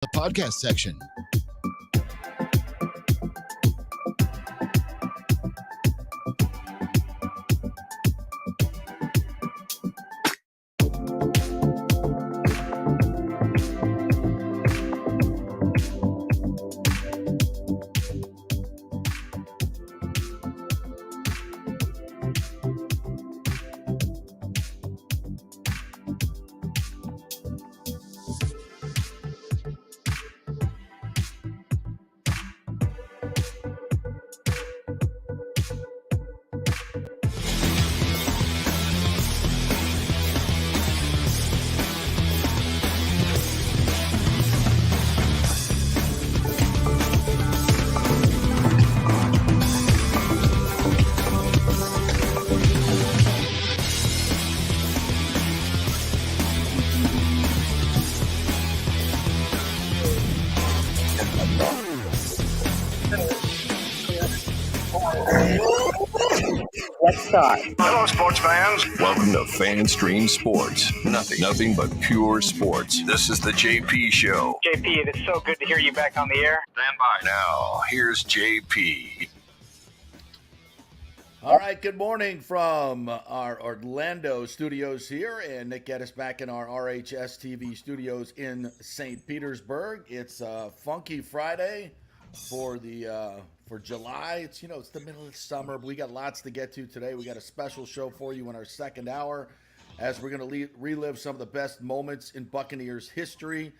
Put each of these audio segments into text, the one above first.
The podcast section. Let's start. Hello, sports fans. Welcome to FanStream Sports. Nothing but pure sports. This is the JP Show. JP, it is so good to hear you back on the air. Stand by. Now, here's JP. All right, good morning from our Orlando studios here, and Nick Geddes back in our RHS TV studios in St. Petersburg. It's a funky Friday for July. It's the middle of summer, but we got lots to get to today. We got a special show for you in our second hour as we're going to relive some of the best moments in Buccaneers history.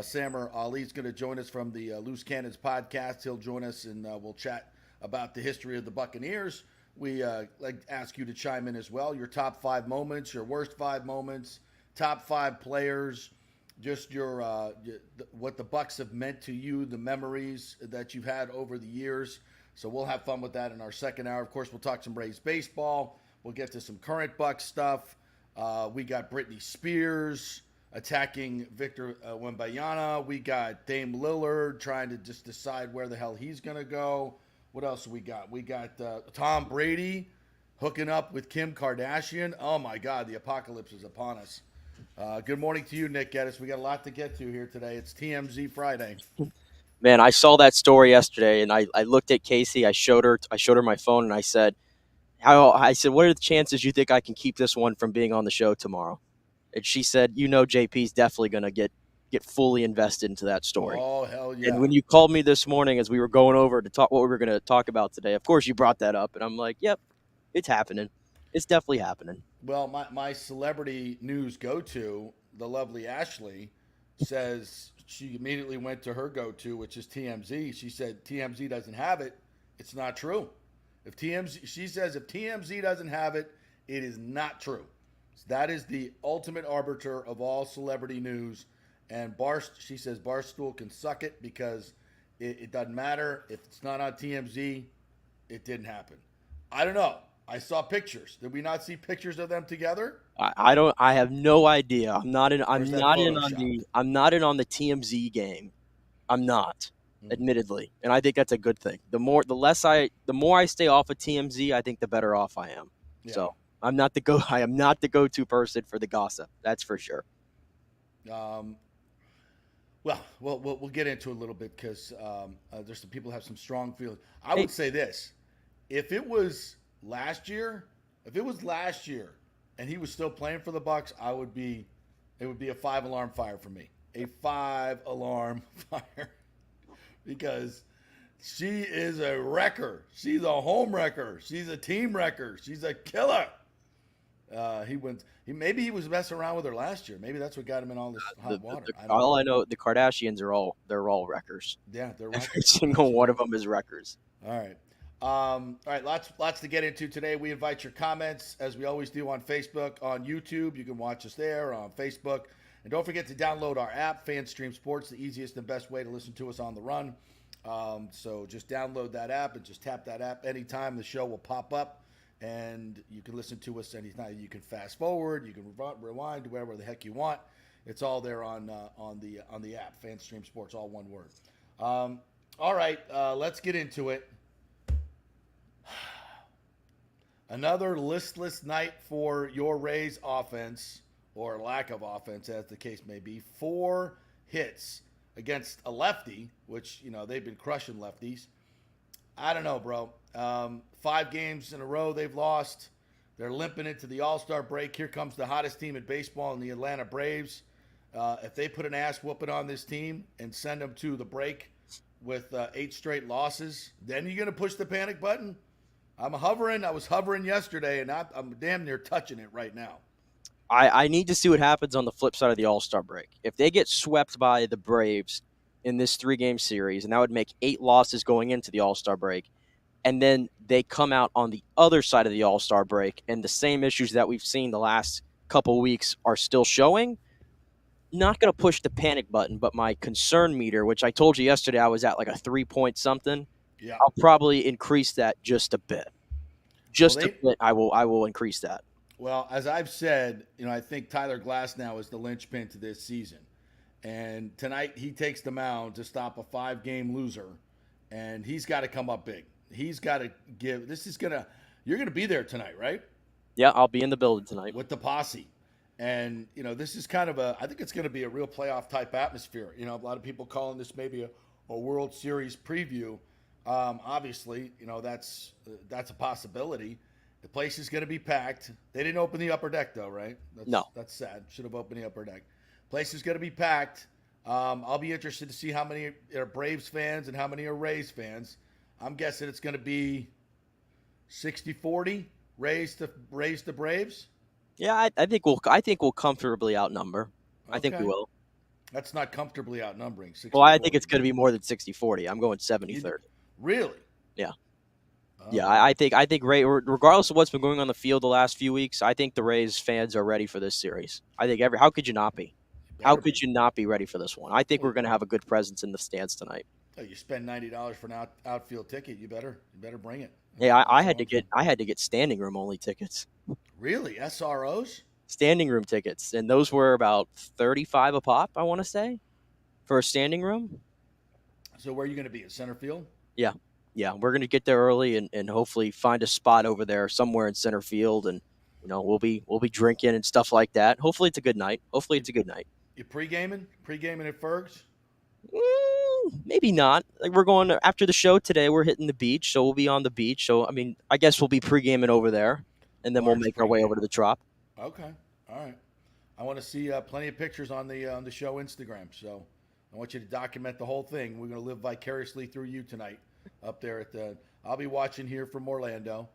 Sammer Ali's going to join us from the Loose Cannons podcast. He'll join us and we'll chat about the history of the Buccaneers. We like to ask you to chime in as well. Your top 5 moments, your worst 5 moments, top 5 players, just your what the Bucs have meant to you, the memories that you've had over the years. So we'll have fun with that in our second hour. Of course, we'll talk some Braves baseball. We'll get to some current Bucs stuff. We got Britney Spears attacking Victor Wembanyama. We got Dame Lillard trying to just decide where the hell he's going to go. What else we got? We got Tom Brady hooking up with Kim Kardashian. Oh, my God, the apocalypse is upon us. Good morning to you, Nick Geddes. We got a lot to get to here today. It's TMZ Friday. Man, I saw that story yesterday, and I looked at Casey. I showed her my phone, and I said, what are the chances you think I can keep this one from being on the show tomorrow? And she said, JP's definitely going to get fully invested into that story. Oh, hell yeah. And when you called me this morning as we were going over to talk what we were going to talk about today, of course you brought that up, and I'm like, yep, it's happening. It's definitely happening. Well, my celebrity news go-to, the lovely Ashley, says she immediately went to her go-to, which is TMZ. She said TMZ doesn't have it. It's not true. She says if TMZ doesn't have it, it is not true. So that is the ultimate arbiter of all celebrity news. And she says Barstool can suck it because it doesn't matter. If it's not on TMZ, it didn't happen. I don't know. I saw pictures. Did we not see pictures of them together? I have no idea. I'm not in on the TMZ game. I'm not, admittedly. And I think that's a good thing. The more I stay off of TMZ, I think the better off I am. Yeah. So I am not the go-to person for the gossip. That's for sure. Well, we'll get into it a little bit because there's some people who have some strong feelings. I would say this: if it was last year and he was still playing for the Bucs, it would be a 5-alarm fire for me. A 5-alarm fire because she is a wrecker. She's a home wrecker. She's a team wrecker. She's a killer. Maybe he was messing around with her last year. Maybe that's what got him in all this hot water. I know, the Kardashians they're all wreckers. Yeah, they're wreckers. Every single one of them is wreckers. All right. Lots to get into today. We invite your comments as we always do on Facebook, on YouTube. You can watch us there on Facebook, and don't forget to download our app, FanStream Sports, the easiest and best way to listen to us on the run. So just download that app and just tap that app anytime. The show will pop up. And you can listen to us anytime. You can fast forward, you can rewind, whatever the heck you want. It's all there on the app, FanStream Sports, all one word. All right, let's get into it. Another listless night for your Rays offense, or lack of offense, as the case may be. 4 hits against a lefty, which, they've been crushing lefties. I don't know, bro. 5 games in a row they've lost. They're limping into the All-Star break. Here comes the hottest team in baseball in the Atlanta Braves. If they put an ass whooping on this team and send them to the break with 8 straight losses, then you're going to push the panic button? I was hovering yesterday, and I'm damn near touching it right now. I need to see what happens on the flip side of the All-Star break. If they get swept by the Braves in this 3-game series, and that would make 8 losses going into the All-Star break, and then they come out on the other side of the All-Star break, and the same issues that we've seen the last couple weeks are still showing, not going to push the panic button, but my concern meter, which I told you yesterday I was at like a 3-point something, yeah, I'll probably increase that just a bit. A bit, I will increase that. Well, as I've said, I think Tyler Glasnow is the linchpin to this season. And tonight he takes the mound to stop a 5-game loser, and he's got to come up big. He's got to give – you're going to be there tonight, right? Yeah, I'll be in the building tonight. With the posse. And, this is kind of I think it's going to be a real playoff type atmosphere. A lot of people calling this maybe a World Series preview. Obviously, that's a possibility. The place is going to be packed. They didn't open the upper deck, though, right? No. That's sad. Should have opened the upper deck. Place is going to be packed. I'll be interested to see how many are Braves fans and how many are Rays fans. I'm guessing it's going to be 60-40, Rays to Braves. Yeah, I think we'll comfortably outnumber. Okay. I think we will. That's not comfortably outnumbering. 60-40. Well, I think it's going to be more than 60-40. I'm going 70-30. Really? Yeah. Yeah, I think Ray, regardless of what's been going on the field the last few weeks, I think the Rays fans are ready for this series. I think how could you not be? How could you not be ready for this one? I think we're going to have a good presence in the stands tonight. Oh, you spend $90 for an outfield ticket, you better bring it. Yeah, I had to get standing room only tickets. Really? SROs? Standing room tickets, and those were about $35 a pop, I want to say, for a standing room. So where are you going to be, at center field? Yeah. Yeah, we're going to get there early and hopefully find a spot over there somewhere in center field, and we'll be drinking and stuff like that. Hopefully it's a good night. You pre-gaming at Ferg's? Maybe not. Like, we're going after the show today. We're hitting the beach, so we'll be on the beach. So I guess we'll be pre-gaming over there, and then we'll make our way over to the Trop. Okay, all right. I want to see plenty of pictures on the show Instagram. So I want you to document the whole thing. We're going to live vicariously through you tonight. Up there I'll be watching here from Orlando.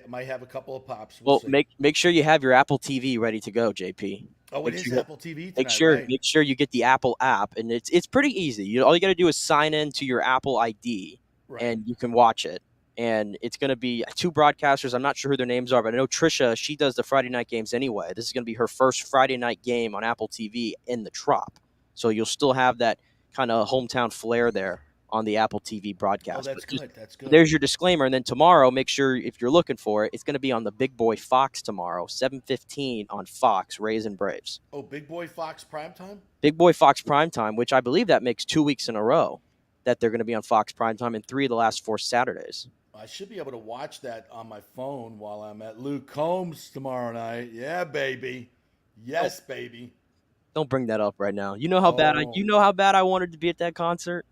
Might have a couple of pops. Well, make sure you have your Apple TV ready to go, JP. Oh, it is Apple TV tonight, Make sure you get the Apple app, and it's pretty easy. All you got to do is sign in to your Apple ID, right, and you can watch it. And it's going to be 2 broadcasters. I'm not sure who their names are, but I know Trisha, she does the Friday night games anyway. This is going to be her first Friday night game on Apple TV in the Trop. So you'll still have that kind of hometown flair there on the Apple TV broadcast. Oh, that's good. That's good. There's your disclaimer. And then tomorrow, make sure if you're looking for it, it's going to be on the Big Boy Fox tomorrow, 7:15 on Fox, Rays and Braves. Oh, Big Boy Fox primetime? Big Boy Fox primetime, which I believe that makes 2 weeks in a row that they're going to be on Fox primetime in 3 of the last 4 Saturdays. I should be able to watch that on my phone while I'm at Luke Combs tomorrow night. Yeah, baby. Yes, baby. Don't bring that up right now. You know how bad I wanted to be at that concert.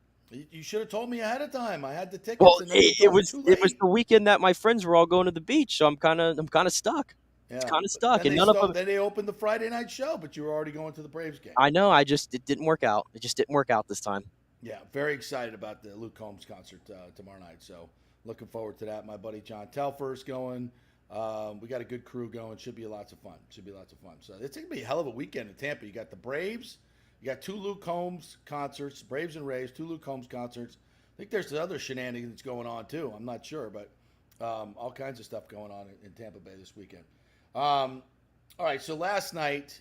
You should have told me ahead of time. I had the tickets. Well, it was the weekend that my friends were all going to the beach, so I'm kind of stuck. Yeah. It's kind of stuck, and Then they opened the Friday night show, but you were already going to the Braves game. I know. It didn't work out. It just didn't work out this time. Yeah, very excited about the Luke Combs concert tomorrow night. So looking forward to that. My buddy John Telfer's going. We got a good crew going. Should be lots of fun. So it's going to be a hell of a weekend in Tampa. You got the Braves. You got 2 Luke Combs concerts, Braves and Rays, 2 Luke Combs concerts. I think there's other shenanigans going on too. I'm not sure, but all kinds of stuff going on in Tampa Bay this weekend. All right, so last night,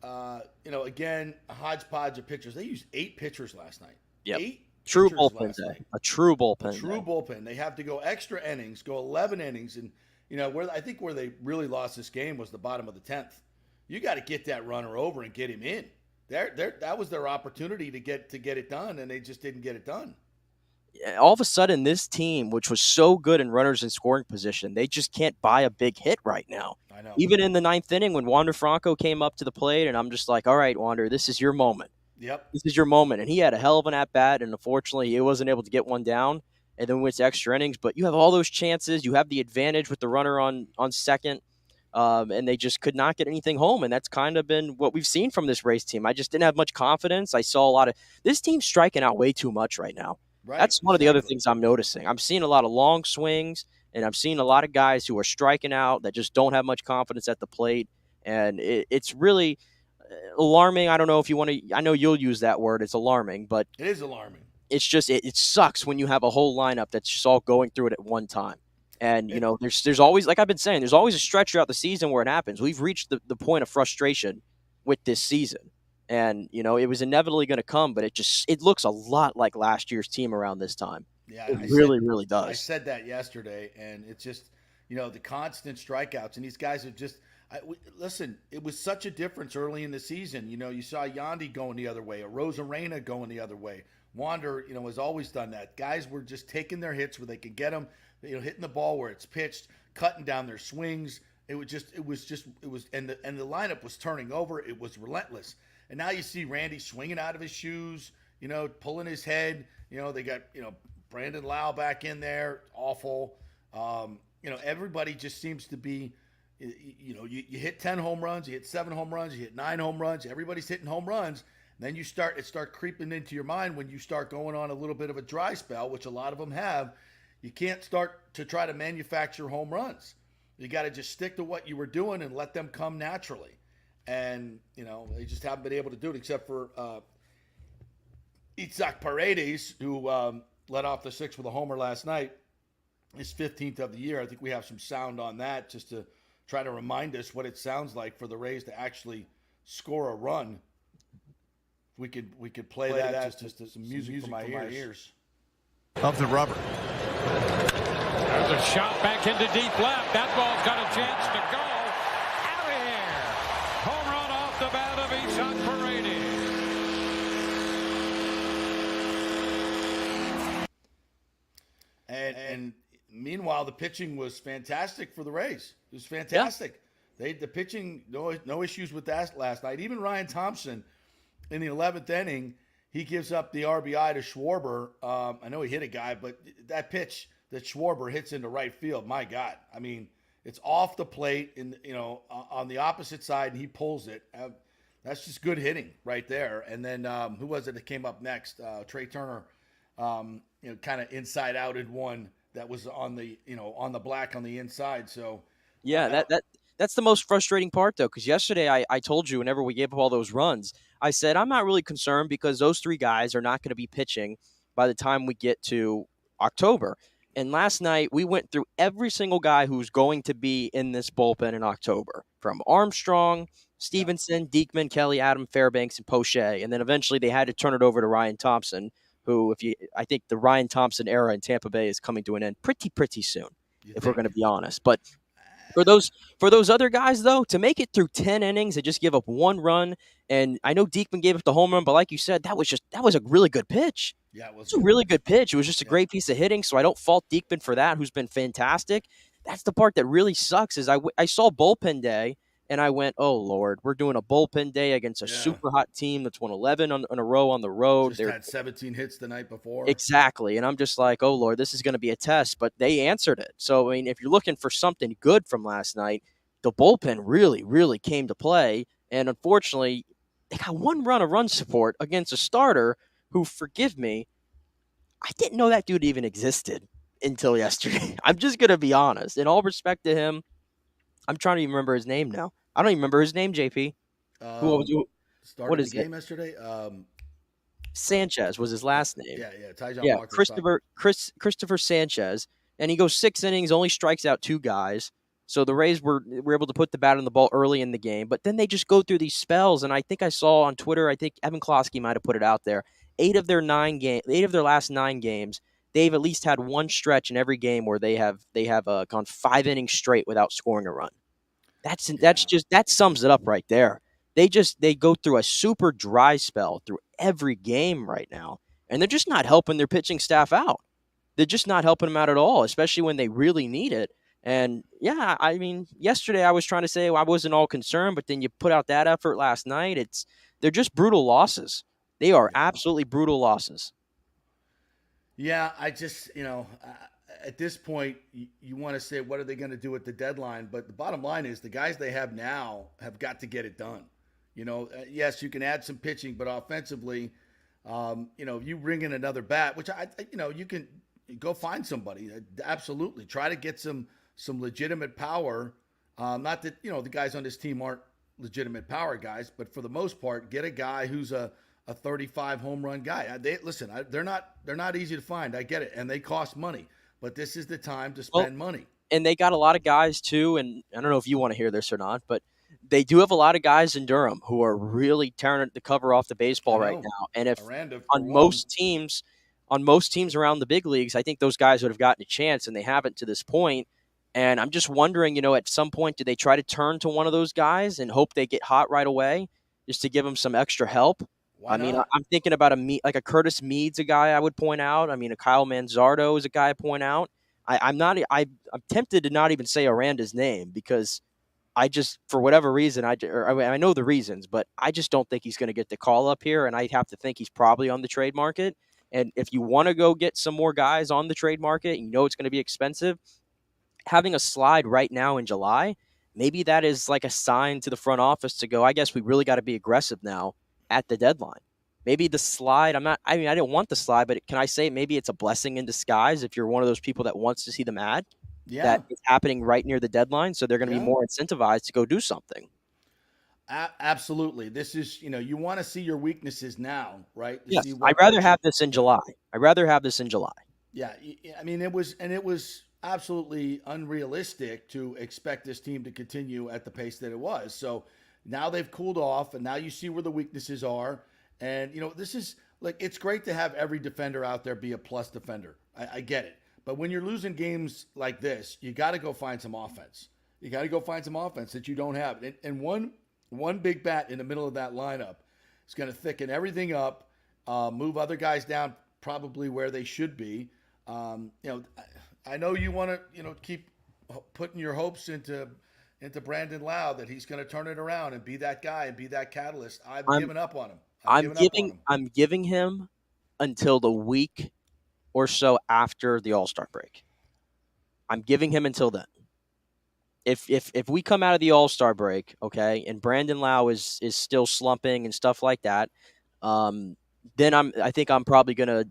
again, a hodgepodge of pitchers. They used 8 pitchers last night. Yep. 8 true bullpen day. A true bullpen. A true bullpen. They have to go extra innings, go 11 innings, and where they really lost this game was the bottom of the 10th. You got to get that runner over and get him in. That was their opportunity to get it done, and they just didn't get it done. All of a sudden, this team, which was so good in runners in scoring position, they just can't buy a big hit right now. I know. Even in the 9th inning when Wander Franco came up to the plate, and I'm just like, all right, Wander, this is your moment. Yep. This is your moment. And he had a hell of an at-bat, and unfortunately, he wasn't able to get one down, and then went to extra innings. But you have all those chances. You have the advantage with the runner on second, and they just could not get anything home. And that's kind of been what we've seen from this Rays team. I just didn't have much confidence. I saw a lot of – this team's striking out way too much right now. Right. That's one of the other things I'm noticing. I'm seeing a lot of long swings, and I'm seeing a lot of guys who are striking out that just don't have much confidence at the plate. And it's really alarming. I don't know if you want to – I know you'll use that word. It's alarming. But it is alarming. It's just it sucks when you have a whole lineup that's just all going through it at one time. And, you know, there's always – like I've been saying, there's always a stretch throughout the season where it happens. We've reached the point of frustration with this season. And, you know, it was inevitably going to come, but it looks a lot like last year's team around this time. Yeah, it really does. I said that yesterday, and it's just, you know, the constant strikeouts, and these guys have just listen, it was such a difference early in the season. You know, you saw Yandy going the other way, or Rosarena going the other way. Wander, you know, has always done that. Guys were just taking their hits where they could get them, you know, hitting the ball where it's pitched, cutting down their swings. It was, and the lineup was turning over. It was relentless. And now you see Randy swinging out of his shoes, you know, pulling his head. You know, they got, you know, Brandon Lau back in there, awful. You know, everybody just seems to be, you know, you hit 10 home runs, you hit 7 home runs, you hit 9 home runs. Everybody's hitting home runs. And then it start creeping into your mind when you start going on a little bit of a dry spell, which a lot of them have. You can't start to try to manufacture home runs. You got to just stick to what you were doing and let them come naturally. And, you know, they just haven't been able to do it except for Itzhak Paredes, who led off the sixth with a homer last night, his 15th of the year. I think we have some sound on that just to try to remind us what it sounds like for the Rays to actually score a run. We could play that just as some music for my ears. Of the rubber. There's a shot back into deep left. That ball's got a chance to go. Out of here. Home run off the bat of Itzhak Paredes. And meanwhile, the pitching was fantastic for the Rays. It was fantastic. Yeah. The pitching, no issues with that last night. Even Ryan Thompson, in the 11th inning, he gives up the RBI to Schwarber. I know he hit a guy, but that pitch that Schwarber hits into right field, my God. I mean, it's off the plate, on the opposite side, and he pulls it. That's just good hitting right there. And then who was it that came up next? Trey Turner, kind of inside outed one that was on the black on the inside. So yeah, that's the most frustrating part, though, because yesterday I told you whenever we gave up all those runs, I said I'm not really concerned because those three guys are not going to be pitching by the time we get to October. And last night we went through every single guy who's going to be in this bullpen in October, from Armstrong, Stevenson, Diekman, Kelly, Adam, Fairbanks, and Poche. And then eventually they had to turn it over to Ryan Thompson, who I think the Ryan Thompson era in Tampa Bay is coming to an end pretty soon, if we're going to be honest. But for those other guys, though, to make it through 10 innings and just give up one run, and I know Diekman gave up the home run, but like you said, that was a really good pitch. Yeah, it was a really good pitch. It was just a great piece of hitting, so I don't fault Diekman for that, who's been fantastic. That's the part that really sucks is I saw bullpen day, and I went, oh, Lord, we're doing a bullpen day against a super hot team that's won 11 in a row on the road. They had 17 hits the night before. Exactly, and I'm just like, oh, Lord, this is going to be a test, but they answered it. So, I mean, if you're looking for something good from last night, the bullpen really came to play, and unfortunately, they got one run of run support against a starter who, forgive me, I didn't know that dude even existed until yesterday. I'm just going to be honest. In all respect to him, I'm trying to even remember his name now. I don't even remember his name, JP. What is the game yesterday? Sanchez was his last name. Tyjon Walker. Christopher Sanchez. And he goes 6 innings, only strikes out 2 guys. So the Rays were able to put the bat on the ball early in the game. But then they just go through these spells. And I think I saw on Twitter, I think Evan Klosky might have put it out there, 8 of their last 9 games, they've at least had one stretch in every game where they have gone 5 innings straight without scoring a run. That sums it up right there. They go through a super dry spell through every game right now, and they're just not helping their pitching staff out. They're just not helping them out at all, especially when they really need it. And yeah, I mean, yesterday I was trying to say I wasn't all concerned, but then you put out that effort last night. They're just brutal losses. They are absolutely brutal losses. Yeah, I just, at this point, you want to say, what are they going to do at the deadline? But the bottom line is the guys they have now have got to get it done. Yes, you can add some pitching, but offensively, you bring in another bat, which you can go find somebody. Absolutely. Try to get some legitimate power. Not that, the guys on this team aren't legitimate power guys, but for the most part, get a guy who's a 35 home run guy. They're not easy to find. I get it. And they cost money, but this is the time to spend money. And they got a lot of guys too. And I don't know if you want to hear this or not, but they do have a lot of guys in Durham who are really tearing the cover off the baseball right now. And if most teams around the big leagues, I think those guys would have gotten a chance and they haven't to this point. And I'm just wondering, at some point, do they try to turn to one of those guys and hope they get hot right away just to give them some extra help? Why not? I'm thinking about a Curtis Mead's a guy I would point out. A Kyle Manzardo is a guy I point out. I'm tempted to not even say Aranda's name because I just, for whatever reason, I know the reasons, but I just don't think he's going to get the call up here, and I have to think he's probably on the trade market. And if you want to go get some more guys on the trade market, it's going to be expensive, having a slide right now in July, maybe that is like a sign to the front office to go, I guess we really got to be aggressive now at the deadline. Maybe the slide, I didn't want the slide, but can I say maybe it's a blessing in disguise if you're one of those people that wants to see them add? Yeah. That is happening right near the deadline, so they're going to be more incentivized to go do something. Absolutely. This is, you want to see your weaknesses now, right? Yes, I'd rather have this in July. Yeah, it was absolutely unrealistic to expect this team to continue at the pace that it was. So now they've cooled off, and now you see where the weaknesses are. And, this is it's great to have every defender out there be a plus defender. I get it. But when you're losing games like this, you got to go find some offense. You got to go find some offense that you don't have. And one big bat in the middle of that lineup is going to thicken everything up, move other guys down probably where they should be. I know you want to, keep putting your hopes into Brandon Lau that he's going to turn it around and be that guy and be that catalyst. I've given up on him. I'm giving him until the week or so after the All-Star break. I'm giving him until then. If we come out of the All-Star break, okay, and Brandon Lau is still slumping and stuff like that, then I think I'm probably gonna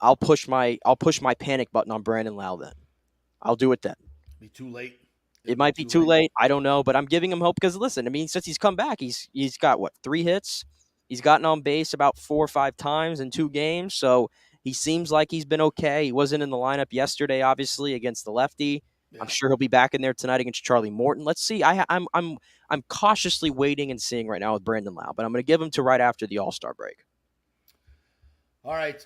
I'll push my panic button on Brandon Lau then. I'll do it then. Be too late. It might be too late. I don't know, but I'm giving him hope because listen, since he's come back, he's got 3 hits. He's gotten on base about 4 or 5 times in 2 games, so he seems like he's been okay. He wasn't in the lineup yesterday, obviously, against the lefty. Yeah. I'm sure he'll be back in there tonight against Charlie Morton. Let's see. I'm cautiously waiting and seeing right now with Brandon Lau, but I'm going to give him to right after the All-Star break. All right.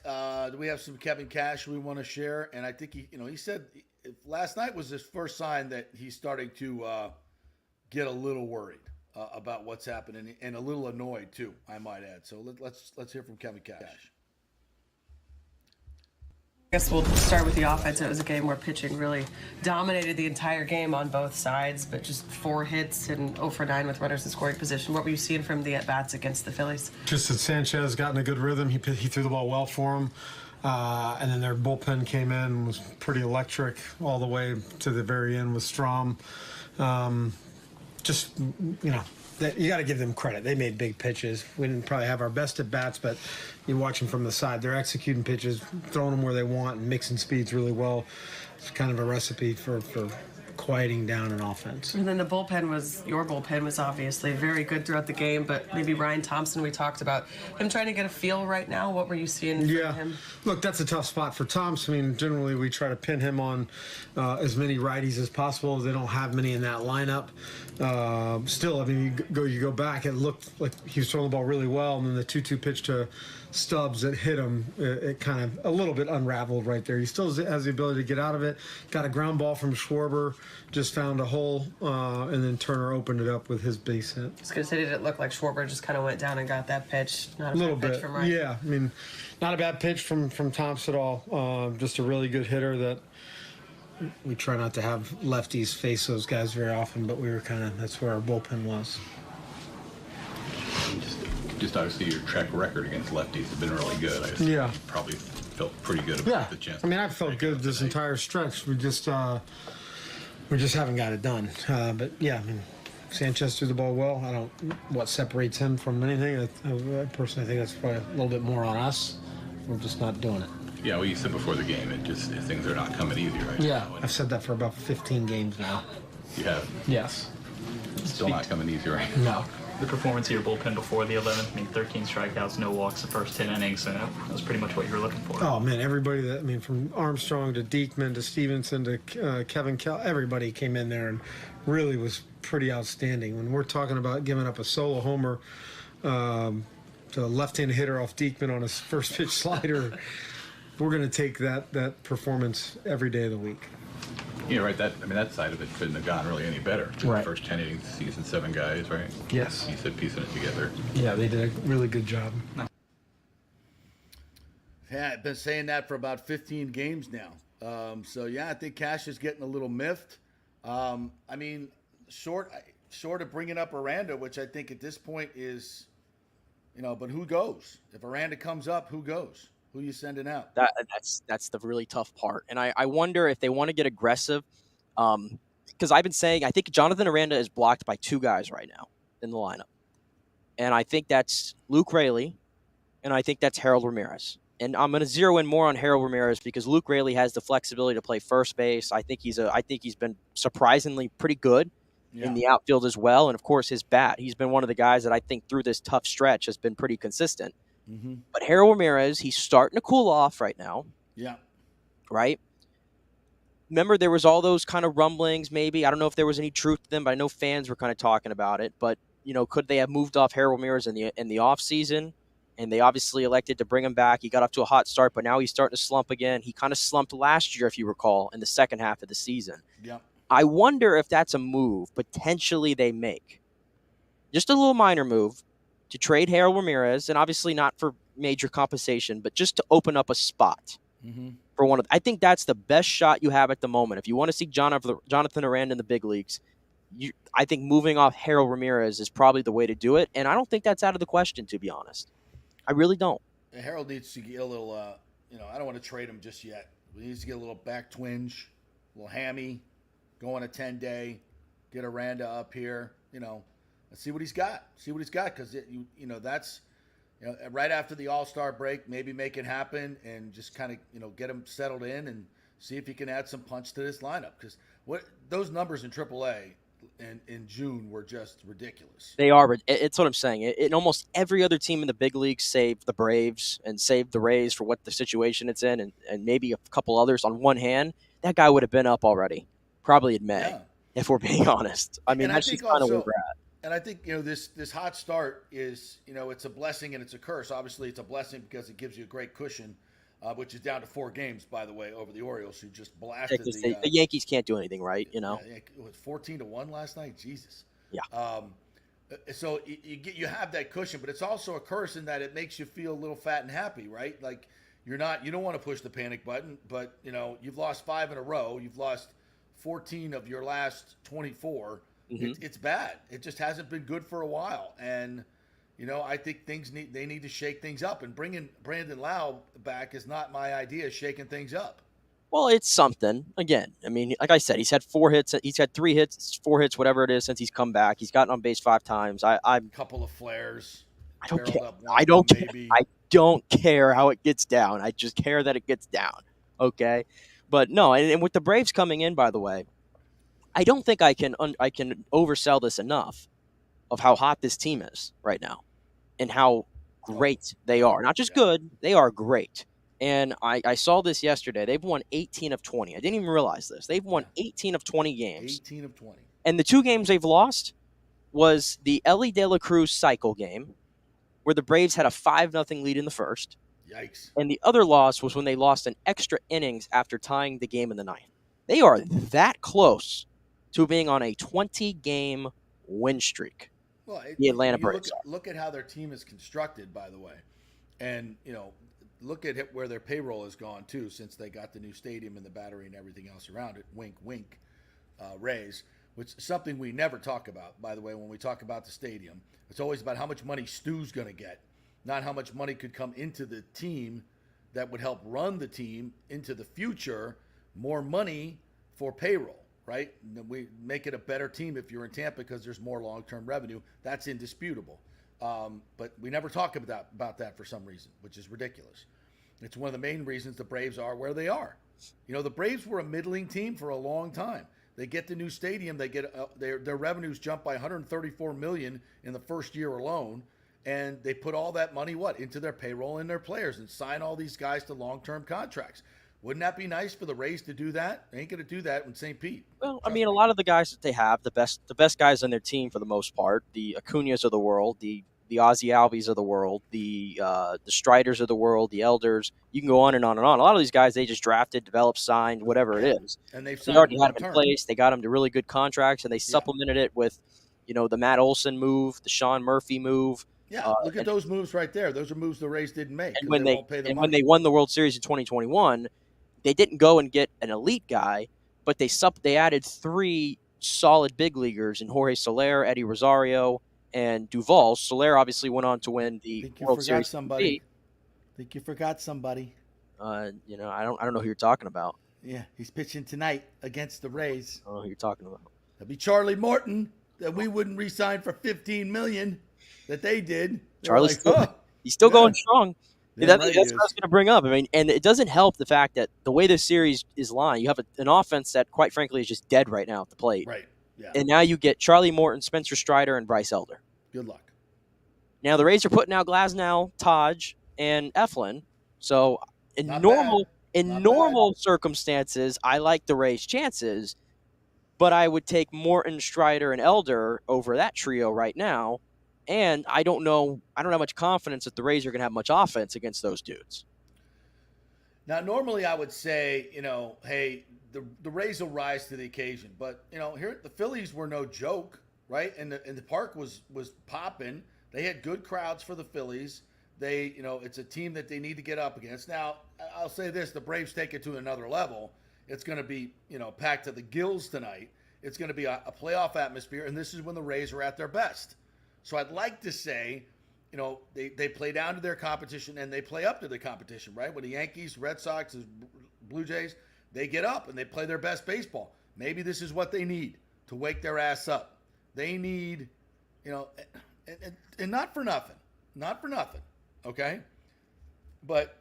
Do we have some Kevin Cash we want to share? And I think he said last night was his first sign that he's starting to get a little worried about what's happening and a little annoyed too, I might add. So let's hear from Kevin Cash. I guess we'll start with the offense. It was a game where pitching really dominated the entire game on both sides, but just 4 hits and 0 for 9 with runners in scoring position. What were you seeing from the at-bats against the Phillies? Just that Sanchez got in a good rhythm. He threw the ball well for him. And then their bullpen came in and was pretty electric all the way to the very end with Strom. You got to give them credit. They made big pitches. We didn't probably have our best at bats, but you watch them from the side. They're executing pitches, throwing them where they want, and mixing speeds really well. It's kind of a recipe for quieting down an offense. And then your bullpen was obviously very good throughout the game, but maybe Ryan Thompson, we talked about him trying to get a feel right now. What were you seeing from him? Look, that's a tough spot for Thompson. Generally we try to pin him on as many righties as possible. They don't have many in that lineup. Still, you go back, it looked like he was throwing the ball really well, and then the 2-2 pitch to Stubbs that hit him, it kind of a little bit unraveled right there. He still has the ability to get out of it. Got a ground ball from Schwarber, just found a hole, and then Turner opened it up with his base hit. I was going to say, did it look like Schwarber just kind of went down and got that pitch? Not a bad pitch from Ryan. Yeah, not a bad pitch from Thompson at all. Just a really good hitter that we try not to have lefties face those guys very often, but we were that's where our bullpen was. Just obviously your track record against lefties has been really good. I assume Yeah. you probably felt pretty good about the chance. I mean, I felt good this entire stretch. We just haven't got it done. But yeah, I mean, Sanchez threw the ball well. I don't what separates him from anything. I personally think that's probably a little bit more on us. We're just not doing it. Yeah, well, you said before the game, things are not coming easy right now. I've said that for about 15 games now. You have? Yes. Still not coming easy right now. No. The performance of your bullpen before the 11th, I mean, 13 strikeouts, no walks the first 10 innings, and that was pretty much what you were looking for. Oh, man, from Armstrong to Diekman to Stevenson to Kevin Kell, everybody came in there and really was pretty outstanding. When we're talking about giving up a solo homer to a left-handed hitter off Diekman on his first pitch slider, we're going to take that performance every day of the week. Yeah, right. That side of it couldn't have gone really any better. The first 10 innings of the season, 7 guys, right? Yes. You said piecing it together. Yeah, they did a really good job. Yeah, I've been saying that for about 15 games now. So yeah, I think Cash is getting a little miffed. I mean, short of bringing up Aranda, which I think at this point is, but who goes? If Aranda comes up, who goes? Who are you sending out? That's the really tough part. And I wonder if they want to get aggressive, because I've been saying I think Jonathan Aranda is blocked by 2 guys right now in the lineup. And I think that's Luke Raley, and I think that's Harold Ramirez. And I'm going to zero in more on Harold Ramirez because Luke Raley has the flexibility to play first base. I think he's been surprisingly pretty good in the outfield as well. And of course his bat. He's been one of the guys that I think through this tough stretch has been pretty consistent. Mm-hmm. But Harold Ramirez, he's starting to cool off right now. Yeah. Right? Remember, there was all those kind of rumblings, maybe. I don't know if there was any truth to them, but I know fans were kind of talking about it. But, could they have moved off Harold Ramirez in the offseason? And they obviously elected to bring him back. He got off to a hot start, but now he's starting to slump again. He kind of slumped last year, if you recall, in the second half of the season. Yeah. I wonder if that's a move potentially they make. Just a little minor move to trade Harold Ramirez, and obviously not for major compensation, but just to open up a spot for one of. I think that's the best shot you have at the moment. If you want to see Jonathan Aranda in the big leagues, I think moving off Harold Ramirez is probably the way to do it, and I don't think that's out of the question, to be honest. I really don't. Harold needs to get a little, I don't want to trade him just yet. He needs to get a little back twinge, a little hammy, go on a 10-day, get Aranda up here, let's see what he's got. Because that's right after the All-Star break, maybe make it happen and just kind of get him settled in and see if he can add some punch to this lineup. Because those numbers in AAA in June were just ridiculous. They are. It's what I'm saying. In almost every other team in the big league, save the Braves and save the Rays for what the situation it's in, and maybe a couple others on one hand, that guy would have been up already, probably in May, if we're being honest. I mean, that's just kind of where we're at. And I think, this hot start is, it's a blessing and it's a curse. Obviously, it's a blessing because it gives you a great cushion, which is down to 4 games, by the way, over the Orioles, who just blasted the Yankees can't do anything, right? It was 14-1 last night. Jesus. Yeah. So you have that cushion, but it's also a curse in that it makes you feel a little fat and happy, right? Like you don't want to push the panic button, but you've lost 5 in a row. You've lost 14 of your last 24. It's bad. It just hasn't been good for a while. And, I think they need to shake things up, and bringing Brandon Lau back is not my idea of shaking things up. Well, it's something. Again, I mean, like I said, he's had 4 hits. He's had 3 hits, 4 hits, whatever it is, since he's come back. He's gotten on base 5 times. I'm couple of flares. I don't care. I don't care how it gets down. I just care that it gets down. Okay, but no, and with the Braves coming in, by the way, I don't think I can oversell this enough of how hot this team is right now and how great they are. Not just good, they are great. And I saw this yesterday. They've won 18 of 20. I didn't even realize this. They've won 18 of 20 games. 18 of 20. And the 2 games they've lost was the Ellie De La Cruz cycle game, where the Braves had a 5-0 lead in the first. Yikes. And the other loss was when they lost an extra innings after tying the game in the 9th. They are that close to being on a 20-game win streak. Well, the Atlanta Braves. Look at how their team is constructed, by the way. And, look at where their payroll has gone, too, since they got the new stadium and the battery and everything else around it. Wink, wink, Rays. which is something we never talk about, by the way, when we talk about the stadium. It's always about how much money Stu's going to get, not how much money could come into the team that would help run the team into the future, more money for payroll, right? We make it a better team if you're in Tampa because there's more long-term revenue. That's indisputable. But we never talk about that for some reason, which is ridiculous. It's one of the main reasons the Braves are where they are. You know, the Braves were a middling team for a long time. They get the new stadium, they get their revenues jump by $134 million in the first year alone, and they put all that money into their payroll and their players and sign all these guys to long-term contracts. Wouldn't that be nice for the Rays to do that? They ain't going to do that in St. Pete. Well, I mean, a lot of the guys that they have, the best guys on their team for the most part, the Acuñas of the world, the Ozzy Albies of the world, the Striders of the world, the Elders. You can go on and on and on. A lot of these guys they just drafted, developed, signed, whatever it is. And they already had them in place. They got them to really good contracts, and they supplemented it with, the Matt Olson move, the Sean Murphy move. Yeah, look at those moves right there. Those are moves the Rays didn't make. And when they won the World Series in 2021, they didn't go and get an elite guy, but they added 3 solid big leaguers in Jorge Soler, Eddie Rosario, and Duvall. Soler obviously went on to win the World Series. Somebody. I think you forgot somebody. I don't know who you're talking about. Yeah, he's pitching tonight against the Rays. I don't know who you're talking about. That'd be Charlie Morton that we wouldn't re-sign for $15 million that they did. Charlie's he's still going strong. Yeah, that's what I was going to bring up. I mean, and it doesn't help the fact that the way this series is lined, you have an offense that, quite frankly, is just dead right now at the plate. Right. Yeah. And now you get Charlie Morton, Spencer Strider, and Bryce Elder. Good luck. Now the Rays are putting out Glasnow, Taj, and Eflin. So in normal circumstances, I like the Rays' chances, but I would take Morton, Strider, and Elder over that trio right now. And I don't have much confidence that the Rays are going to have much offense against those dudes. Now, normally I would say, hey, the Rays will rise to the occasion. But, here the Phillies were no joke, right? And the park was popping. They had good crowds for the Phillies. It's a team that they need to get up against. Now, I'll say this, the Braves take it to another level. It's going to be, packed to the gills tonight. It's going to be a playoff atmosphere, and this is when the Rays are at their best. So I'd like to say, they play down to their competition and they play up to the competition, right? With the Yankees, Red Sox, Blue Jays, they get up and they play their best baseball. Maybe this is what they need to wake their ass up. They need, and not for nothing, okay? But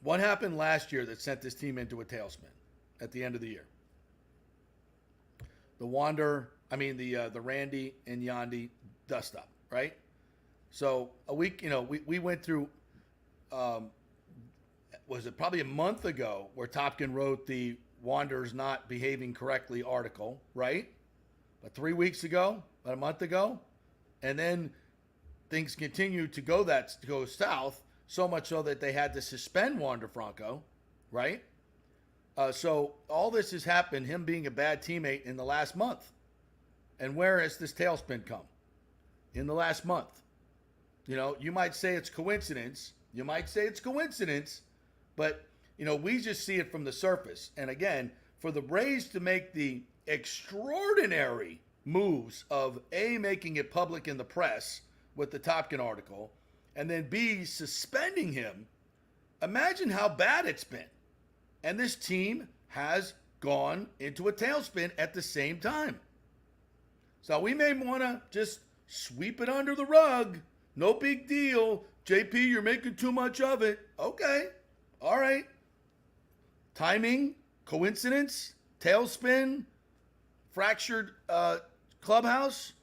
what happened last year that sent this team into a tailspin at the end of the year? The Randy and Yandy dust up, right? So a week, we went through, was it probably a month ago where Topkin wrote the Wanderers not behaving correctly article, right? But 3 weeks ago, about a month ago, and then things continued to go south, so much so that they had to suspend Wander Franco, right? So all this has happened, him being a bad teammate in the last month. And where has this tailspin come? In the last month. You might say it's coincidence. But, we just see it from the surface. And again, for the Rays to make the extraordinary moves of A, making it public in the press with the Topkin article, and then B, suspending him, imagine how bad it's been. And this team has gone into a tailspin at the same time. So we may want to just sweep it under the rug. No big deal. JP, you're making too much of it. Okay. All right. Timing, coincidence, tailspin, fractured clubhouse.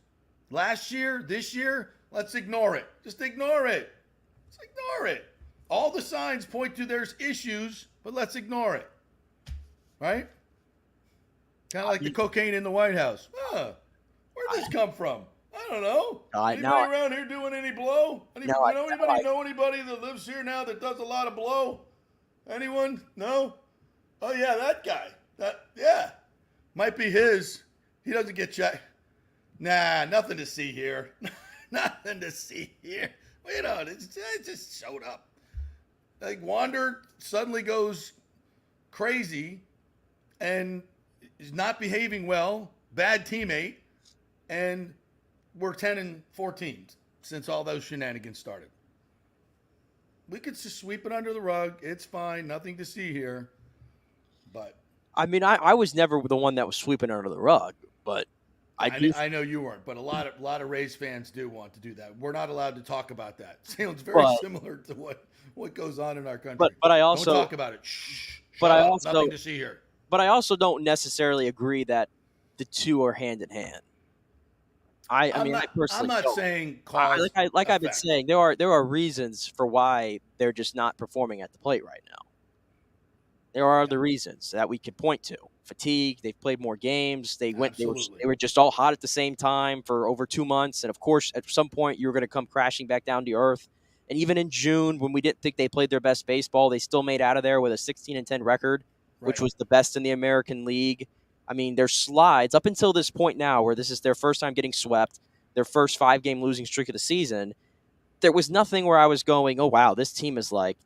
Last year, this year, let's ignore it. Just ignore it. Let's ignore it. All the signs point to there's issues, but let's ignore it. Right? Kind of like the cocaine in the White House. Where'd this come from? I don't know. Anybody around here doing any blow? Know anybody that lives here now that does a lot of blow? Anyone? No? Oh, yeah, that guy. Might be his. He doesn't get checked. Nah, nothing to see here. Nothing to see here. Well, it just showed up. Like, Wander suddenly goes crazy and is not behaving well, bad teammate, and we're 10-14 since all those shenanigans started. We could just sweep it under the rug. It's fine. Nothing to see here. But I mean, I was never the one that was sweeping under the rug, but I know you weren't. But a lot of Rays fans do want to do that. We're not allowed to talk about that. Sounds very similar to what goes on in our country. But I also don't talk about it. Shh. But I also nothing to see here. But I also don't necessarily agree that the two are hand in hand. I personally I'm not don't. saying cause. I've been saying, there are reasons for why they're just not performing at the plate right now. There are other reasons that we could point to. Fatigue. They've played more games. They were just all hot at the same time for over 2 months. And of course, at some point, you're going to come crashing back down to earth. And even in June, when we didn't think they played their best baseball, they still made out of there with a 16-10 record, which was the best in the American League. I mean, their slides up until this point now, where this is their first time getting swept, their first 5-game losing streak of the season, there was nothing where I was going, oh wow, this team is like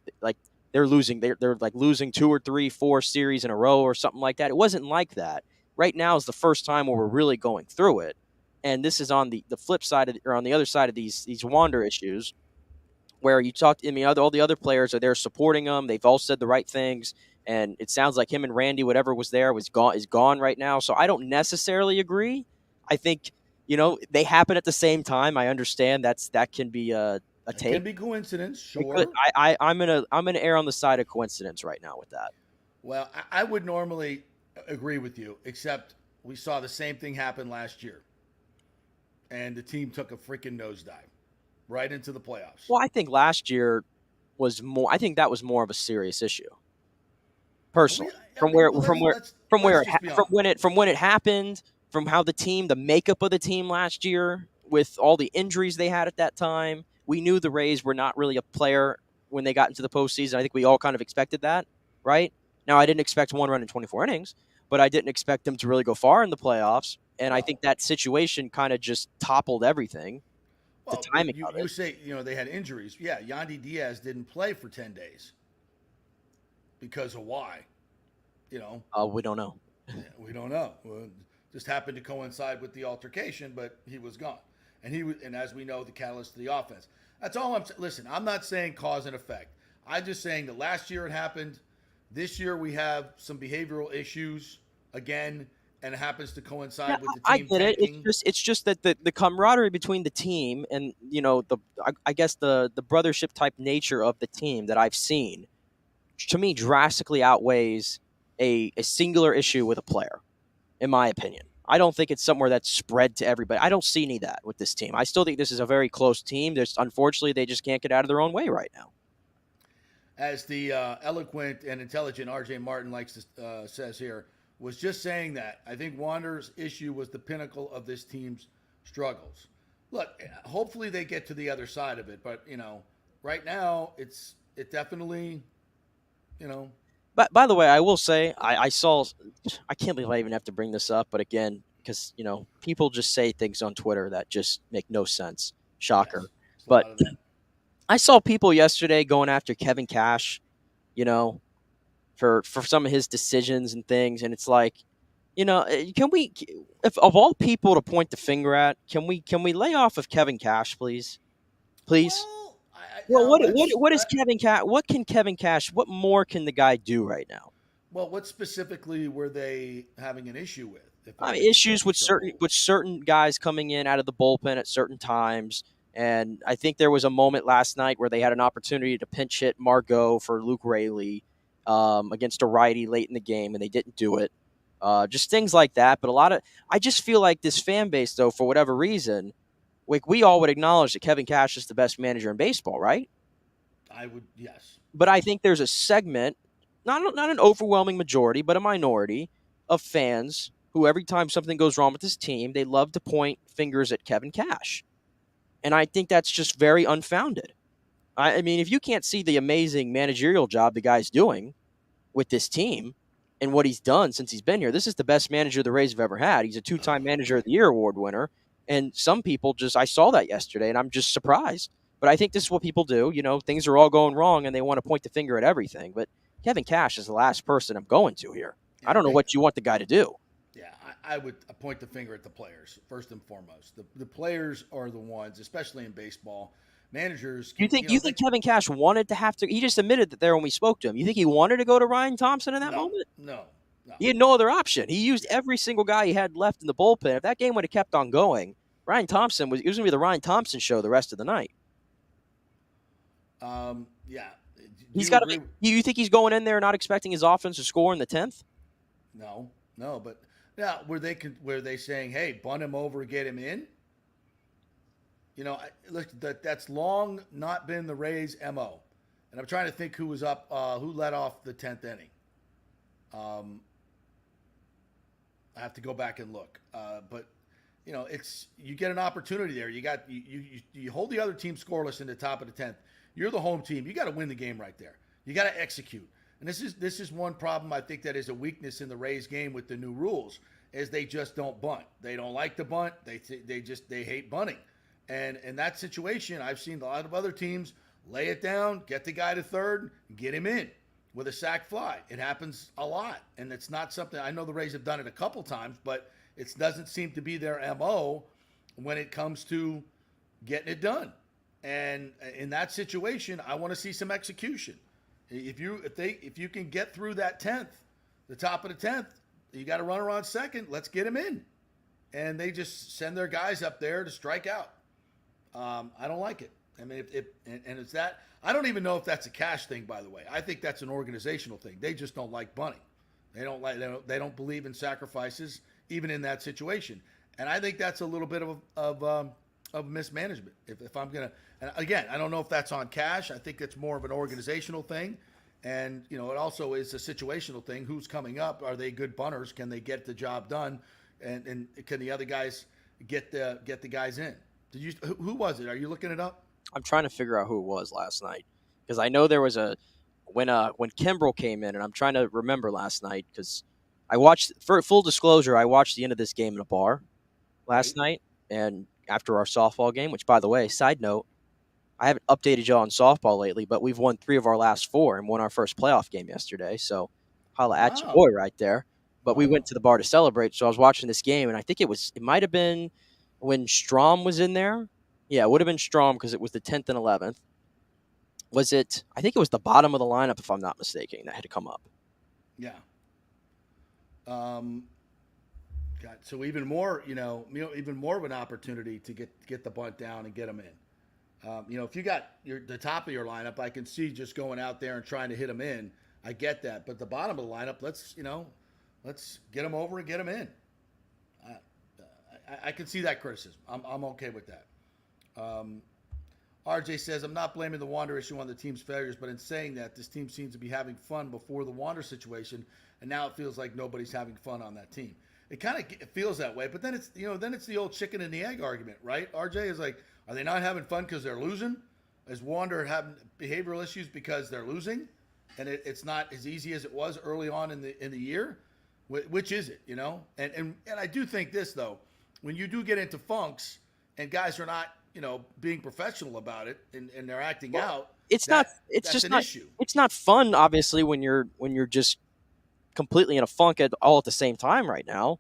they're losing. They're like losing 2 or 3, 4 series in a row or something like that. It wasn't like that. Right now is the first time where we're really going through it, and this is on the flip side or on the other side of these Wander issues, where you talk. I mean, all the other players are there supporting them. They've all said the right things. And it sounds like him and Randy, whatever was there, is gone right now. So I don't necessarily agree. I think, they happen at the same time. I understand that can be a take. It can be coincidence, sure. I'm gonna err on the side of coincidence right now with that. Well, I would normally agree with you, except we saw the same thing happen last year, and the team took a freaking nosedive right into the playoffs. Well, I think last year was more. I think that was more of a serious issue. Personally, from when it happened, from how the makeup of the team last year, with all the injuries they had at that time, we knew the Rays were not really a player when they got into the postseason. I think we all kind of expected that, right? Now, I didn't expect 1 run in 24 innings, but I didn't expect them to really go far in the playoffs. And I think that situation kind of just toppled everything. Well, the timing of it. You say they had injuries. Yeah, Yandy Diaz didn't play for 10 days. Because of why? We don't know. We don't know. Just happened to coincide with the altercation, but he was gone. And as we know, the catalyst to the offense. That's all I'm saying. Listen, I'm not saying cause and effect. I'm just saying that last year it happened. This year we have some behavioral issues again, and it happens to coincide with the team. I get it. It's just that the camaraderie between the team and I guess the brothership type nature of the team that I've seen, to me, drastically outweighs a singular issue with a player, in my opinion. I don't think it's somewhere that's spread to everybody. I don't see any of that with this team. I still think this is a very close team. Unfortunately, they just can't get out of their own way right now. As the eloquent and intelligent R.J. Martin says here, was just saying that. I think Wander's issue was the pinnacle of this team's struggles. Look, hopefully they get to the other side of it, but right now it definitely, But by the way, I will say I can't believe I even have to bring this up, but again, because people just say things on Twitter that just make no sense. Shocker. Yes, but I saw people yesterday going after Kevin Cash, for some of his decisions and things, and it's like, can we, if of all people to point the finger at, can we lay off of Kevin Cash, please? Well, what is Kevin Cash? What can Kevin Cash? What more can the guy do right now? Well, what specifically were they having an issue with? Issues with certain guys coming in out of the bullpen at certain times, and I think there was a moment last night where they had an opportunity to pinch hit Margot for Luke Raley against a righty late in the game, and they didn't do it. Just things like that. But I just feel like this fan base, though, for whatever reason, we all would acknowledge that Kevin Cash is the best manager in baseball, right? I would, yes. But I think there's a segment, not an overwhelming majority, but a minority of fans who every time something goes wrong with this team, they love to point fingers at Kevin Cash. And I think that's just very unfounded. I mean, if you can't see the amazing managerial job the guy's doing with this team and what he's done since he's been here, this is the best manager the Rays have ever had. He's a 2-time Manager of the Year award winner. And some people I saw that yesterday, and I'm just surprised. But I think this is what people do. Things are all going wrong, and they want to point the finger at everything. But Kevin Cash is the last person I'm going to here. I don't know what you want the guy to do. Yeah, I would point the finger at the players first and foremost. The players are the ones, especially in baseball. Managers. You think Kevin Cash wanted to have to? He just admitted that there when we spoke to him. You think he wanted to go to Ryan Thompson in that moment? No. He had no other option. He used every single guy he had left in the bullpen. If that game would have kept on going, Ryan Thompson was going to be the Ryan Thompson show the rest of the night. Yeah. He's got to. You think he's going in there not expecting his offense to score in the 10th? No, but now were they saying, hey, bunt him over, get him in? Look, that's long not been the Rays' MO. And I'm trying to think who was up, who led off the 10th inning. I have to go back and look. But you get an opportunity there. You hold the other team scoreless in the top of the 10th. You're the home team. You got to win the game right there. You got to execute. And this is one problem I think that is a weakness in the Rays game with the new rules is they just don't bunt. They don't like to bunt. They hate bunting. And in that situation, I've seen a lot of other teams lay it down, get the guy to third, get him in with a sac fly. It happens a lot. And it's not something, I know the Rays have done it a couple times, but it doesn't seem to be their MO when it comes to getting it done. And in that situation, I want to see some execution. If you can get through that 10th, the top of the 10th, you got a runner on second, let's get him in. And they just send their guys up there to strike out. I don't like it. I mean, and it's that. I don't even know if that's a Cash thing, by the way. I think that's an organizational thing. They just don't like bunting. They don't believe in sacrifices, even in that situation. And I think that's a little bit of mismanagement. If I'm gonna, and again, I don't know if that's on Cash. I think it's more of an organizational thing, and it also is a situational thing. Who's coming up? Are they good bunters? Can they get the job done? And can the other guys get the guys in? Who was it? Are you looking it up? I'm trying to figure out who it was last night because I know there was when Kimbrel came in, and I'm trying to remember last night because I watched, for full disclosure, I watched the end of this game in a bar last night, and after our softball game, which, by the way, side note, I haven't updated y'all on softball lately, but we've won 3 of our last 4 and won our first playoff game yesterday. So holla at your boy right there. But we went to the bar to celebrate. So I was watching this game, and I think it might have been when Strom was in there. Yeah, it would have been Strom because it was the 10th and 11th. I think it was the bottom of the lineup, if I'm not mistaken, that had to come up. Yeah. So even more, even more of an opportunity to get the bunt down and get them in. If you got the top of your lineup, I can see just going out there and trying to hit them in. I get that, but the bottom of the lineup, let's get them over and get them in. I can see that criticism. I'm okay with that. RJ says, I'm not blaming the Wander issue on the team's failures, but in saying that, this team seems to be having fun before the Wander situation, and now it feels like nobody's having fun on that team. It kind of feels that way, but then it's the old chicken and the egg argument, right? RJ is like, are they not having fun because they're losing? Is Wander having behavioral issues because they're losing, and it's not as easy as it was early on in the year? Which is it, And I do think this though, when you do get into funks and guys are not being professional about it and they're acting out, it's just not issue. It's not fun, obviously, when you're just completely in a funk all at the same time right now.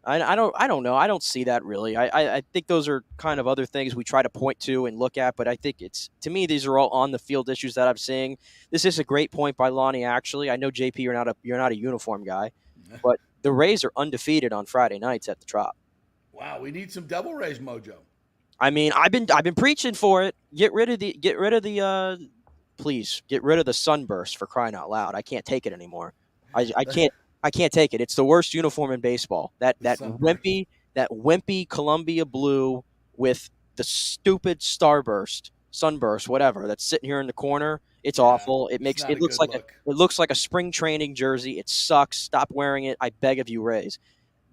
I don't know. I don't see that really. I think those are kind of other things we try to point to and look at, but I think to me, these are all on the field issues that I'm seeing. This is a great point by Lonnie, actually. I know, JP, you're not a uniform guy, but the Rays are undefeated on Friday nights at the Trop. Wow, we need some Devil Rays mojo. I mean, I've been preaching for it. Please get rid of the sunburst, for crying out loud. I can't take it anymore. I can't take it. It's the worst uniform in baseball. That wimpy Columbia blue with the stupid sunburst, whatever, that's sitting here in the corner. It's awful. It looks like a spring training jersey. It sucks. Stop wearing it. I beg of you, Rays.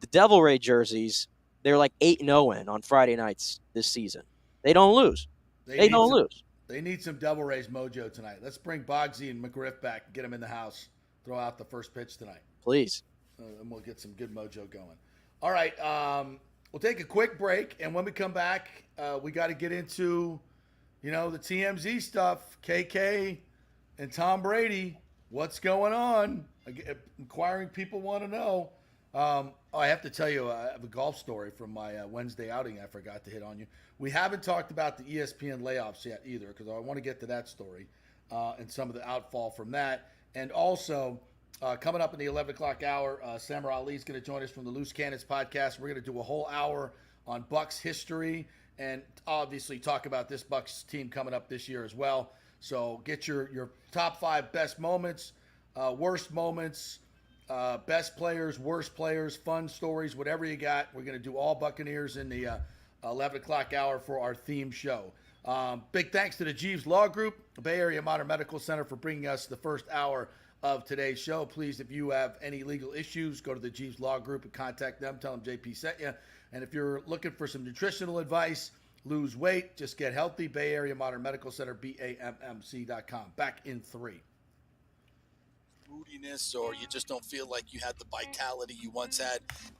The Devil Ray jerseys, they're like 8-0 on Friday nights this season. They don't lose. They don't lose. They need some Devil Rays mojo tonight. Let's bring Bogsy and McGriff back and get them in the house. Throw out the first pitch tonight. Please. And we'll get some good mojo going. All right. We'll take a quick break. And when we come back, we got to get into, the TMZ stuff. KK and Tom Brady. What's going on? Inquiring people want to know. I have to tell you, I have a golf story from my Wednesday outing I forgot to hit on you. We haven't talked about the ESPN layoffs yet either, because I want to get to that story and some of the outfall from that. And also, coming up in the 11 o'clock hour, Samar Ali is going to join us from the Loose Cannons podcast. We're going to do a whole hour on Bucs history and obviously talk about this Bucs team coming up this year as well. So get your top 5 best moments, worst moments, best players, worst players, fun stories, whatever you got. We're going to do all Buccaneers in the 11 o'clock hour for our theme show. Big thanks to the Jeeves Law Group, Bay Area Modern Medical Center, for bringing us the first hour of today's show. Please, if you have any legal issues, go to the Jeeves Law Group and contact them. Tell them JP sent you. And if you're looking for some nutritional advice, lose weight, just get healthy, Bay Area Modern Medical Center, BAMMC.com. Back in 3. Moodiness, or you just don't feel like you had the vitality you once had.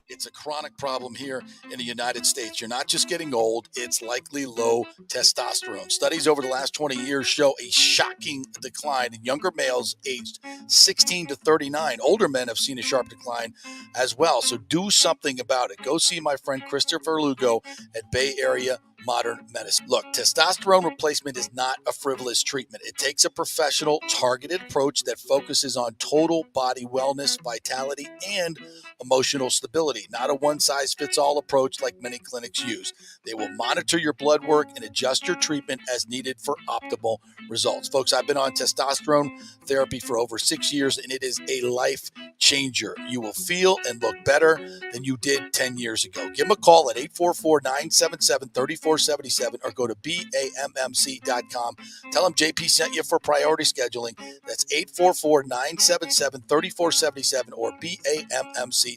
It's a chronic problem here in the United States. You're not just getting old, it's likely low testosterone. Studies over the last 20 years show a shocking decline in younger males aged 16 to 39. Older men have seen a sharp decline as well. So do something about it. Go see my friend Christopher Lugo at Bay Area Modern Medicine. Look, testosterone replacement is not a frivolous treatment. It takes a professional, targeted approach that focuses on total body wellness, vitality, and emotional stability, not a one-size-fits-all approach like many clinics use. They will monitor your blood work and adjust your treatment as needed for optimal results. Folks, I've been on testosterone therapy for over 6 years, and it is a life changer. You will feel and look better than you did 10 years ago. Give them a call at 844-977-3477 or go to BAMMC.com. Tell them JP sent you for priority scheduling. That's 844-977-3477 or BAMMC.com.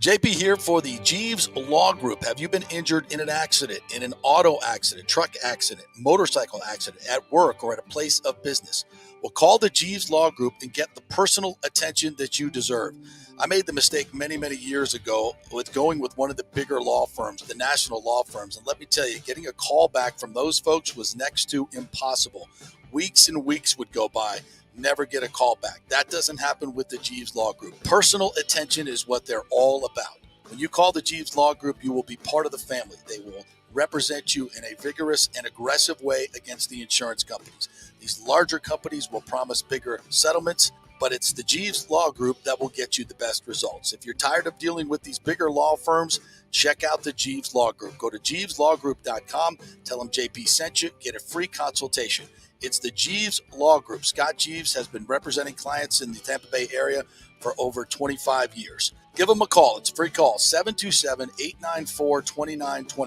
JP here for the Jeeves Law Group. Have you been injured in an accident, in an auto accident, truck accident, motorcycle accident, at work, or at a place of business? Well, call the Jeeves Law Group and get the personal attention that you deserve. I made the mistake many, many years ago with going with one of the bigger law firms, the national law firms. And let me tell you, getting a call back from those folks was next to impossible. Weeks and weeks would go by. Never get a call back. That doesn't happen with the Jeeves Law Group. Personal attention is what they're all about. When you call the Jeeves Law Group, you will be part of the family. They will represent you in a vigorous and aggressive way against the insurance companies. These larger companies will promise bigger settlements, but it's the Jeeves Law Group that will get you the best results. If you're tired of dealing with these bigger law firms, check out the Jeeves Law Group. Go to JeevesLawGroup.com. Tell them JP sent you. Get a free consultation. It's the Jeeves Law Group. Scott Jeeves has been representing clients in the Tampa Bay area for over 25 years. Give them a call. It's a free call, 727-894-2929,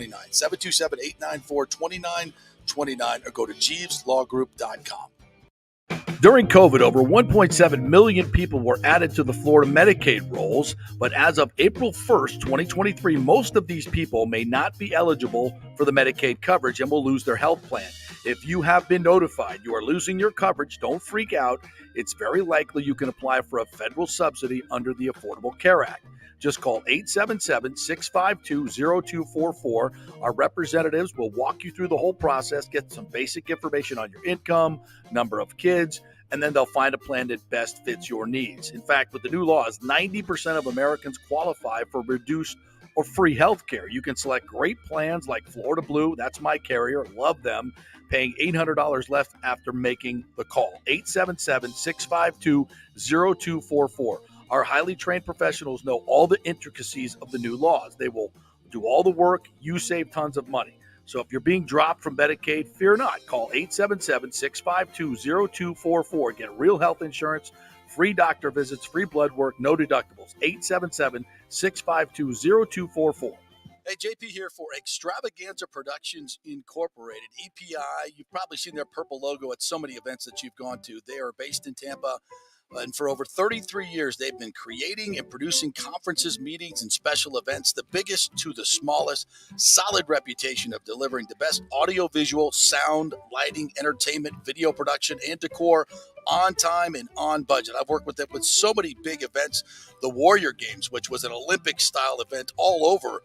727-894-2929, or go to JeevesLawGroup.com. During COVID, over 1.7 million people were added to the Florida Medicaid rolls, but as of April 1st, 2023, most of these people may not be eligible for the Medicaid coverage and will lose their health plan. If you have been notified you are losing your coverage, don't freak out. It's very likely you can apply for a federal subsidy under the Affordable Care Act. Just call 877-652-0244. Our representatives will walk you through the whole process, get some basic information on your income, number of kids, and then they'll find a plan that best fits your needs. In fact, with the new laws, 90% of Americans qualify for reduced or free health care. You can select great plans like Florida Blue, that's my carrier, love them, paying $800 left after making the call. 877-652-0244. Our highly trained professionals know all the intricacies of the new laws. They will do all the work. You save tons of money. So if you're being dropped from Medicaid, fear not. Call 877-652-0244. Get real health insurance, free doctor visits, free blood work, no deductibles. 877-652-0244. Hey, JP here for Extravaganza Productions Incorporated, EPI. You've probably seen their purple logo at so many events that you've gone to. They are based in Tampa. And for over 33 years, they've been creating and producing conferences, meetings, and special events, the biggest to the smallest. Solid reputation of delivering the best audio-visual, sound, lighting, entertainment, video production, and decor, on time and on budget. I've worked with them with so many big events. The Warrior Games, which was an Olympic-style event all over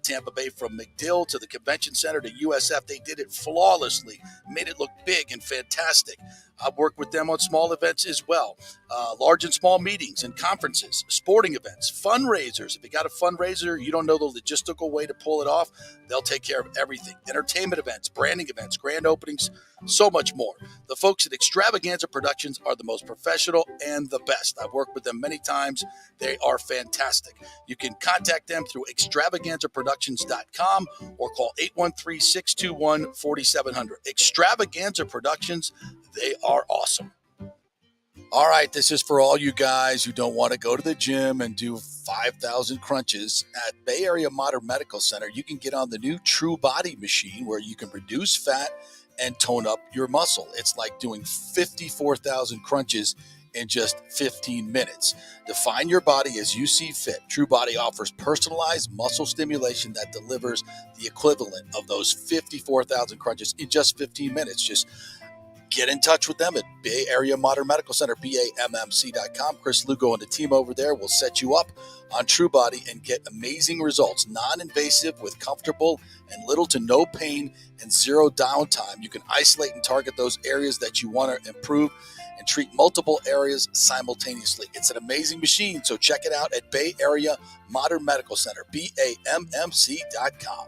Tampa Bay, from McDill to the Convention Center to USF. They did it flawlessly, made it look big and fantastic. I've worked with them on small events as well, large and small meetings and conferences, sporting events, fundraisers. If you got a fundraiser, you don't know the logistical way to pull it off, they'll take care of everything. Entertainment events, branding events, grand openings, so much more. The folks at Extravaganza Productions are the most professional and the best. I've worked with them many times. They are fantastic. You can contact them through extravaganzaproductions.com or call 813-621-4700. Extravaganza Productions, they are awesome. All right, this is for all you guys who don't want to go to the gym and do 5,000 crunches. At Bay Area Modern Medical Center, you can get on the new True Body machine where you can reduce fat and tone up your muscle. It's like doing 54,000 crunches in just 15 minutes. Define your body as you see fit. True Body offers personalized muscle stimulation that delivers the equivalent of those 54,000 crunches in just 15 minutes. Just get in touch with them at Bay Area Modern Medical Center, BAMMC.com. Chris Lugo and the team over there will set you up on True Body and get amazing results. Non-invasive with comfortable and little to no pain and zero downtime. You can isolate and target those areas that you want to improve and treat multiple areas simultaneously. It's an amazing machine, so check it out at Bay Area Modern Medical Center, BAMMC.com.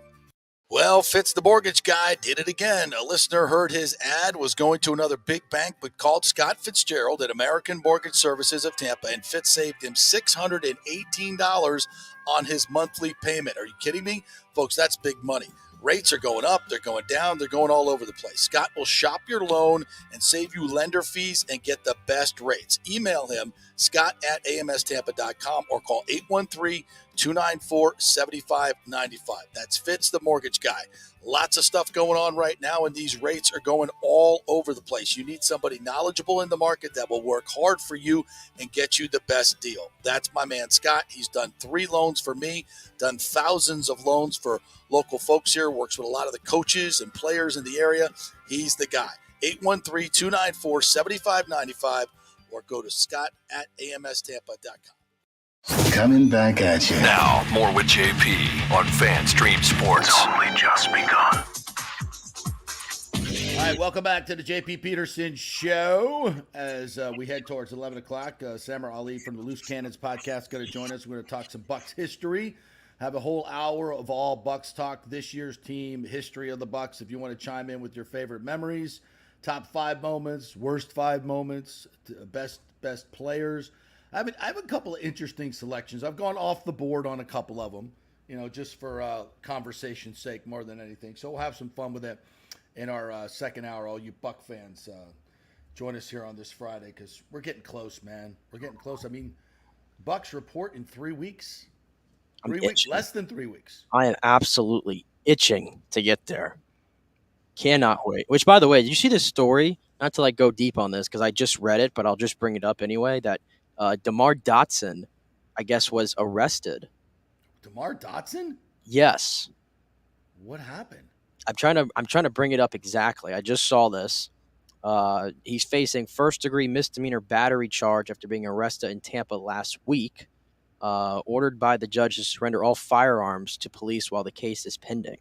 Well, Fitz the mortgage guy did it again. A listener heard his ad, was going to another big bank, but called Scott Fitzgerald at American Mortgage Services of Tampa, and Fitz saved him $618 on his monthly payment. Are you kidding me? Folks, that's big money. Rates are going up, they're going down, they're going all over the place. Scott will shop your loan and save you lender fees and get the best rates. Email him, scott@amstampa.com, or call 813-294-7595. That's Fitz the mortgage guy. Lots of stuff going on right now, and these rates are going all over the place. You need somebody knowledgeable in the market that will work hard for you and get you the best deal. That's my man, Scott. He's done 3 loans for me, done thousands of loans for local folks here, works with a lot of the coaches and players in the area. He's the guy. 813-294-7595, or go to scott@amstampa.com. Coming back at you. Now, more with JP on Fan Stream Sports. It's only just begun. All right, welcome back to the JP Peterson Show. As we head towards 11 o'clock, Samar Ali from the Loose Cannons podcast is going to join us. We're going to talk some Bucs history. Have a whole hour of all Bucs talk, this year's team, history of the Bucs. If you want to chime in with your favorite memories, top 5 moments, worst 5 moments, best players. I have a couple of interesting selections. I've gone off the board on a couple of them, just for conversation's sake more than anything. So we'll have some fun with that in our second hour. All you Buck fans, join us here on this Friday because we're getting close, man. We're getting close. I mean, Bucs report in 3 weeks. 3 weeks, less than 3 weeks. I am absolutely itching to get there. Cannot wait. Which, by the way, did you see this story? Not to go deep on this because I just read it, but I'll just bring it up anyway. That DeMar Dotson, I guess, was arrested. DeMar Dotson? Yes. What happened? I'm trying to bring it up exactly. I just saw this. He's facing first-degree misdemeanor battery charge after being arrested in Tampa last week. Ordered by the judge to surrender all firearms to police while the case is pending.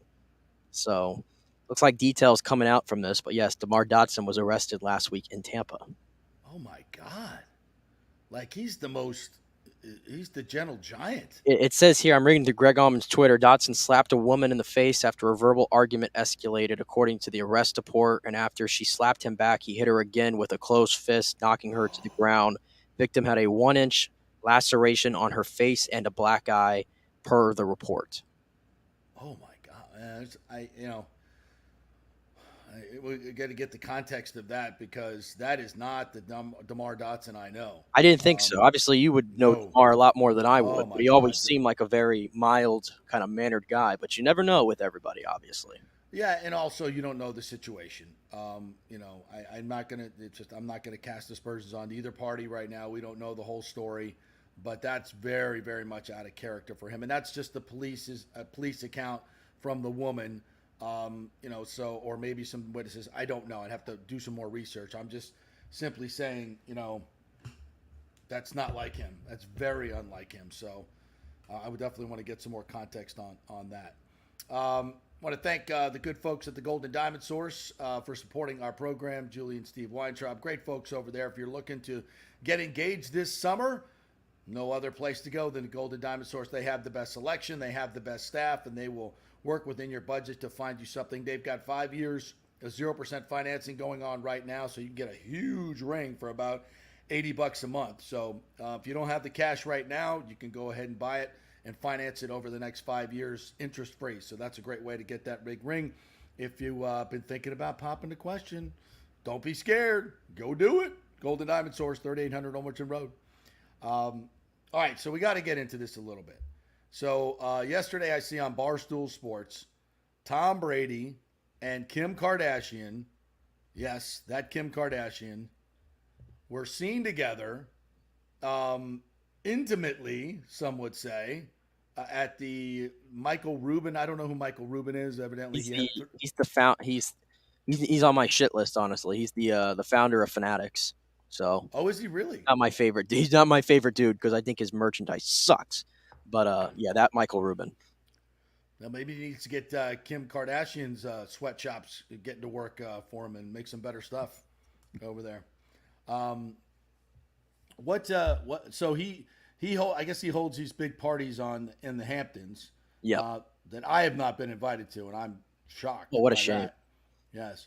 So, looks like details coming out from this. But yes, DeMar Dotson was arrested last week in Tampa. Oh my God! He's the gentle giant. It says here, I'm reading through Greg Allman's Twitter, Dotson slapped a woman in the face after a verbal argument escalated, according to the arrest report. And after she slapped him back, he hit her again with a closed fist, knocking her to the ground. Victim had a 1-inch laceration on her face and a black eye, per the report. Oh my God! We got to get the context of that because that is not the DeMar Dotson I know. I didn't think so. Obviously, you would know DeMar a lot more than I would. But he always seemed like a very mild, kind of mannered guy. But you never know with everybody, obviously. Yeah, and also you don't know the situation. I'm not gonna cast aspersions on either party right now. We don't know the whole story. But that's very, very much out of character for him. And that's just the police account from the woman, or maybe some witnesses. I don't know. I'd have to do some more research. I'm just simply saying, that's not like him. That's very unlike him. So I would definitely want to get some more context on that. Want to thank the good folks at the Golden Diamond Source for supporting our program, Julie and Steve Weintraub. Great folks over there. If you're looking to get engaged this summer, no other place to go than the Golden Diamond Source. They have the best selection, they have the best staff, and they will work within your budget to find you something. They've got 5 years of 0% financing going on right now, so you can get a huge ring for about $80 a month. So if you don't have the cash right now, you can go ahead and buy it and finance it over the next 5 years interest-free. So that's a great way to get that big ring. If you've been thinking about popping the question, don't be scared. Go do it. Golden Diamond Source, 3800 Olmerton Road. All right, so we got to get into this a little bit. So yesterday I see on Barstool Sports, Tom Brady and Kim Kardashian, yes, that Kim Kardashian, were seen together intimately, some would say, at the Michael Rubin. I don't know who Michael Rubin is. Evidently, he's on my shit list. Honestly, he's the founder of Fanatics. So, is he really? Not my favorite. He's not my favorite dude because I think his merchandise sucks. But yeah, that Michael Rubin. Now maybe he needs to get Kim Kardashian's sweatshops getting to work for him and make some better stuff over there. So I guess he holds these big parties in the Hamptons. Yeah. That I have not been invited to, and I'm shocked. Oh, what a shame. That. Yes.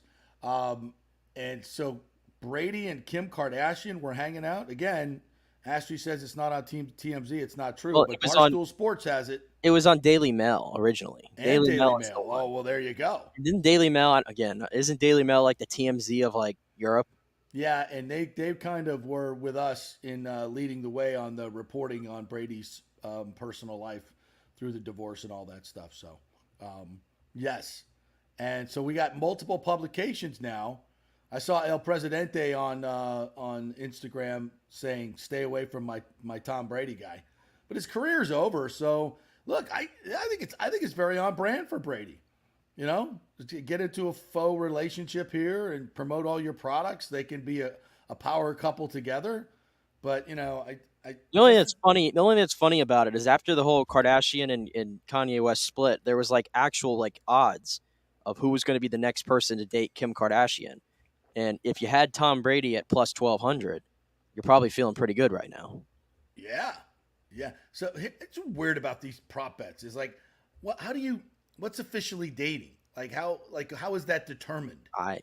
And so Brady and Kim Kardashian were hanging out again. Ashley says it's not on TMZ. It's not true, but Barstool Sports has it. It was on Daily Mail originally. And Daily Mail. Oh, well, there you go. Isn't Daily Mail Isn't Daily Mail like the TMZ of like Europe? Yeah, and they kind of were with us in leading the way on the reporting on Brady's personal life through the divorce and all that stuff. So, yes. And so we got multiple publications now. I saw El Presidente on Instagram saying, "Stay away from my Tom Brady guy," but his career's over. So look, I think it's very on brand for Brady. To get into a faux relationship here and promote all your products. They can be a power couple together. But the only thing that's funny about it is after the whole Kardashian and Kanye West split, there was like actual like odds of who was going to be the next person to date Kim Kardashian. And if you had Tom Brady at plus 1,200, you're probably feeling pretty good right now. Yeah. So it's weird about these prop bets. Is like, what's officially dating? How is that determined? I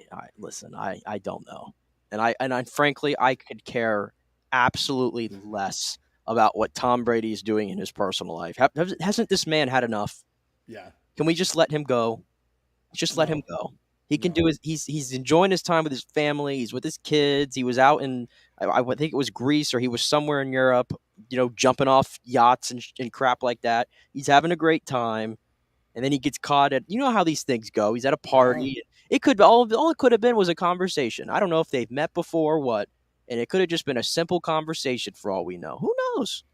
don't know. And I frankly, I could care absolutely less about what Tom Brady is doing in his personal life. Hasn't this man had enough? Yeah. Can we just let him go? Let him go. He can do he's enjoying his time with his family. He's with his kids. He was out in, I think it was Greece, or he was somewhere in Europe, jumping off yachts and crap like that. He's having a great time. And then he gets caught at, how these things go. He's at a party. It could be all it could have been was a conversation. I don't know if they've met before or what. And it could have just been a simple conversation for all we know. Who knows?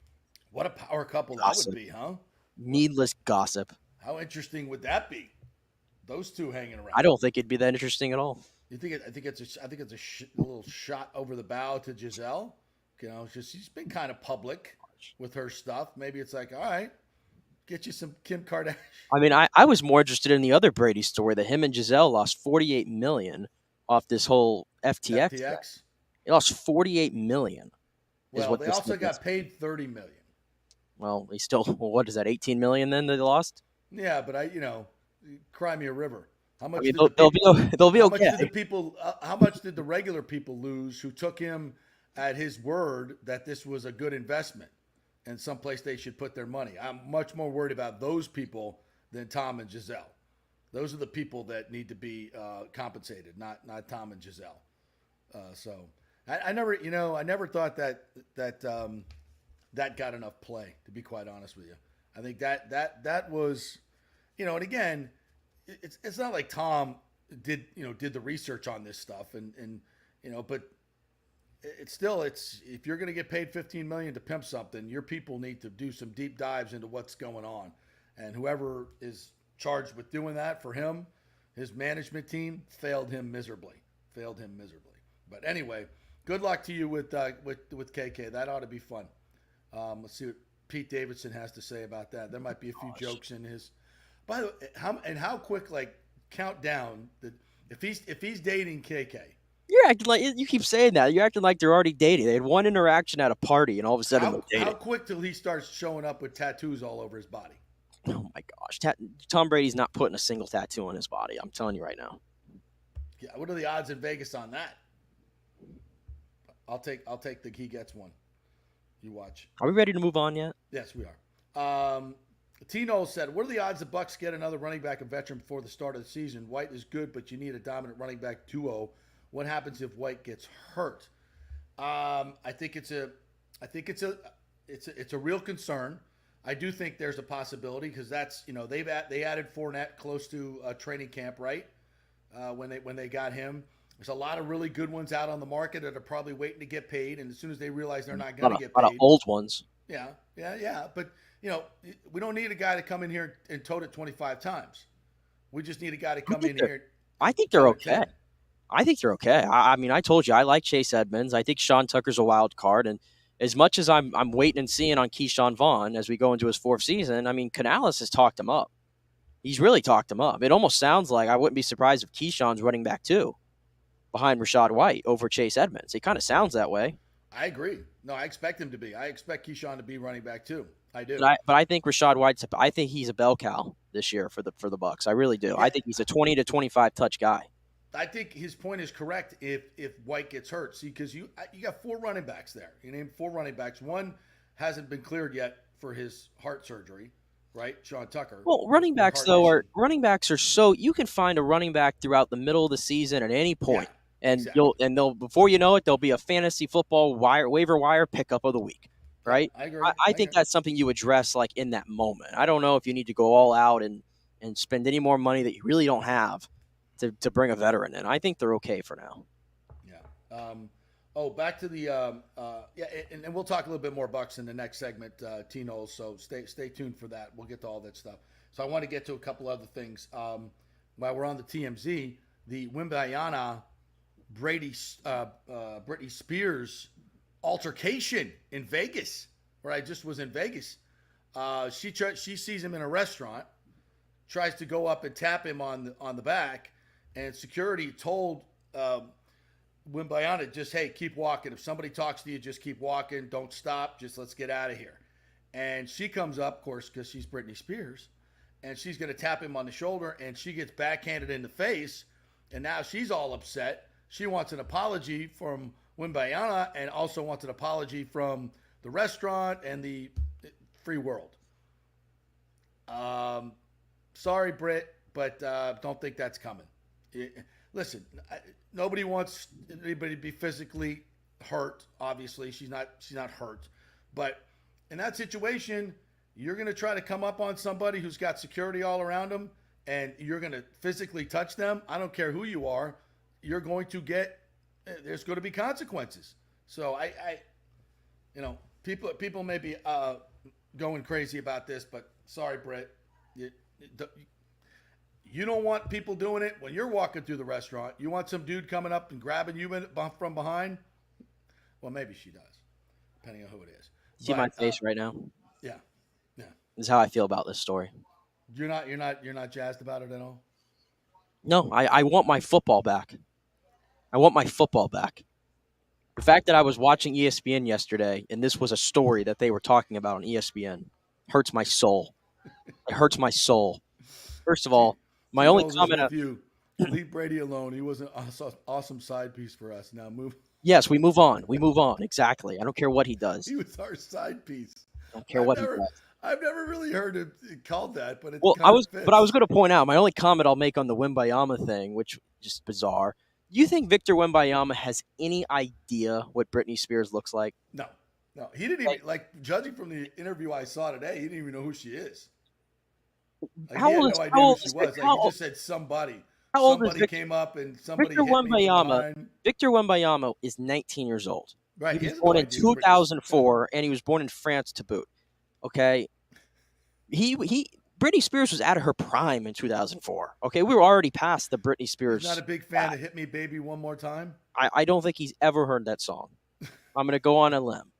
What a power couple that would be, huh? Needless gossip. How interesting would that be? Those two hanging around. I don't think it'd be that interesting at all. You think I think it's a little shot over the bow to Giselle. She's been kind of public with her stuff. Maybe it's like, all right, get you some Kim Kardashian. I mean, I was more interested in the other Brady story that him and Giselle lost $48 million off this whole FTX. They lost $48 million. Well, they also got paid $30 million. Well, what is that? $18 million then that they lost? Yeah, but cry me a river. How much? They'll be okay. How much did the regular people lose who took him at his word that this was a good investment and someplace they should put their money? I'm much more worried about those people than Tom and Giselle. Those are the people that need to be compensated, not Tom and Giselle. So I never thought that got enough play, to be quite honest with you. I think that was. And again, it's not like Tom did the research on this stuff, but it's if you're going to get paid $15 million to pimp something, your people need to do some deep dives into what's going on, and whoever is charged with doing that for him, his management team failed him miserably. But anyway, Good luck to you with KK. That ought to be fun. Let's see what Pete Davidson has to say about that. There might be a few jokes in his. By the way, how quick, like, count down if he's dating KK. You're acting like you keep saying that. You're acting like they're already dating. They had one interaction at a party, and all of a sudden they're dating. How quick till he starts showing up with tattoos all over his body? Oh my gosh, Tom Brady's not putting a single tattoo on his body. I'm telling you right now. Yeah, what are the odds in Vegas on that? I'll take the he gets one. You watch. Are we ready to move on yet? Yes, we are. Tino said, what are the odds the Bucs get another running back, a veteran, before the start of the season? White is good, but you need a dominant running back duo. What happens if White gets hurt? I think it's a real concern. I do think there's a possibility because that's, they added Fournette close to training camp, right? When they got him. There's a lot of really good ones out on the market that are probably waiting to get paid, and as soon as they realize they're not going to get paid, a lot of old ones. Yeah. But we don't need a guy to come in here and tote it 25 times. We just need a guy to come in here. I think they're okay. I think they're okay. I mean, I told you I like Chase Edmonds. I think Sean Tucker's a wild card, and as much as I'm waiting and seeing on Keyshawn Vaughn as we go into his fourth season, I mean, Canales has talked him up. He's really talked him up. It almost sounds like I wouldn't be surprised if Keyshawn's running back too, behind Rachaad White over Chase Edmonds. It kind of sounds that way. I agree. No, I expect him to be. I expect Keyshawn to be running back too. I do. But I think Rachaad White's. I think he's a bell cow this year for the Bucs. I really do. Yeah. I think he's a 20 to 25 touch guy. I think his point is correct. If White gets hurt, see, because you got 4 running backs there. You named 4 running backs. One hasn't been cleared yet for his heart surgery, right? Sean Tucker. Well, running backs are so you can find a running back throughout the middle of the season at any point. Yeah. And exactly. they'll before you know it, there'll be a fantasy football waiver wire pickup of the week, right? I agree. I think that's something you address like in that moment. I don't know if you need to go all out and spend any more money that you really don't have to bring a veteran in. I think they're okay for now. Yeah. Back to the and we'll talk a little bit more Bucs in the next segment, Tino. So stay tuned for that. We'll get to all that stuff. So I want to get to a couple other things. While we're on the TMZ, the Wembanyama Britney Spears altercation in Vegas, where I just was in Vegas. She sees him in a restaurant, tries to go up and tap him on the back, and security told Wembanyama, just, hey, keep walking. If somebody talks to you, just keep walking. Don't stop. Just let's get out of here. And she comes up, of course, because she's Britney Spears, and she's going to tap him on the shoulder, and she gets backhanded in the face, and now she's all upset. She wants an apology from Wembanyama and also wants an apology from the restaurant and the free world. Sorry, Britt, but don't think that's coming. Listen, nobody wants anybody to be physically hurt. Obviously, she's not hurt. But in that situation, you're going to try to come up on somebody who's got security all around them, and you're going to physically touch them. I don't care who you are. You're going to there's going to be consequences. So people may be going crazy about this, but sorry, Brett, you don't want people doing it when you're walking through the restaurant. You want some dude coming up and grabbing you from behind? Well, maybe she does, depending on who it is. See my face right now? Yeah. This is how I feel about this story. You're not jazzed about it at all? No, I want my football back. I want my football back. The fact that I was watching ESPN yesterday and this was a story that they were talking about on ESPN hurts my soul. It hurts my soul. First of all, my only comment. Leave Brady alone. He was an awesome side piece for us. Now move. Yes, we move on. We move on. Exactly. I don't care what he does. He was our side piece. I don't care what he does. I've never really heard it called that, but I was going to point out my only comment I'll make on the Wembanyama thing, which is just bizarre. Do you think Victor Wembanyama has any idea what Britney Spears looks like? No. He didn't even judging from the interview I saw today. He didn't even know who she is. He had no idea who she was. He just said somebody. Somebody came up and somebody hit me from behind. Victor Wembanyama is 19 years old. Right. He was born in 2004, and he was born in France to boot. Okay. Britney Spears was out of her prime in 2004. Okay, we were already past the Britney Spears. He's not a big fan of "Hit Me, Baby, One More Time." I don't think he's ever heard that song. I'm going to go on a limb.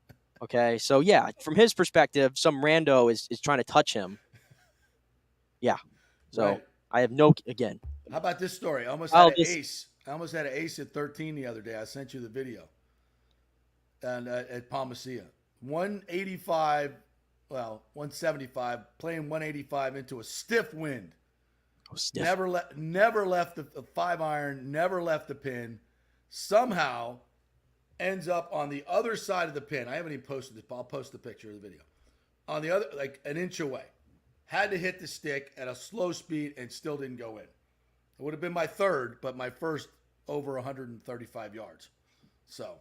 Okay, so yeah, from his perspective, some rando is trying to touch him. Yeah, so Right. I have no, again. How about this story? I almost had an ace. I almost had an ace at 13 the other day. I sent you the video. And at Palmacia. 185, 175, playing 185 into a stiff wind. Oh, stiff. Never left the 5-iron, never left the pin. Somehow ends up on the other side of the pin. I haven't even posted this, but I'll post the picture of the video. On the other, like an inch away. Had to hit the stick at a slow speed and still didn't go in. It would have been my third, but my first over 135 yards. So.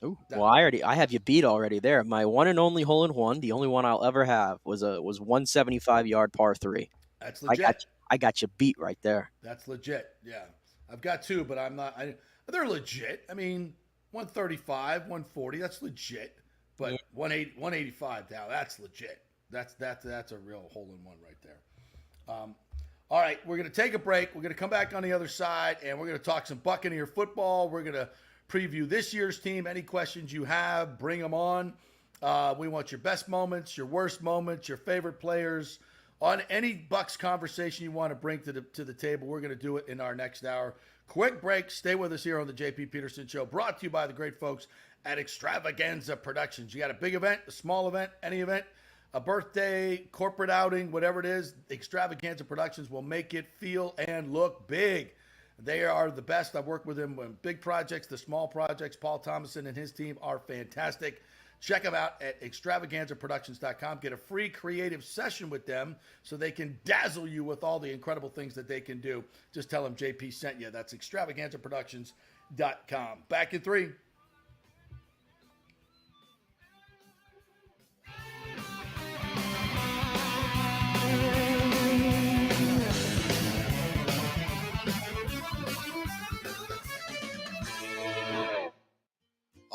Ooh, well, I have you beat already there. My one and only hole in one, the only one I'll ever have, was 175-yard par 3. That's legit. I got you beat right there. That's legit. Yeah, I've got two, but I'm not. They're legit. I mean, 135, 140. That's legit. But yeah. 185 now. That's legit. That's a real hole in one right there. All right, we're gonna take a break. We're gonna come back on the other side, and we're gonna talk some Buccaneer football. We're gonna preview this year's team. Any questions you have, bring them on. We want your best moments, your worst moments, your favorite players. On any Bucs conversation you want to bring to the table, we're going to do it in our next hour. Quick break. Stay with us here on the JP Peterson Show, brought to you by the great folks at Extravaganza Productions. You got a big event, a small event, any event, a birthday, corporate outing, whatever it is, Extravaganza Productions will make it feel and look big. They are the best. I've worked with them on big projects, the small projects. Paul Thomason and his team are fantastic. Check them out at extravaganzaproductions.com. Get a free creative session with them so they can dazzle you with all the incredible things that they can do. Just tell them JP sent you. That's extravaganzaproductions.com. Back in 3.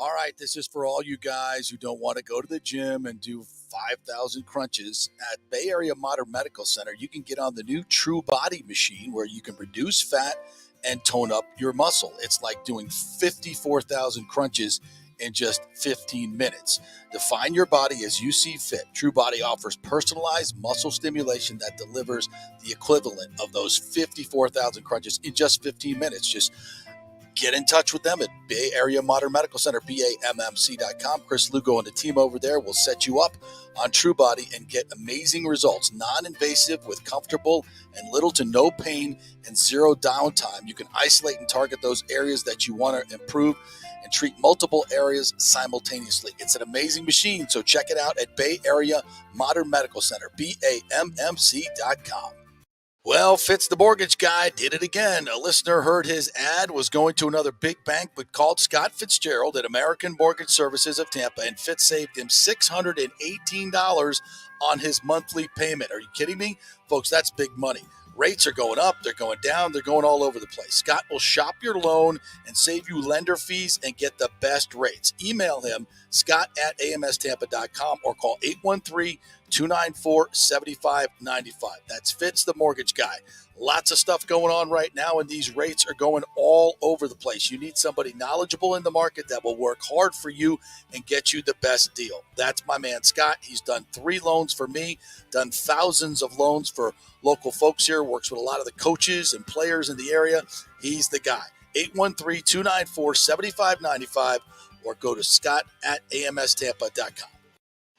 All right, this is for all you guys who don't want to go to the gym and do 5,000 crunches. At Bay Area Modern Medical Center, you can get on the new True Body machine where you can reduce fat and tone up your muscle. It's like doing 54,000 crunches in just 15 minutes. Define your body as you see fit. True Body offers personalized muscle stimulation that delivers the equivalent of those 54,000 crunches in just 15 minutes. Just get in touch with them at Bay Area Modern Medical Center, BAMMC.com. Chris Lugo and the team over there will set you up on True Body and get amazing results. Non-invasive with comfortable and little to no pain and zero downtime. You can isolate and target those areas that you want to improve and treat multiple areas simultaneously. It's an amazing machine, so check it out at Bay Area Modern Medical Center, BAMMC.com. Well, Fitz the mortgage guy did it again. A listener heard his ad, was going to another big bank, but called Scott Fitzgerald at American Mortgage Services of Tampa, and Fitz saved him $618 on his monthly payment. Are you kidding me? Folks, that's big money. Rates are going up, they're going down, they're going all over the place. Scott will shop your loan and save you lender fees and get the best rates. Email him, scott@amstampa.com, or call 813-294-7595. That's Fitz the mortgage guy. Lots of stuff going on right now, and these rates are going all over the place. You need somebody knowledgeable in the market that will work hard for you and get you the best deal. That's my man, Scott. He's done 3 loans for me, done thousands of loans for local folks here, works with a lot of the coaches and players in the area. He's the guy. 813-294-7595, or go to scott@amstampa.com.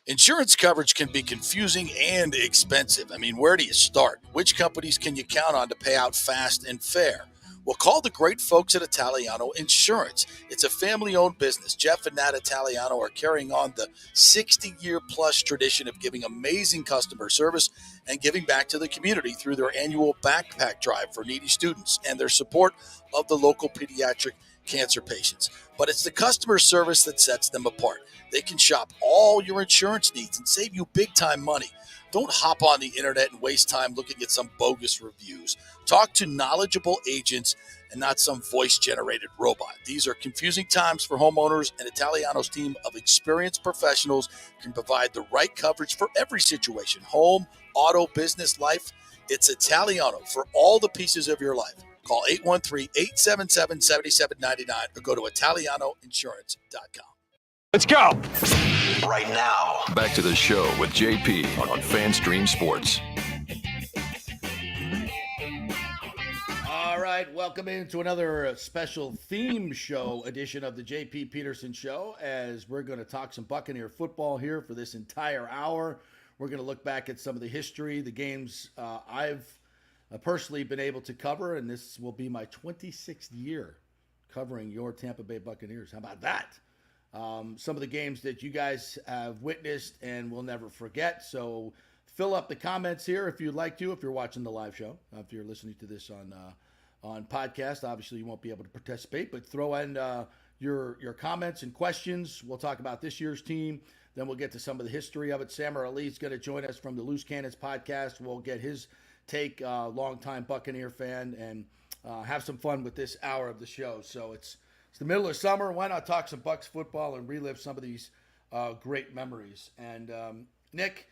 Insurance coverage can be confusing and expensive. I mean, where do you start? Which companies can you count on to pay out fast and fair? Well, call the great folks at Italiano Insurance. It's a family-owned business. Jeff and Nat Italiano are carrying on the 60-year-plus tradition of giving amazing customer service and giving back to the community through their annual backpack drive for needy students and their support of the local pediatric cancer patients. But it's the customer service that sets them apart. They can shop all your insurance needs and save you big-time money. Don't hop on the internet and waste time looking at some bogus reviews. Talk to knowledgeable agents and not some voice-generated robot. These are confusing times for homeowners, and Italiano's team of experienced professionals can provide the right coverage for every situation: home, auto, business, life. It's Italiano for all the pieces of your life. Call 813-877-7799 or go to ItalianoInsurance.com. Let's go. Right now, back to the show with JP on FanStream Sports. All right, welcome into another special theme show edition of the JP Peterson Show, as we're going to talk some Buccaneer football here for this entire hour. We're going to look back at some of the history, the games I've personally been able to cover, and this will be my 26th year covering your Tampa Bay Buccaneers. How about that? Some of the games that you guys have witnessed and will never forget. So fill up the comments here if you'd like to, if you're watching the live show. If you're listening to this on podcast, obviously you won't be able to participate, but throw in your comments and questions. We'll talk about this year's team. Then we'll get to some of the history of it. Samar Ali is going to join us from the Loose Cannons podcast. We'll get his take, longtime Buccaneer fan, and have some fun with this hour of the show. So it's the middle of summer. Why not talk some Bucs football and relive some of these great memories? And Nick,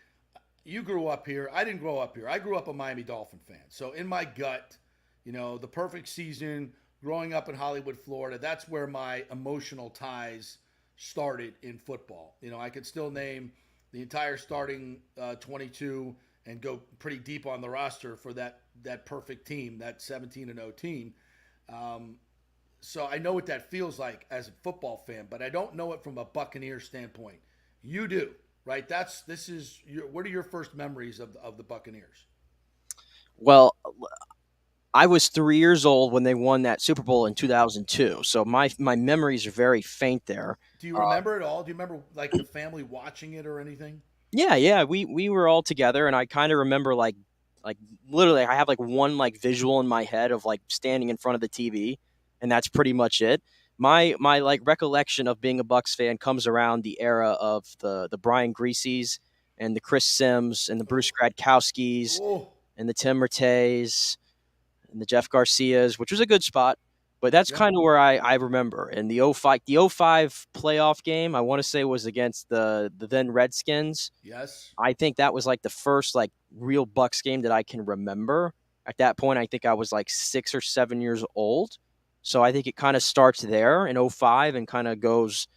you grew up here. I didn't grow up here. I grew up a Miami Dolphin fan. So in my gut, the perfect season, growing up in Hollywood, Florida, that's where my emotional ties started in football. I could still name the entire starting 22 and go pretty deep on the roster for that perfect team, that 17-0 team. So I know what that feels like as a football fan, but I don't know it from a Buccaneer standpoint. You do, right? What are your first memories of the Buccaneers? Well, I was 3 years old when they won that Super Bowl in 2002, so my memories are very faint there. Do you remember it all? Do you remember like the family watching it or anything? Yeah, we were all together, and I kind of remember like literally I have like one like visual in my head of like standing in front of the TV, and that's pretty much it. My like recollection of being a Bucs fan comes around the era of the Brian Griese's and the Chris Sims and the Bruce Gradkowskis and the Tim Rattays and the Jeff Garcias, which was a good spot. But that's kind of where I remember. And the 05 playoff game, I want to say, was against the then Redskins. Yes. I think that was like the first like real Bucs game that I can remember. At that point, I think I was like 6 or 7 years old. So I think it kind of starts there in 05 and kind of goes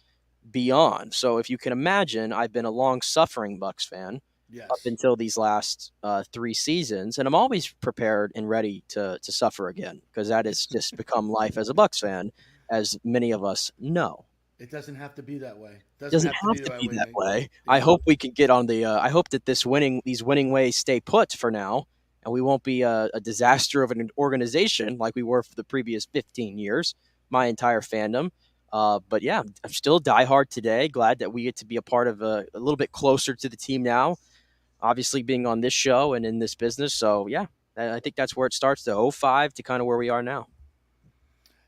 beyond. So if you can imagine, I've been a long-suffering Bucs fan. Yes. Up until these last 3 seasons, and I'm always prepared and ready to suffer again, because that has just become life as a Bucs fan, as many of us know. It doesn't have to be that way. It doesn't have to be that way. I hope we can get on the. I hope that these winning ways stay put for now, and we won't be a disaster of an organization like we were for the previous 15 years, my entire fandom. But yeah, I'm still diehard today. Glad that we get to be a part of a little bit closer to the team now. Obviously being on this show and in this business. So yeah, I think that's where it starts, the 05 to kind of where we are now.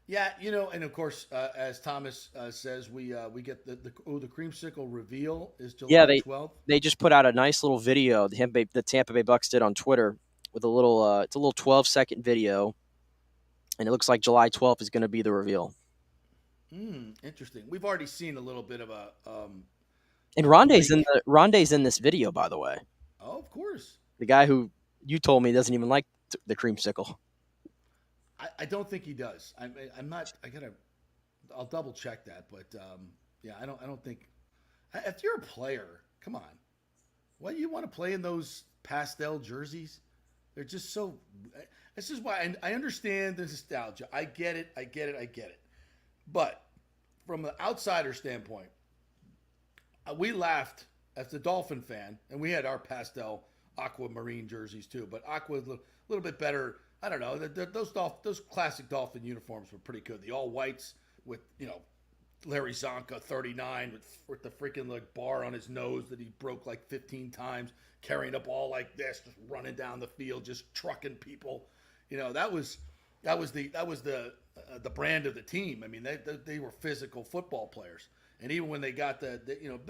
Yeah. And of course, as Thomas says, we get the creamsicle reveal is July 12th. They just put out a nice little video. The Tampa Bay Bucs did on Twitter with it's a little 12-second video. And it looks like July 12th is going to be the reveal. Interesting. We've already seen a little bit of a, and Rondé's in this video, by the way. Oh, of course. The guy who you told me doesn't even like the creamsicle. I don't think he does. I'm not. I'll double check that, but yeah, I don't think. If you're a player, come on. What, you want to play in those pastel jerseys? They're just so. This is why I understand the nostalgia. I get it. But from the outsider standpoint, we laughed as a Dolphin fan, and we had our pastel aquamarine jerseys too. But aqua a little bit better. I don't know. Those classic Dolphin uniforms were pretty good. The all whites with Larry Zonka 39 with the freaking like bar on his nose that he broke like 15 times, carrying a ball like this, just running down the field, just trucking people. That was the brand of the team. I mean, they were physical football players. And even when they got there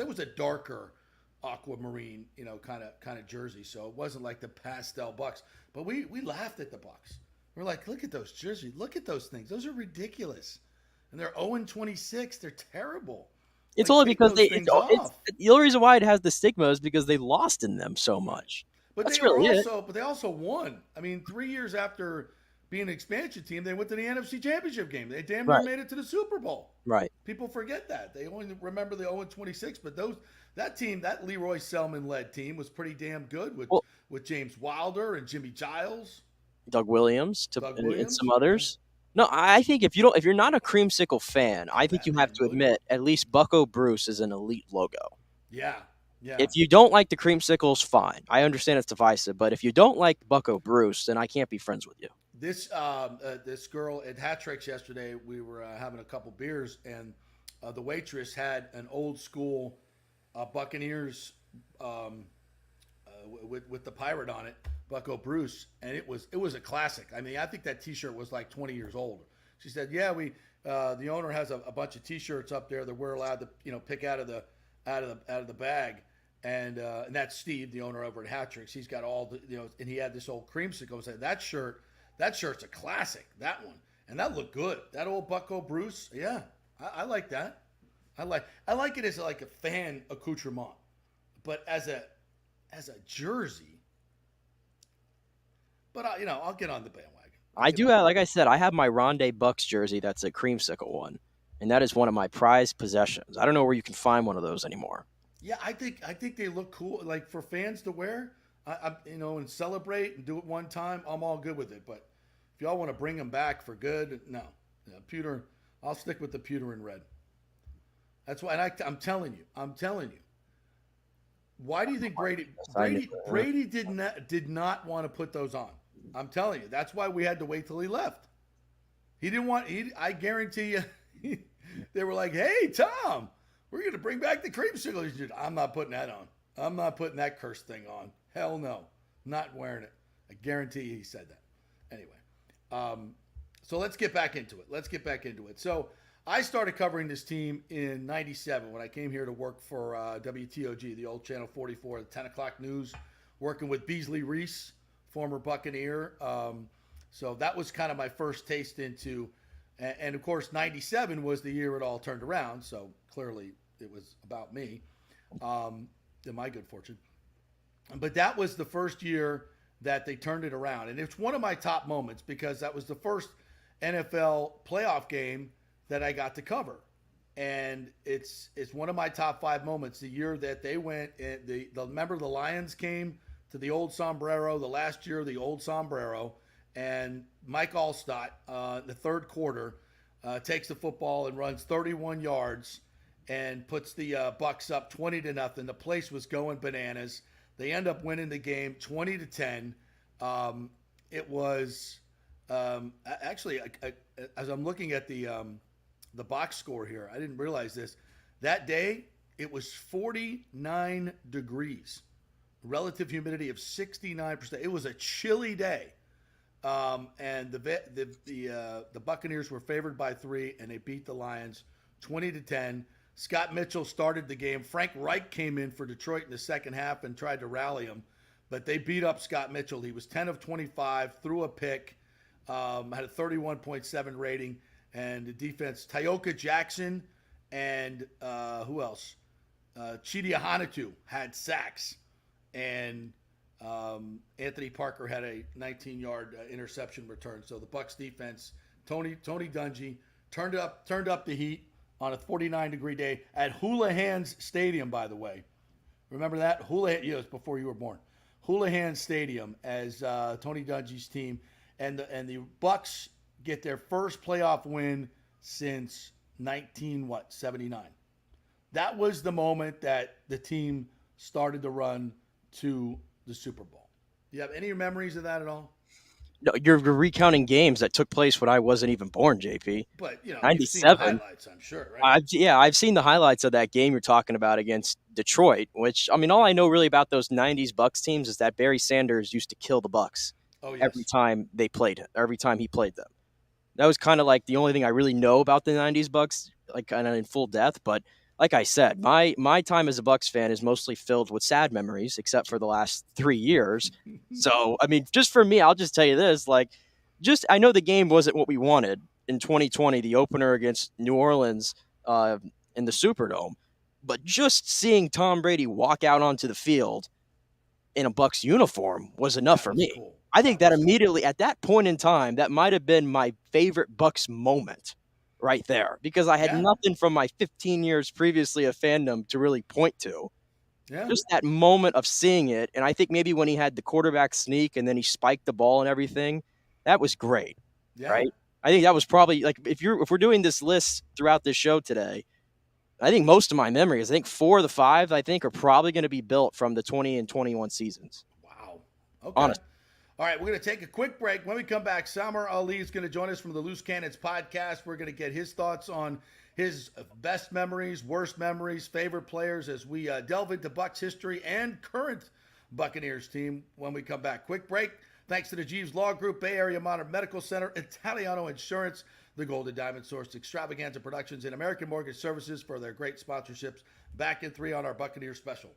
was a darker aquamarine, kind of jersey. So it wasn't like the pastel Bucs. But we laughed at the Bucs. We're like, look at those jerseys. Look at those things. Those are ridiculous. And they're 0-26. They're terrible. It's only because the only reason why it has the stigma is because they lost in them so much. But That's they really but they also won. I mean, 3 years after being an expansion team, they went to the NFC Championship game. They damn near Right. made it to the Super Bowl. Right. People forget that. They only remember the 0-26, but that team, that Leroy Selman-led team, was pretty damn good with James Wilder and Jimmy Giles. Doug Williams, Doug and Williams, some others. No, I think if you're not a creamsicle fan, I think you have to admit at least Bucko Bruce is an elite logo. Yeah. Yeah. If you don't like the creamsicles, fine. I understand it's divisive, but if you don't like Bucko Bruce, then I can't be friends with you. This girl at Hat Tricks yesterday, we were having a couple beers, and the waitress had an old school Buccaneers with the pirate on it, Bucko Bruce, and it was a classic. I mean, I think that T-shirt was like 20 years old. She said, "Yeah, the owner has a bunch of T-shirts up there that we're allowed to pick out of the bag." And that's Steve, the owner over at Hat Tricks. He's got all the and he had this old creamsicle. Said that shirt's a classic. That one, and that looked good. That old Bucko Bruce, yeah, I like that. I like it as like a fan accoutrement, but as a jersey. But I'll get on the bandwagon. I do have, like I said, I have my Rondé Bucks jersey. That's a creamsicle one, and that is one of my prized possessions. I don't know where you can find one of those anymore. Yeah, I think they look cool, like for fans to wear. And celebrate and do it one time. I'm all good with it. But if y'all want to bring them back for good, no, pewter. I'll stick with the pewter and red. That's why. And I'm telling you. Why do you think Brady did not want to put those on? I'm telling you. That's why we had to wait till he left. He didn't want. I guarantee you. They were like, "Hey, Tom, we're going to bring back the creamsicle." He said, "I'm not putting that on. I'm not putting that cursed thing on. Hell no. Not wearing it." I guarantee he said that. Anyway, so let's get back into it. So I started covering this team in 97 when I came here to work for WTOG, the old Channel 44, the 10 o'clock news, working with Beasley Reese, former Buccaneer. So that was kind of my first taste into, and of course, 97 was the year it all turned around. So clearly it was about me, to my good fortune. But that was the first year that they turned it around. And it's one of my top moments because that was the first NFL playoff game that I got to cover. And it's one of my top 5 moments. The year that they went, remember the Lions came to the old Sombrero, the last year of the old Sombrero, and Mike Allstott, the third quarter, takes the football and runs 31 yards and puts the Bucs up 20-0. The place was going bananas. They end up winning the game 20-10. It was actually, as I'm looking at the box score here, I didn't realize this. That day, it was 49 degrees, relative humidity of 69%. It was a chilly day, and the Buccaneers were favored by 3, and they beat the Lions 20-10. Scott Mitchell started the game. Frank Reich came in for Detroit in the second half and tried to rally him, but they beat up Scott Mitchell. He was 10 of 25, threw a pick, had a 31.7 rating, and the defense, Tyoka Jackson and who else? Chidi Hanatu had sacks, and Anthony Parker had a 19-yard interception return. So the Bucs defense, Tony Dungy, turned up the heat on a 49-degree day at Houlihan's Stadium, by the way. Remember that? Houlihan, it was before you were born. Houlihan Stadium as Tony Dungy's team. And the Bucs get their first playoff win since 79. That was the moment that the team started to run to the Super Bowl. Do you have any memories of that at all? No, you're recounting games that took place when I wasn't even born, JP. But, 97. You've seen the highlights, I'm sure, right? I've seen the highlights of that game you're talking about against Detroit, which, I mean, all I know really about those 90s Bucs teams is that Barry Sanders used to kill the Bucs every time he played them. That was kind of like the only thing I really know about the 90s Bucs, like kind of in full depth. But like I said, my time as a Bucs fan is mostly filled with sad memories, except for the last 3 years. So, I mean, just for me, I'll just tell you this, I know the game wasn't what we wanted in 2020, the opener against New Orleans in the Superdome, but just seeing Tom Brady walk out onto the field in a Bucs uniform was enough for me. Cool. I think that immediately at that point in time, that might have been my favorite Bucs moment right there, because I had nothing from my 15 years previously of fandom to really point to. Yeah. Just that moment of seeing it, and I think maybe when he had the quarterback sneak and then he spiked the ball and everything, that was great, right? I think that was probably, like, if we're doing this list throughout this show today, I think most of my memories, I think 4 of the 5, I think, are probably going to be built from the 20 and 21 seasons. Wow. Okay. Honestly. All right, we're going to take a quick break. When we come back, Samar Ali is going to join us from the Loose Cannons podcast. We're going to get his thoughts on his best memories, worst memories, favorite players as we delve into Bucs history and current Buccaneers team when we come back. Quick break. Thanks to the Jeeves Law Group, Bay Area Modern Medical Center, Italiano Insurance, the Golden Diamond Source, Extravaganza Productions, and American Mortgage Services for their great sponsorships. Back in 3 on our Buccaneers special.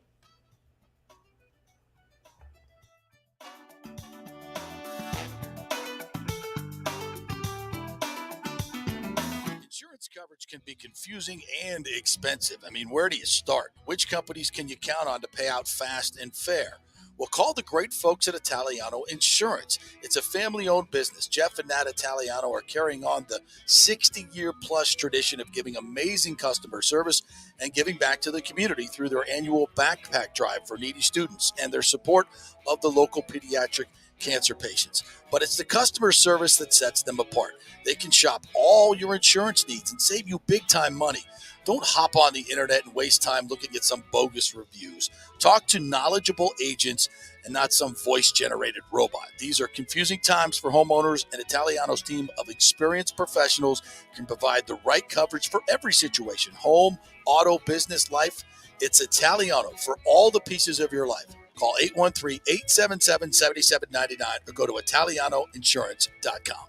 Insurance coverage can be confusing and expensive. I mean, where do you start? Which companies can you count on to pay out fast and fair? Well, call the great folks at Italiano Insurance. It's a family-owned business. Jeff and Nat Italiano are carrying on the 60-year-plus tradition of giving amazing customer service and giving back to the community through their annual backpack drive for needy students and their support of the local pediatric cancer patients. But it's the customer service that sets them apart. They can shop all your insurance needs and save you big-time money. Don't hop on the internet and waste time looking at some bogus reviews. Talk to knowledgeable agents and not some voice-generated robot. These are confusing times for homeowners, and Italiano's team of experienced professionals can provide the right coverage for every situation: home, auto, business, life. It's Italiano for all the pieces of your life. Call 813-877-7799 or go to ItalianoInsurance.com.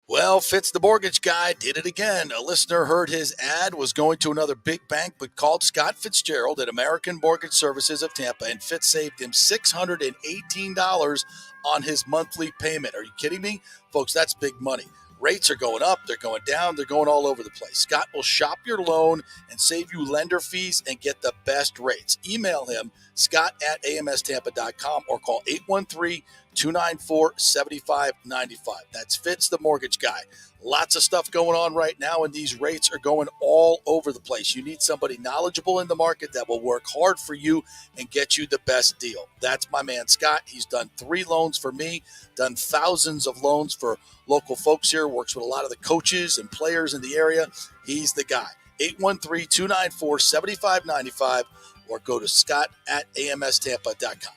Well, Fitz the mortgage guy did it again. A listener heard his ad, was going to another big bank, but called Scott Fitzgerald at American Mortgage Services of Tampa, and Fitz saved him $618 on his monthly payment. Are you kidding me? Folks, that's big money. Rates are going up, they're going down, they're going all over the place. Scott will shop your loan and save you lender fees and get the best rates. Email him, scott@amstampa.com, or call 813-294-7595. That's Fitz the mortgage guy. Lots of stuff going on right now, and these rates are going all over the place. You need somebody knowledgeable in the market that will work hard for you and get you the best deal. That's my man, Scott. He's done 3 loans for me, done thousands of loans for local folks here, works with a lot of the coaches and players in the area. He's the guy. 813-294-7595, or go to scott@amstampa.com.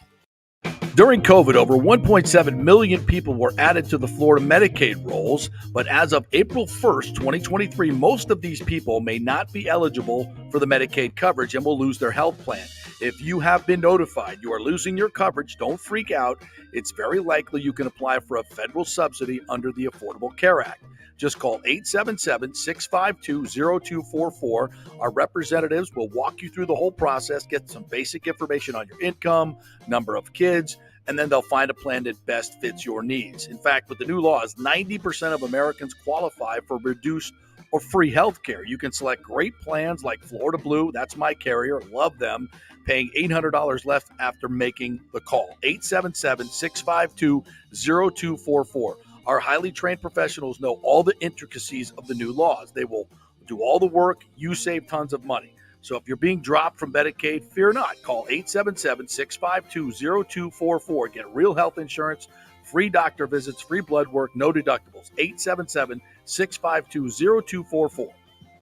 During COVID, over 1.7 million people were added to the Florida Medicaid rolls, but as of April 1st, 2023, most of these people may not be eligible for the Medicaid coverage and will lose their health plan. If you have been notified you are losing your coverage, don't freak out. It's very likely you can apply for a federal subsidy under the Affordable Care Act. Just call 877-652-0244. Our representatives will walk you through the whole process, get some basic information on your income, number of kids, and then they'll find a plan that best fits your needs. In fact, with the new laws, 90% of Americans qualify for reduced or free health care. You can select great plans like Florida Blue. That's my carrier. Love them. Paying $800 left after making the call. 877-652-0244. Our highly trained professionals know all the intricacies of the new laws. They will do all the work. You save tons of money. So if you're being dropped from Medicaid, fear not. Call 877-652-0244. Get real health insurance, free doctor visits, free blood work, no deductibles. 877-652-0244.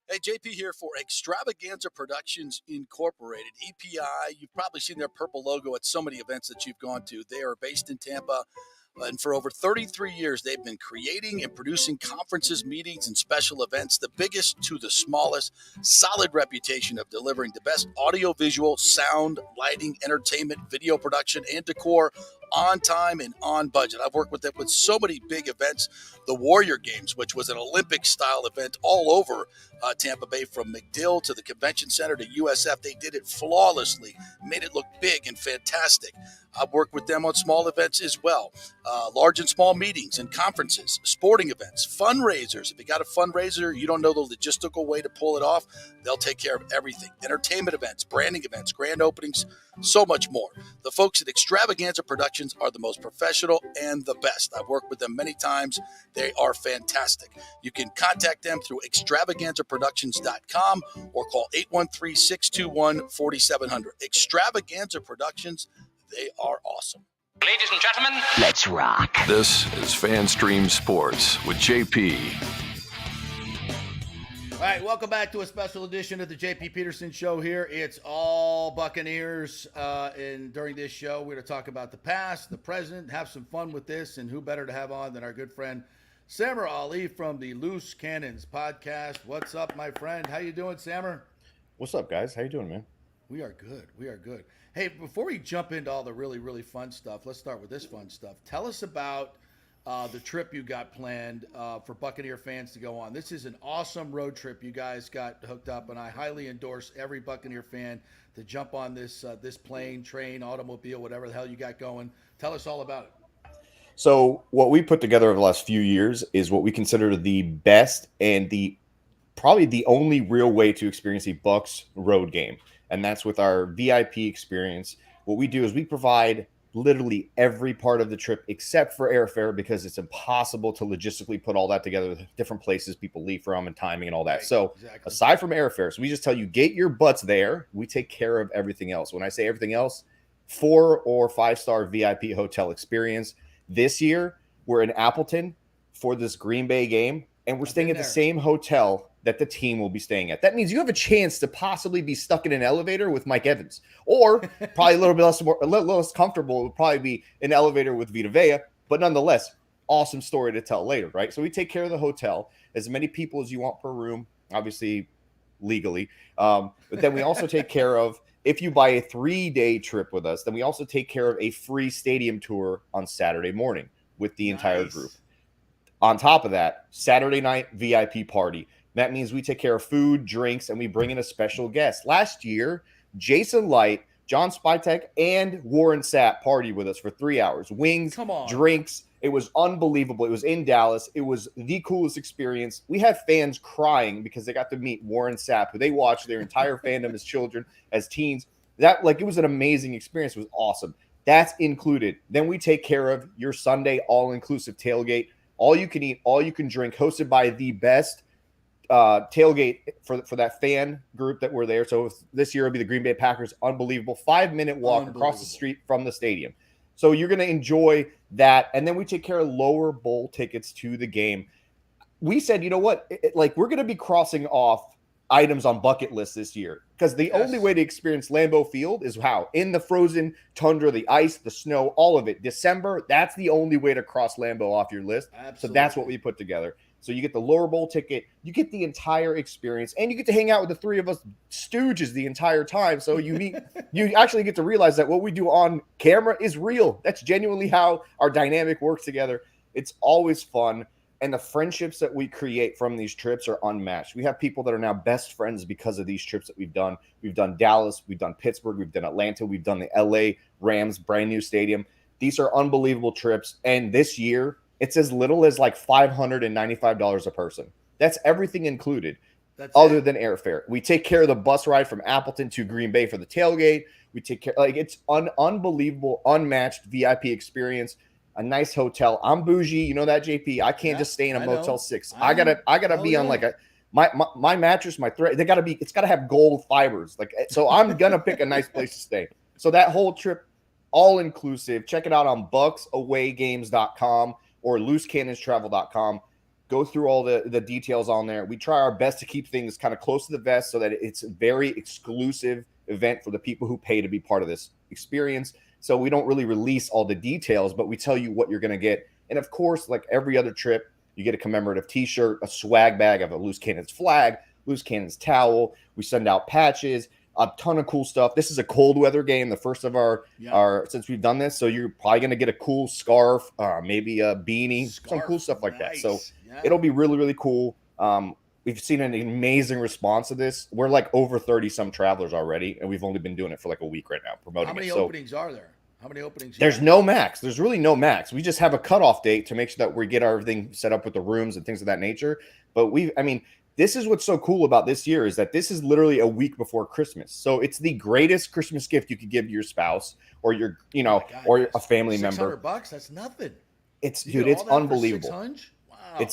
Hey, JP here for Extravaganza Productions Incorporated, EPI. You've probably seen their purple logo at so many events that you've gone to. They are based in Tampa. And for over 33 years, they've been creating and producing conferences, meetings, and special events, the biggest to the smallest. Solid reputation of delivering the best audio-visual, sound, lighting, entertainment, video production, and decor on time and on budget. I've worked with them with so many big events. The Warrior Games, which was an Olympic-style event all over Tampa Bay, from McDill to the Convention Center to USF. They did it flawlessly, made it look big and fantastic. I've worked with them on small events as well, large and small meetings and conferences, sporting events, fundraisers. If you got a fundraiser, you don't know the logistical way to pull it off, they'll take care of everything. Entertainment events, branding events, grand openings, so much more. The folks at Extravaganza Productions are the most professional and the best. I've worked with them many times. They are fantastic. You can contact them through extravaganzaproductions.com or call 813-621-4700. Extravaganza Productions, they are awesome. Ladies and gentlemen, Let's rock. This is FanStream Sports with JP. All right, welcome back to a special edition of the JP Peterson Show here. It's all Buccaneers, and during this show, we're going to talk about the past, the present, have some fun with this, and who better to have on than our good friend Samar Ali from the Loose Cannons podcast. What's up, my friend? How you doing, Samar? What's up, guys? How you doing, man? We are good. We are good. Hey, before we jump into all the really, really fun stuff, let's start with this fun stuff. Tell us about the trip you got planned for Buccaneer fans to go on. This is an awesome road trip you guys got hooked up, and I highly endorse every Buccaneer fan to jump on this this plane, train, automobile, whatever the hell you got going. Tell us all about it. So what we put together over the last few years is what we consider the best and probably the only real way to experience a Bucs road game, and that's with our VIP experience. What we do is we provide literally every part of the trip except for airfare, because it's impossible to logistically put all that together with different places people leave from and timing and all that. Right, so exactly. Aside from airfare, so we just tell you, get your butts there. We take care of everything else. When I say everything else, 4 or 5-star VIP hotel experience. This year, we're in Appleton for this Green Bay game, and we're staying at the same hotel that the team will be staying at. That means you have a chance to possibly be stuck in an elevator with Mike Evans, or probably a little bit less comfortable. It would probably be an elevator with Vita Vea, but nonetheless, awesome story to tell later, right? So we take care of the hotel, as many people as you want per room, obviously legally. But then we also take care of, if you buy a 3-day trip with us, then we also take care of a free stadium tour on Saturday morning with the entire group. On top of that, Saturday night VIP party. That means we take care of food, drinks, and we bring in a special guest. Last year, Jason Light, John Spytek, and Warren Sapp partied with us for 3 hours. Wings, drinks. It was unbelievable. It was in Dallas. It was the coolest experience. We had fans crying because they got to meet Warren Sapp, who they watched their entire fandom as children, as teens. It was an amazing experience. It was awesome. That's included. Then we take care of your Sunday all-inclusive tailgate. All you can eat, all you can drink, hosted by the best tailgate for that fan group that were there. So this year will be the Green Bay Packers. Unbelievable. 5-minute walk across the street from the stadium. So you're going to enjoy that. And then we take care of lower bowl tickets to the game. We said, you know what? We're going to be crossing off items on bucket lists this year, because the only way to experience Lambeau Field is how? In the frozen tundra, the ice, the snow, all of it. December, that's the only way to cross Lambeau off your list. Absolutely. So that's what we put together. So you get the lower bowl ticket, you get the entire experience, and you get to hang out with the three of us stooges the entire time. So you actually get to realize that what we do on camera is real. That's genuinely how our dynamic works together. It's always fun. And the friendships that we create from these trips are unmatched. We have people that are now best friends because of these trips that we've done. We've done Dallas, we've done Pittsburgh, we've done Atlanta, we've done the LA Rams brand new stadium. These are unbelievable trips. And this year, it's as little as like $595 a person. That's everything included, other than airfare. We take care of the bus ride from Appleton to Green Bay for the tailgate. We take care, it's unbelievable, unmatched VIP experience. A nice hotel. I'm bougie, you know that, JP. I can't just stay in a Motel 6. I gotta be on like my mattress, my thread. It's gotta have gold fibers. So I'm gonna pick a nice place to stay. So that whole trip, all inclusive. Check it out on bucksawaygames.com or loosecannonstravel.com. Go through all the details on there. We try our best to keep things kind of close to the vest so that it's a very exclusive event for the people who pay to be part of this experience. So we don't really release all the details, but we tell you what you're going to get. And of course, like every other trip, you get a commemorative t-shirt, a swag bag of a Loose Cannons flag, Loose Cannons towel. We send out patches, a ton of cool stuff. This is a cold weather game, the first of our since we've done this. So you're probably going to get a cool scarf, maybe a beanie, some cool stuff like that. So it'll be really, really cool. We've seen an amazing response to this. We're like over 30 some travelers already, and we've only been doing it for like a week right now, promoting it. How many openings are there? How many openings? There's no max. There's really no max. We just have a cutoff date to make sure that we get everything set up with the rooms and things of that nature. But this is what's so cool about this year is that this is literally a week before Christmas. So it's the greatest Christmas gift you could give your spouse or your, or a family member. $600, that's nothing. It's unbelievable. Wow.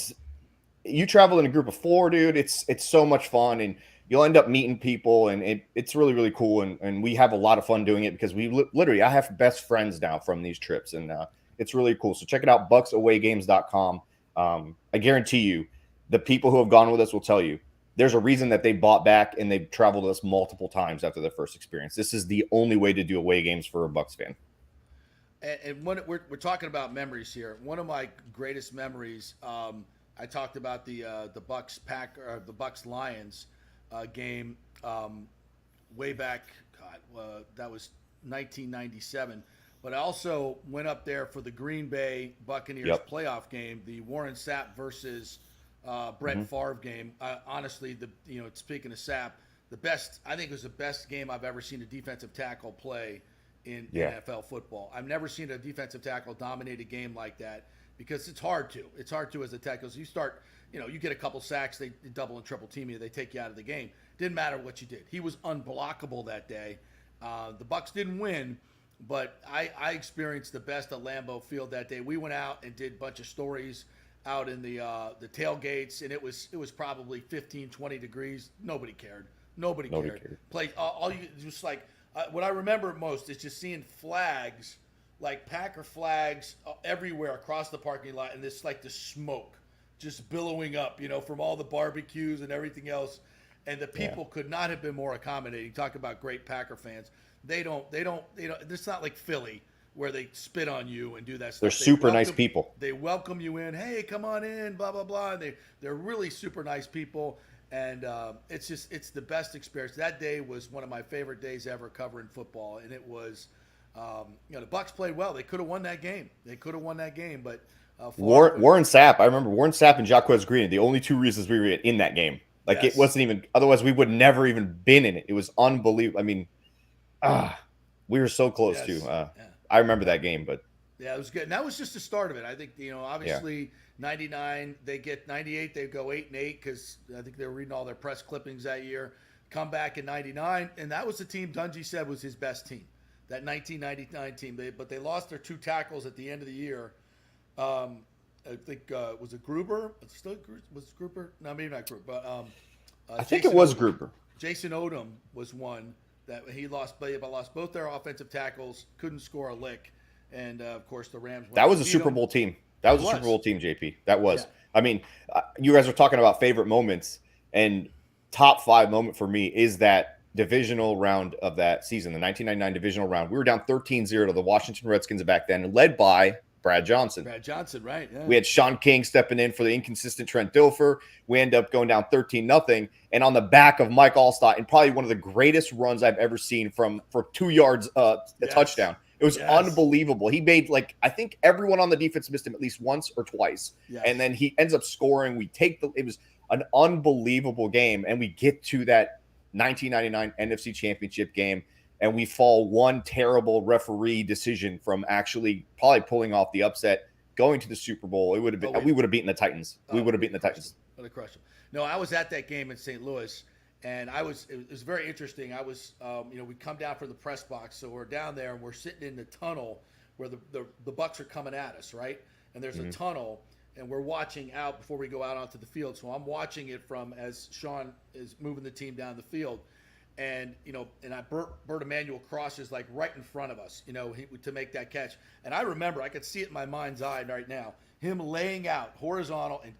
You travel in a group of 4, dude. It's so much fun, and you'll end up meeting people, and it's really, really cool. And we have a lot of fun doing it because I have best friends now from these trips, and it's really cool. So check it out, bucksawaygames.com. I guarantee you, the people who have gone with us will tell you there's a reason that they bought back and they've traveled with us multiple times after their first experience. This is the only way to do away games for a Bucs fan. And when we're talking about memories here, one of my greatest memories, I talked about the Bucs Lions game way back. That was 1997. But I also went up there for the Green Bay Buccaneers playoff game, the Warren Sapp versus Brett Favre game. Honestly, speaking of Sapp, I think it was the best game I've ever seen a defensive tackle play in NFL football. I've never seen a defensive tackle dominate a game like that because it's hard to. It's hard to as a tackle. So you start, you get a couple sacks, they double and triple team you, they take you out of the game. Didn't matter what you did. He was unblockable that day. The Bucs didn't win, but I experienced the best at Lambeau Field that day. We went out and did a bunch of stories out in the tailgates, and it was probably 15, 20 degrees. Nobody cared. Nobody cared. All you just like. What I remember most is just seeing flags, like Packer flags, everywhere across the parking lot, and this like the smoke just billowing up, from all the barbecues and everything else. And the people could not have been more accommodating. Talk about great Packer fans. They don't. It's not like Philly where they spit on you and do that stuff. They're super nice people. They welcome you in. Hey, come on in. Blah blah blah. They're really super nice people. And it's the best experience. That day was one of my favorite days ever covering football, and it was, the Bucs played well. They could have won that game. But Warren Sapp. I remember Warren Sapp and Jacquez Green. The only two reasons we were in that game. Like it wasn't even. Otherwise, we would never even been in it. It was unbelievable. I mean, we were so close to. I remember that game, but yeah, it was good. And that was just the start of it. I think obviously. Yeah. 99, they get 98, they go 8-8 because I think they were reading all their press clippings that year. Come back in 99, and that was the team Dungy said was his best team, that 1999 team. But they lost their 2 tackles at the end of the year. I think was it Gruber? Was it Gruber? No, maybe not Gruber. But I think it was Gruber. Jason Odom was one that he lost. But lost both their offensive tackles, couldn't score a lick, and of course the Rams. That was a Super Bowl team. That was a Super Bowl team, JP. That was. Yeah. I mean, you guys were talking about favorite moments, and top 5 moment for me is that divisional round of that season, the 1999 divisional round. We were down 13-0 to the Washington Redskins back then, led by Brad Johnson. Brad Johnson, right. Yeah. We had Sean King stepping in for the inconsistent Trent Dilfer. We end up going down 13-0, and on the back of Mike Allstott, and probably one of the greatest runs I've ever seen for 2 yards, a touchdown. It was unbelievable. He made, I think everyone on the defense missed him at least once or twice. Yes. And then he ends up scoring. It was an unbelievable game. And we get to that 1999 NFC Championship game, and we fall one terrible referee decision from actually probably pulling off the upset, going to the Super Bowl. We would have beaten the Titans. We would have beaten the Titans. Would have crushed them. No, I was at that game in St. Louis. And it was very interesting. I was, we come down from the press box. So we're down there and we're sitting in the tunnel where the Bucs are coming at us, right? And there's a tunnel and we're watching out before we go out onto the field. So I'm watching it from as Sean is moving the team down the field. And, Bert Emanuel crosses right in front of us, to make that catch. And I remember, I could see it in my mind's eye right now, him laying out horizontal and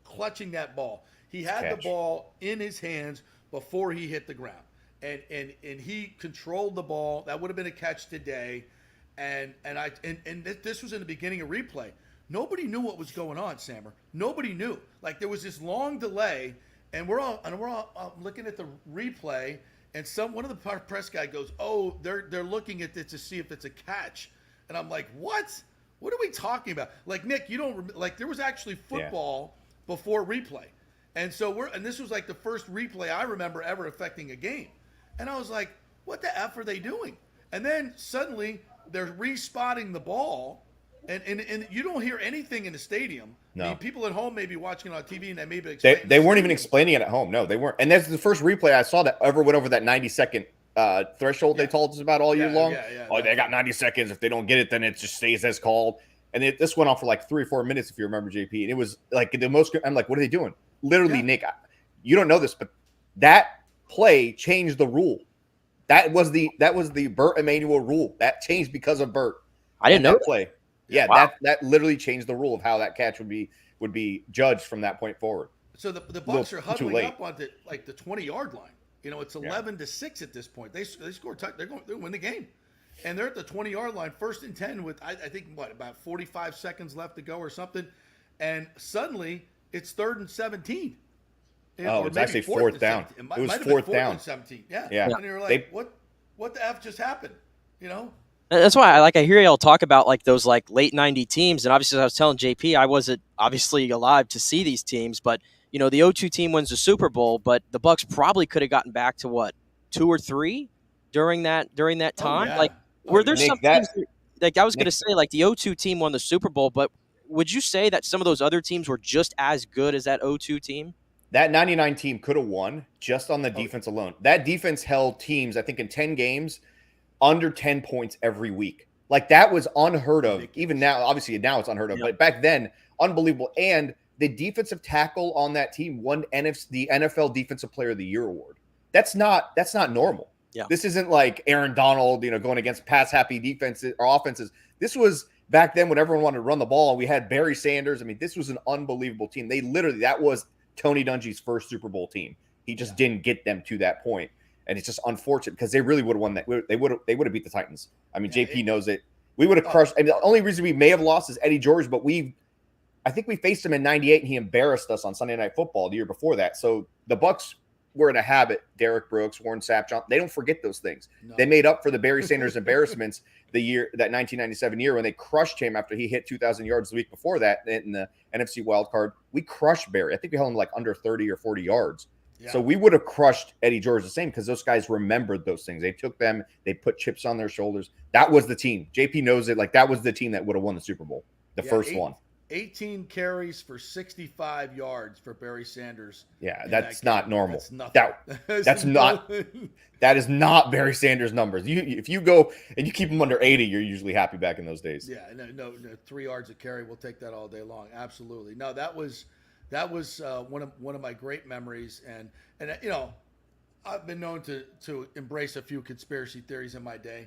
clutching that ball. He had the ball in his hands before he hit the ground, and he controlled the ball. That would have been a catch today, and this was in the beginning of replay. Nobody knew what was going on, Sammer. Nobody knew. There was this long delay, and we're all looking at the replay, and one of the press guy goes, "Oh, they're looking at this to see if it's a catch," and I'm like, "What? What are we talking about?" Nick, you don't there was actually football before replay. And so this was the first replay I remember ever affecting a game. And I was like, what the F are they doing? And then suddenly they're respotting the ball, and you don't hear anything in the stadium. No. I mean, people at home may be watching it on TV and they may be they weren't even explaining it at home. No, they weren't. And that's the first replay I saw that ever went over that 90-second threshold they told us about all year long. They got 90 seconds. If they don't get it, then it just stays as called. And this went on for like 3 or 4 minutes, if you remember, JP. And it was like the most. I'm like, what are they doing? Literally, Nick, you don't know this, but that play changed the rule. That was the Burt Emanuel rule. That changed because of Burt. I didn't know that play. Yeah, wow. that literally changed the rule of how that catch would be judged from that point forward. So the Bucs are huddling up on the 20-yard line. You know, it's 11-6 at this point. They score. They're going to win the game, and they're at the 20-yard line, 1st and 10 with I think about 45 seconds left to go or something, and suddenly it's 3rd and 17. It's actually 4th down. It was 4th down. And 17. Yeah. Yeah. And you're like, what the F just happened? You know. That's why I hear y'all talk about like those like late 90 teams, and obviously as I was telling JP, I wasn't obviously alive to see these teams, but you know the 0-2 team wins the Super Bowl, but the Bucs probably could have gotten back to what 2 or 3 during that time. Yeah. Like were there some teams like I was going to say like the 0-2 team won the Super Bowl, but would you say that some of those other teams were just as good as that 0-2 team? That 99 team could have won just on the defense alone. That defense held teams, I think, in 10 games under 10 points every week. Like that was unheard of. Even now, obviously now it's unheard of, but back then, unbelievable. And the defensive tackle on that team won the NFL Defensive Player of the Year award. That's not normal. Yeah. This isn't like Aaron Donald, going against pass-happy defenses or offenses. This was back then when everyone wanted to run the ball. We had Barry Sanders. I mean, this was an unbelievable team. That was Tony Dungy's first Super Bowl team. He just didn't get them to that point. And it's just unfortunate because they really would have won that. They would have beat the Titans. I mean, JP knows it. We would have crushed. I mean, the only reason we may have lost is Eddie George, but I think we faced him in '98 and he embarrassed us on Sunday Night Football the year before that. So the Bucs were in a habit. Derek Brooks, Warren Sapp, they don't forget those things. No. They made up for the Barry Sanders embarrassments that 1997 year when they crushed him after he hit 2,000 yards the week before that in the NFC wild card. We crushed Barry. I think we held him like under 30 or 40 yards. Yeah. So we would have crushed Eddie George the same because those guys remembered those things. They took them. They put chips on their shoulders. That was the team. JP knows it. Like that was the team that would have won the Super Bowl. The first one. 18 carries for 65 yards for Barry Sanders. Yeah, that's not normal. That's nothing. That's not. That is not Barry Sanders' numbers. If you go and you keep them under 80, you're usually happy back in those days. Yeah, no 3 yards a carry. We'll take that all day long. Absolutely. No, that was one of my great memories, and I've been known to embrace a few conspiracy theories in my day.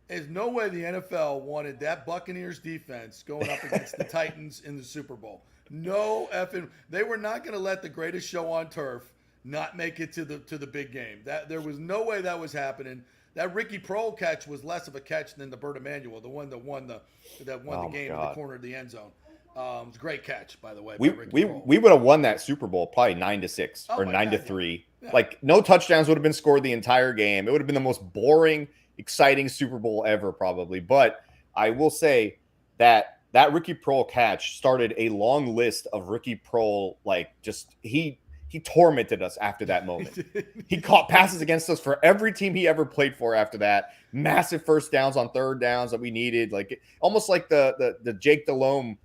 There's no way the NFL wanted that Buccaneers defense going up against the Titans in the Super Bowl. No effing. They were not going to let the greatest show on turf not make it to the big game. That there was no way that was happening. That Ricky Prohl catch was less of a catch than the Burt Emanuel, the one that won the game in the corner of the end zone. It was a great catch, by the way. We would have won that Super Bowl probably 9-6 or 9-3. Yeah. Like no touchdowns would have been scored the entire game. It would have been the most boring, exciting Super Bowl ever, probably. But I will say that Ricky Prohl catch started a long list of Ricky Prohl, he tormented us after that moment. He caught passes against us for every team he ever played for after that. Massive first downs on third downs that we needed, almost like the Jake Delhomme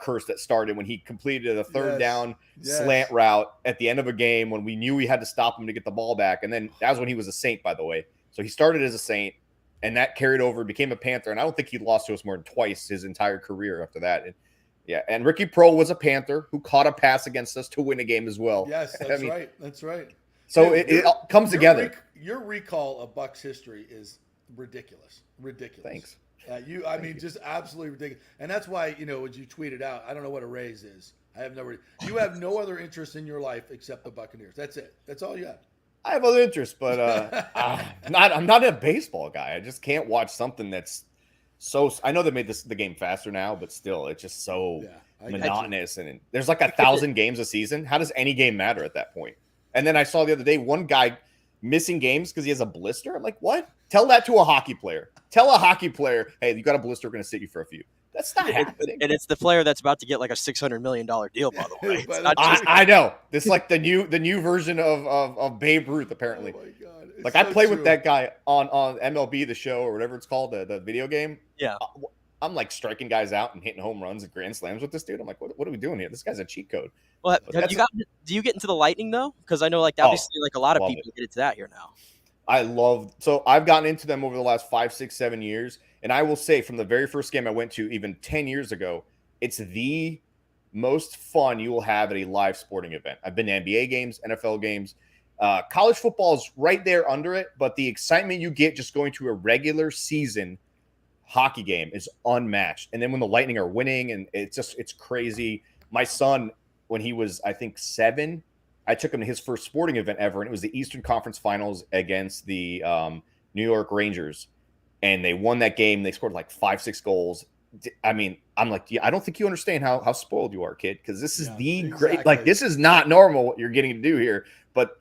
curse that started when he completed a third down slant route at the end of a game when we knew we had to stop him to get the ball back. And then that was when he was a Saint, by the way. So he started as a Saint, and that carried over, became a Panther. And I don't think he lost to us more than twice his entire career after that. And Ricky Prohl was a Panther who caught a pass against us to win a game as well. Yes, that's right. That's right. So it comes together. Your recall of Bucs history is ridiculous. Ridiculous. Thanks. Just absolutely ridiculous. And that's why, when you tweeted out, I don't know what a raise is. You have no other interest in your life except the Buccaneers. That's it. That's all you have. I have other interests, but I'm not a baseball guy. I just can't watch something that's so. I know they made the game faster now, but still, it's just so monotonous. And there's like 1,000 games a season. How does any game matter at that point? And then I saw the other day one guy missing games because he has a blister. I'm like, what? Tell that to a hockey player. Tell a hockey player, hey, you got a blister. We're going to sit you for a few. That's not happening. And it's the player that's about to get like a $600 million deal, by the way. I know. This is like the new version of Babe Ruth, apparently. Oh my God. Like I play with that guy on MLB The Show or whatever it's called, the video game. Yeah. I'm like striking guys out and hitting home runs and grand slams with this dude. I'm like, what are we doing here? This guy's a cheat code. Well, do you get into the Lightning though? Because I know like obviously like a lot of people get into that here now. So I've gotten into them over the last 5, 6, 7 years. And I will say from the very first game I went to, even 10 years ago, it's the most fun you will have at a live sporting event. I've been to NBA games, NFL games. College football is right there under it, but the excitement you get just going to a regular season hockey game is unmatched. And then when the Lightning are winning, and it's crazy. My son, when he was, I think, 7, I took him to his first sporting event ever, and it was the Eastern Conference Finals against the New York Rangers. And they won that game. They scored like 5, 6 goals. I mean, I'm like, yeah, I don't think you understand how spoiled you are, kid, because this is great. Like, this is not normal what you're getting to do here, but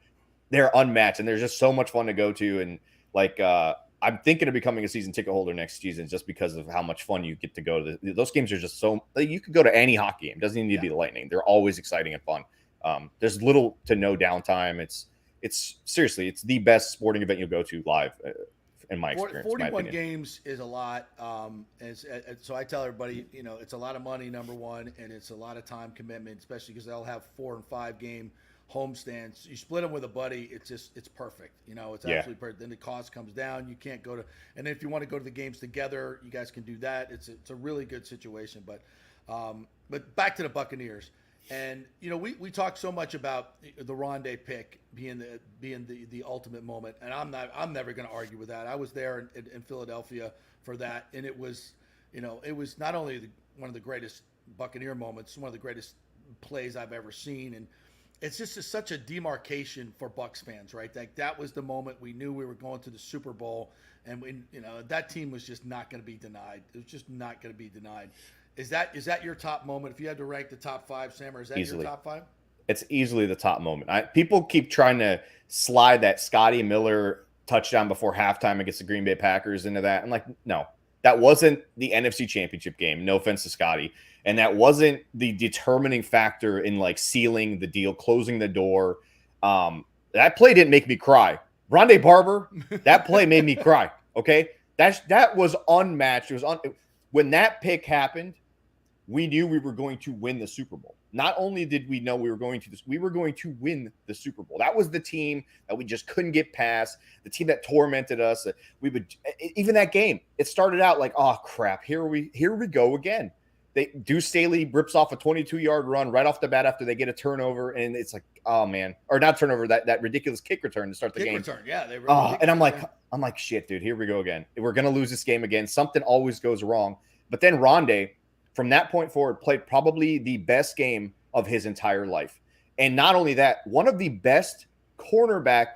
they're unmatched, and they're just so much fun to go to. And like, I'm thinking of becoming a season ticket holder next season just because of how much fun you get to go to. Those games are just so – you could go to any hockey game. It doesn't need to be the Lightning. They're always exciting and fun. There's little to no downtime. It's seriously, it's the best sporting event you'll go to live in my experience. 41 games is a lot. So I tell everybody, it's a lot of money, number one, and it's a lot of time commitment, especially because they'll have 4 and 5 game homestands. You split them with a buddy, it's perfect. It's absolutely perfect. Then the cost comes down. You can't go to, and if you want to go to the games together, you guys can do that. It's a really good situation. But back to the Buccaneers, and we talk so much about the Rondé pick being the ultimate moment, and I'm never going to argue with that. I was there in Philadelphia for that, and it was not only one of the greatest Buccaneer moments, one of the greatest plays I've ever seen, and it's just such a demarcation for Bucs fans, right? Like that was the moment we knew we were going to the Super Bowl, and that team was just not going to be denied. It was just not going to be denied. Is that your top moment? If you had to rank the top 5, Sam, or is that Easily. Your top 5? It's easily the top moment. People keep trying to slide that Scotty Miller touchdown before halftime against the Green Bay Packers into that. I'm like, no, that wasn't the NFC Championship game. No offense to Scotty. And that wasn't the determining factor in like sealing the deal, closing the door. That play didn't make me cry. Rondé Barber, that play made me cry. Okay. That was unmatched. When that pick happened, we knew we were going to win the Super Bowl. Not only did we know we were going to win the Super Bowl. That was the team that we just couldn't get past, the team that tormented us. Even that game, it started out like, oh crap, here we go again. Deuce Staley rips off a 22-yard run right off the bat after they get a turnover, and it's like, oh man, or not turnover, that ridiculous kick return to start the game. Return, yeah. And I'm like, shit, dude, here we go again. We're gonna lose this game again. Something always goes wrong. But then Rondé, from that point forward, played probably the best game of his entire life. And not only that, one of the best cornerback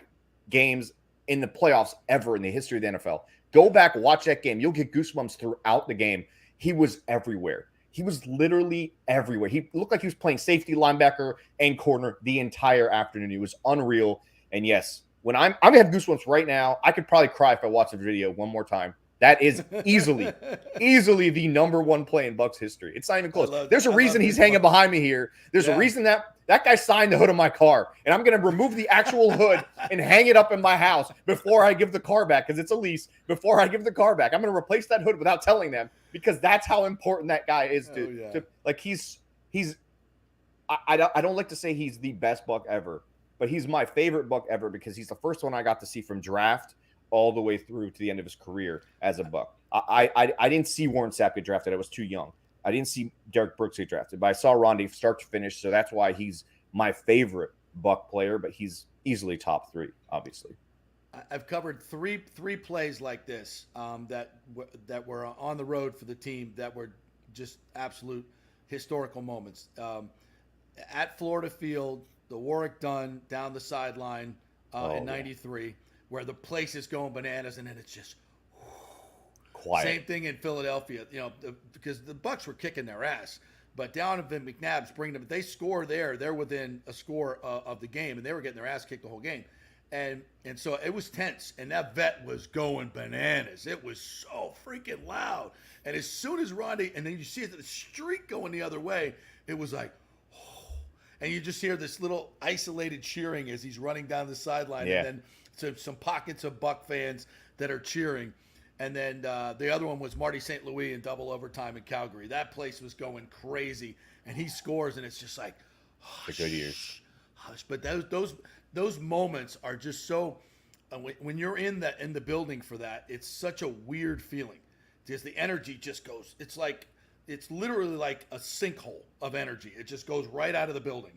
games in the playoffs ever in the history of the NFL. Go back, watch that game. You'll get goosebumps throughout the game. He was everywhere. He was literally everywhere. He looked like he was playing safety, linebacker, and corner the entire afternoon. He was unreal. And yes, when I'm going to have goosebumps right now. I could probably cry if I watch the video one more time. That is easily the number one play in Bucs history. It's not even close. There's a reason he's hanging behind me here. There's a reason that guy signed the hood of my car, and I'm going to remove the actual hood and hang it up in my house before I give the car back, because it's a lease. Before I give the car back, I'm going to replace that hood without telling them, because that's how important that guy is to like. I don't like to say he's the best Buck ever, but he's my favorite Buck ever because he's the first one I got to see from draft all the way through to the end of his career as a Buck. I didn't see Warren Sapp get drafted. I was too young. I didn't see Derek Brooks get drafted, but I saw Rondé start to finish, so that's why he's my favorite Buck player, but he's easily top 3, obviously. I've covered three plays like this that were on the road for the team that were just absolute historical moments. At Florida Field, the Warwick Dunn down the sideline in 93, where the place is going bananas, and then it's just quiet. Same thing in Philadelphia, because the Bucs were kicking their ass. But Donovan McNabb's bringing them. They score there. They're within a score of the game, and they were getting their ass kicked the whole game. And so it was tense, and that vet was going bananas. It was so freaking loud. And as soon as Rondé, and then you see the streak going the other way, it was like, oh. and you just hear this little isolated cheering as he's running down the sideline, and then some pockets of Buck fans that are cheering. And then the other one was Marty St. Louis in double overtime in Calgary. That place was going crazy, and he scores, and it's just like, the good years. Hush. But those moments are just so. When you're in the building for that, it's such a weird feeling, because the energy just goes. It's literally like a sinkhole of energy. It just goes right out of the building.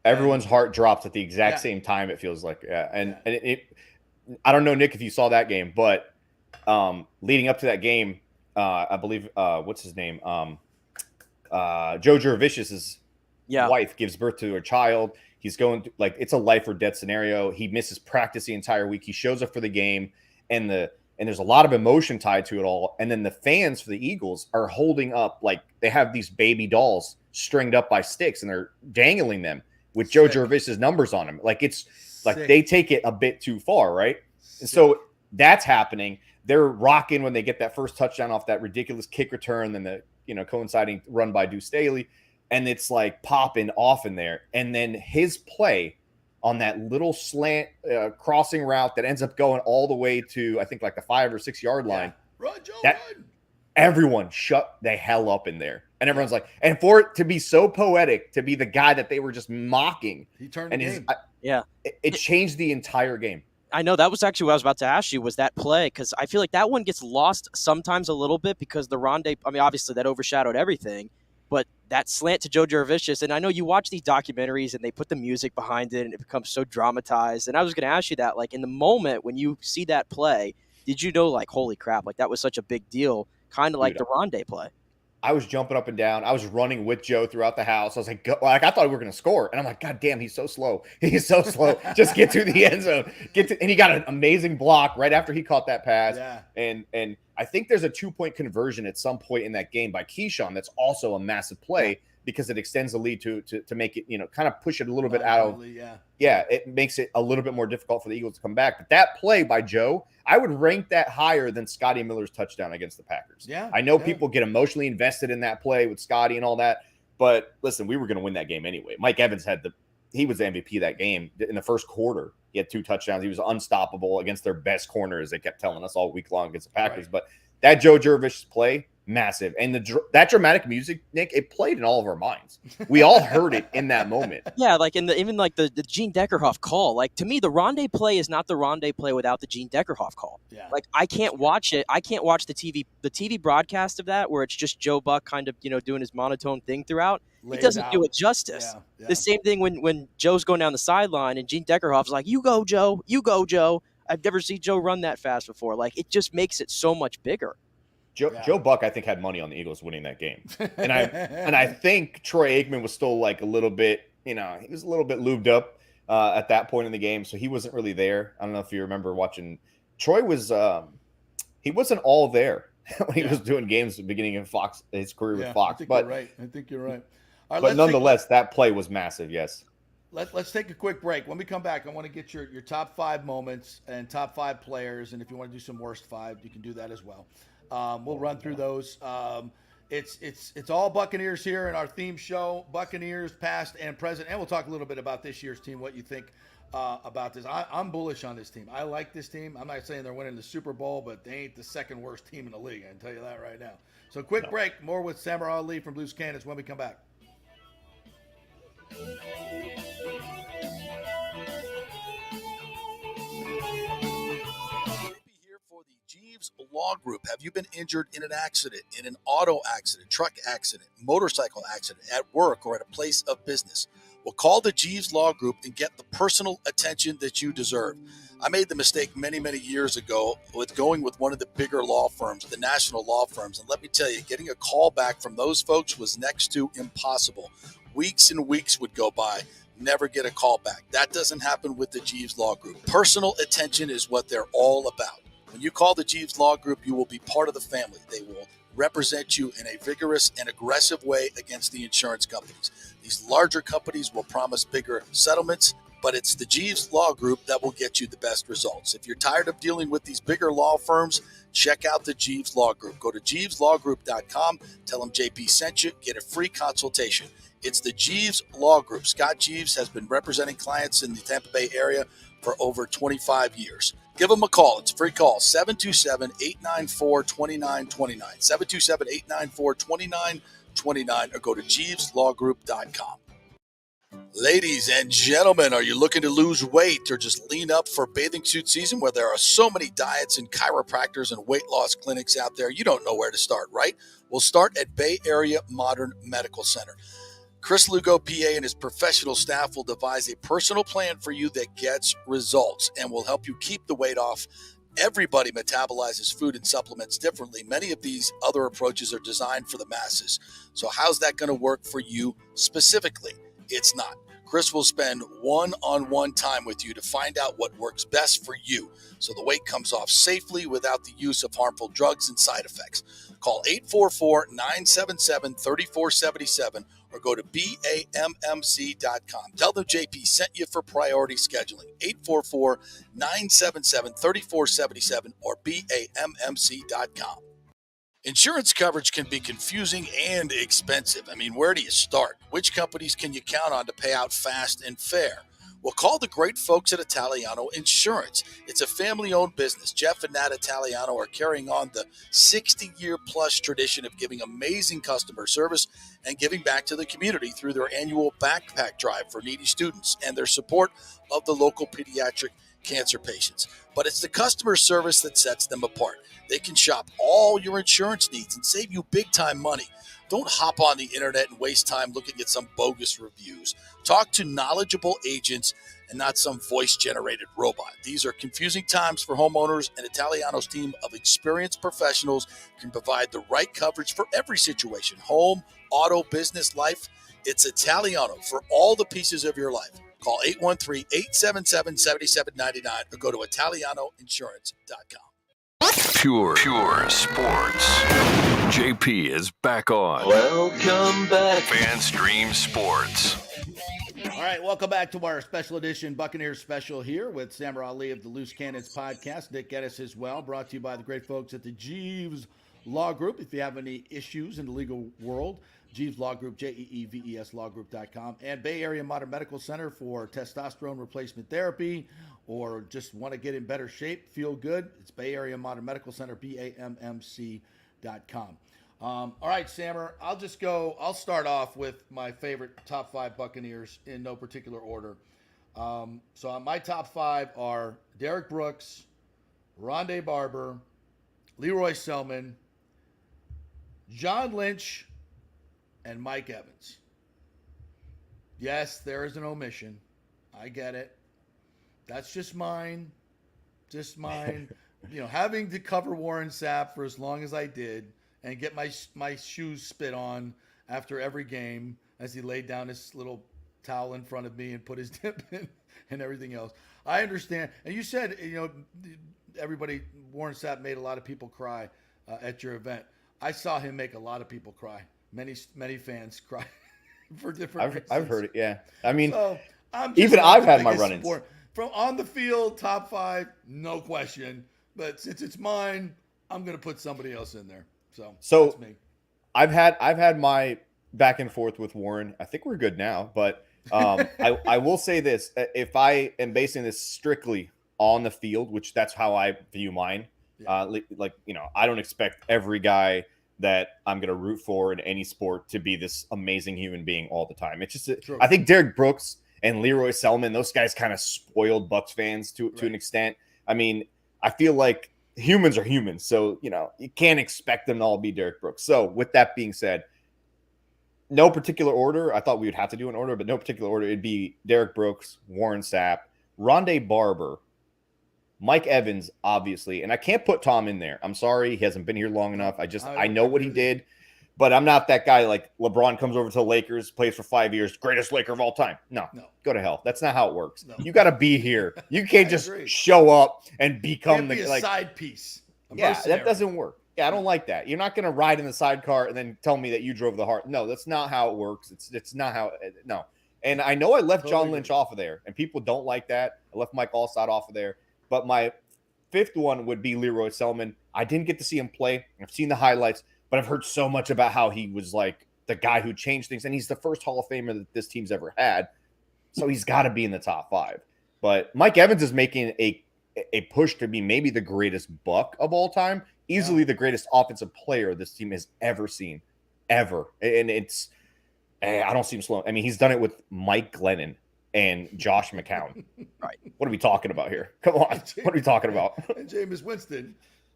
Everyone's heart drops at the exact same time. It feels like, and I don't know, Nick, if you saw that game, but leading up to that game, I believe what's his name, Joe Juravicius's wife gives birth to her child. He's going to, it's a life or death scenario. He misses practice the entire week. He shows up for the game, and there's a lot of emotion tied to it all. And then the fans for the Eagles are holding up, they have these baby dolls stringed up by sticks, and they're dangling them with Joe Juravicius's numbers on them. They take it a bit too far, right? And so that's happening. They're rocking when they get that first touchdown off that ridiculous kick return, then the coinciding run by Deuce Staley, and it's popping off in there. And then his play on that little slant crossing route that ends up going all the way to, I think, the 5 or 6 yard line. Run, Joe, run. Everyone shut the hell up in there. And everyone's and for it to be so poetic, to be the guy that they were just mocking. He turned the game. It changed the entire game. I know that was actually what I was about to ask you, was that play, because I feel like that one gets lost sometimes a little bit because the Rondé, obviously that overshadowed everything, but that slant to Joe Juravicius, and I know you watch these documentaries and they put the music behind it and it becomes so dramatized, and I was going to ask you that, in the moment when you see that play, did you know, holy crap, that was such a big deal, kind of like the Rondé play? I was jumping up and down. I was running with Joe throughout the house. I was I thought we were going to score. And I'm like, God damn, he's so slow. He's so slow. Just get to the end zone. And he got an amazing block right after he caught that pass. Yeah. And I think there's a 2-point conversion at some point in that game by Keyshawn. That's also a massive play because it extends the lead to make it, kind of push it a little bit out of. Yeah, it makes it a little bit more difficult for the Eagles to come back. But that play by Joe, I would rank that higher than Scotty Miller's touchdown against the Packers. Yeah, I know people get emotionally invested in that play with Scotty and all that, but listen, we were going to win that game anyway. Mike Evans he was the MVP of that game in the first quarter. He had 2 touchdowns. He was unstoppable against their best corner, as they kept telling us all week long against the Packers. Right. But that Joe Juravicius play, massive. And that dramatic music, Nick, it played in all of our minds. We all heard it in that moment. Yeah, even the Gene Deckerhoff call. To me, the Rondé play is not the Rondé play without the Gene Deckerhoff call. Yeah. I can't watch it. I can't watch the TV broadcast of that where it's just Joe Buck kind of, doing his monotone thing throughout. It doesn't do it justice. Yeah. The same thing when Joe's going down the sideline and Gene Deckerhoff's like, "You go, Joe. You go, Joe." I've never seen Joe run that fast before. It just makes it so much bigger. Joe Buck, I think, had money on the Eagles winning that game, and I think Troy Aikman was still a little bit, he was a little bit lubed up at that point in the game, so he wasn't really there. I don't know if you remember watching. Troy was he wasn't all there when he was doing games at the beginning of his career with Fox. I think you're right. All right, but nonetheless, that play was massive. Yes. Let's take a quick break. When we come back, I want to get your top 5 moments and top 5 players, and if you want to do some worst 5, you can do that as well. We'll run through those. It's all Buccaneers here in our theme show, Buccaneers past and present, and we'll talk a little bit about this year's team, what you think about this. I'm bullish on this team. I like this team. I'm not saying they're winning the Super Bowl, but they ain't the second worst team in the league. I can tell you that right now. So quick break. More with Samurai Ali from Blues Cannons when we come back. Jeeves Law Group. Have you been injured in an accident, in an auto accident, truck accident, motorcycle accident, at work, or at a place of business? Well, call the Jeeves Law Group and get the personal attention that you deserve. I made the mistake many, many years ago with going with one of the bigger law firms, the national law firms. And let me tell you, getting a call back from those folks was next to impossible. Weeks and weeks would go by. Never get a call back. That doesn't happen with the Jeeves Law Group. Personal attention is what they're all about. When you call the Jeeves Law Group, you will be part of the family. They will represent you in a vigorous and aggressive way against the insurance companies. These larger companies will promise bigger settlements, but it's the Jeeves Law Group that will get you the best results. If you're tired of dealing with these bigger law firms, check out the Jeeves Law Group. Go to jeeveslawgroup.com, tell them JP sent you, get a free consultation. It's the Jeeves Law Group. Scott Jeeves has been representing clients in the Tampa Bay area for over 25 years. Give them a call. It's a free call, 727-894-2929, 727-894-2929, or go to jeeveslawgroup.com. Ladies and gentlemen, are you looking to lose weight or just lean up for bathing suit season where there are so many diets and chiropractors and weight loss clinics out there? You don't know where to start, right? We'll start at Bay Area Modern Medical Center. Chris Lugo, PA, and his professional staff will devise a personal plan for you that gets results and will help you keep the weight off. Everybody metabolizes food and supplements differently. Many of these other approaches are designed for the masses. So how's that going to work for you specifically? It's not. Chris will spend one-on-one time with you to find out what works best for you so the weight comes off safely without the use of harmful drugs and side effects. Call 844-977-3477 or go to BAMMC.com. Tell them JP sent you for priority scheduling. 844-977-3477 or BAMMC.com. Insurance coverage can be confusing and expensive. I mean, where do you start? Which companies can you count on to pay out fast and fair? Well, call the great folks at Italiano Insurance. It's a family-owned business. Jeff and Nat Italiano are carrying on the 60-year-plus tradition of giving amazing customer service and giving back to the community through their annual backpack drive for needy students and their support of the local pediatric cancer patients. But it's the customer service that sets them apart. They can shop all your insurance needs and save you big-time money. Don't hop on the internet and waste time looking at some bogus reviews. Talk to knowledgeable agents and not some voice-generated robot. These are confusing times for homeowners, and Italiano's team of experienced professionals can provide the right coverage for every situation. Home, auto, business, life. It's Italiano for all the pieces of your life. Call 813-877-7799 or go to ItalianoInsurance.com. Pure sports. JP is back on. Welcome back. FanStream Sports. All right, welcome back to our special edition Buccaneers special here with Samar Ali of the Loose Cannons podcast. Nick Geddes as well, brought to you by the great folks at the Jeeves Law Group. If you have any issues in the legal world, Jeeves Law Group, JEEVES lawgroup.com, and Bay Area Modern Medical Center for testosterone replacement therapy or just want to get in better shape, feel good. It's Bay Area Modern Medical Center, BAMMC.com. All right, Sammer, I'll start off with my favorite top 5 Buccaneers in no particular order. So my top 5 are Derek Brooks, Rondé Barber, Leroy Selman, John Lynch, and Mike Evans. Yes, there is an omission. I get it. That's just mine. Having to cover Warren Sapp for as long as I did and get my shoes spit on after every game as he laid down his little towel in front of me and put his dip in and everything else. I understand. And you said, Warren Sapp made a lot of people cry at your event. I saw him make a lot of people cry. Many fans cry for different reasons. I've heard it, yeah. I mean, so I've had my run-ins. From on the field, top 5, no question. But since it's mine, I'm going to put somebody else in there. So that's me. I've had my back and forth with Warren. I think we're good now, but I will say this: if I am basing this strictly on the field, which that's how I view mine, I don't expect every guy that I'm going to root for in any sport to be this amazing human being all the time. It's just, I think Derek Brooks and Leroy Selman, those guys kind of spoiled Bucs fans to an extent. I mean, I feel like humans are humans. So, you can't expect them to all be Derek Brooks. So with that being said, no particular order. I thought we would have to do an order, but no particular order. It'd be Derek Brooks, Warren Sapp, Rondé Barber, Mike Evans, obviously. And I can't put Tom in there. I'm sorry. He hasn't been here long enough. I know what he did, but I'm not that guy like LeBron comes over to the Lakers, plays for 5 years, greatest Laker of all time. No. Go to hell. That's not how it works. No. You got to be here. You can't just show up and become a side piece. Yeah, that doesn't work. Yeah, I don't like that. You're not going to ride in the sidecar and then tell me that you drove the heart. No, that's not how it works. It's not how. No, And I know I left Totally John agree. Lynch off of there, and people don't like that. I left Mike Allstott off of there. But my fifth one would be Leroy Selman. I didn't get to see him play. I've seen the highlights, but I've heard so much about how he was like the guy who changed things, and he's the first Hall of Famer that this team's ever had. So he's got to be in the top 5. But Mike Evans is making a push to be maybe the greatest Buck of all time, easily the greatest offensive player this team has ever seen, ever. And it's I don't see him slowing. I mean, he's done it with Mike Glennon and Josh McCown. Right? What are we talking about here? Come on, what are we talking about? And Jameis Winston,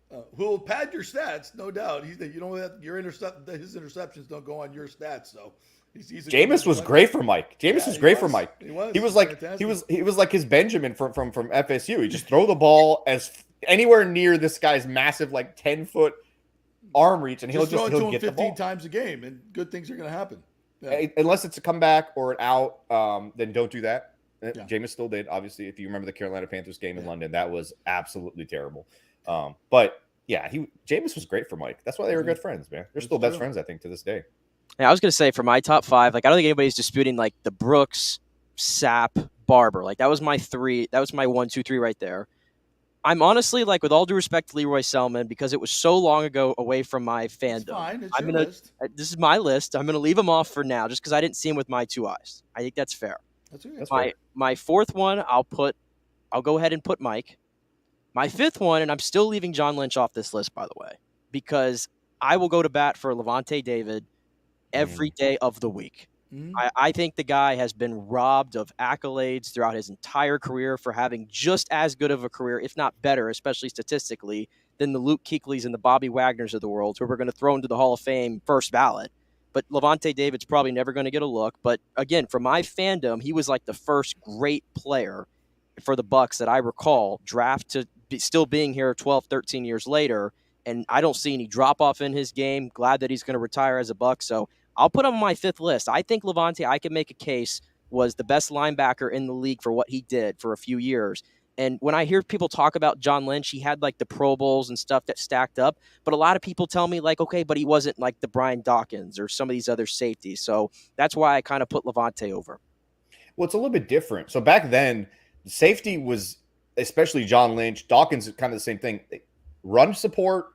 who will pad your stats, no doubt. His interceptions don't go on your stats, so. Jameis was great for Mike. Jameis was great for Mike. He was like his Benjamin from FSU. He just throw the ball as anywhere near this guy's massive 10-foot arm reach, and he'll throw it to him get 15 the ball. times a game, and good things are going to happen. Yeah. Unless it's a comeback or an out, then don't do that. Yeah. Jameis still did. Obviously, if you remember the Carolina Panthers game in London, that was absolutely terrible. But yeah, Jameis was great for Mike. That's why they were good friends, man. They're still best friends, I think, to this day. Yeah, I was gonna say for my top 5, I don't think anybody's disputing the Brooks, Sapp, Barber. That was my 3. That was my 1, 2, 3 right there. I'm honestly with all due respect to Leroy Selman, because it was so long ago away from my fandom. It's fine. It's your list. This is my list. I'm gonna leave him off for now, just because I didn't see him with my 2 eyes. I think that's fair. That's My 4th one, I'll go ahead and put Mike. My 5th one, and I'm still leaving John Lynch off this list, by the way, because I will go to bat for Levante David every day of the week. I think the guy has been robbed of accolades throughout his entire career for having just as good of a career, if not better, especially statistically, than the Luke Kuechly's and the Bobby Wagners of the world, who we're going to throw into the Hall of Fame first ballot. But Levante David's probably never going to get a look. But again, for my fandom, he was the first great player for the Bucs that I recall draft to still being here 12, 13 years later. And I don't see any drop-off in his game. Glad that he's going to retire as a Buc. So I'll put him on my 5th list. I think Levante, I can make a case, was the best linebacker in the league for what he did for a few years. And when I hear people talk about John Lynch, he had the Pro Bowls and stuff that stacked up. But a lot of people tell me okay, but he wasn't the Brian Dawkins or some of these other safeties. So that's why I kind of put Levante over. Well, it's a little bit different. So back then, safety was, especially John Lynch, Dawkins is kind of the same thing. Run support,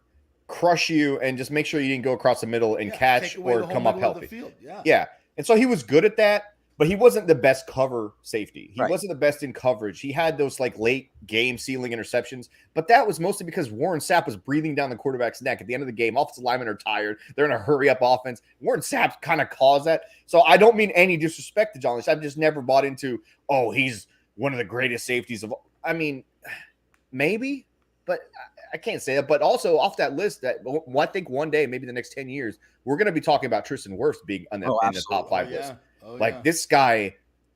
crush you, and just make sure you didn't go across the middle and catch or come up healthy. Yeah. And so he was good at that, but he wasn't the best cover safety. He wasn't the best in coverage. He had those late game ceiling interceptions, but that was mostly because Warren Sapp was breathing down the quarterback's neck at the end of the game. Offensive linemen are tired. They're in a hurry up offense. Warren Sapp kind of caused that. So I don't mean any disrespect to John Lynch. I've just never bought into, he's one of the greatest safeties of all. I mean, maybe, but I can't say that. But also off that list, I think one day, maybe the next 10 years, we're going to be talking about Tristan Wirfs being in the top 5 list. This guy's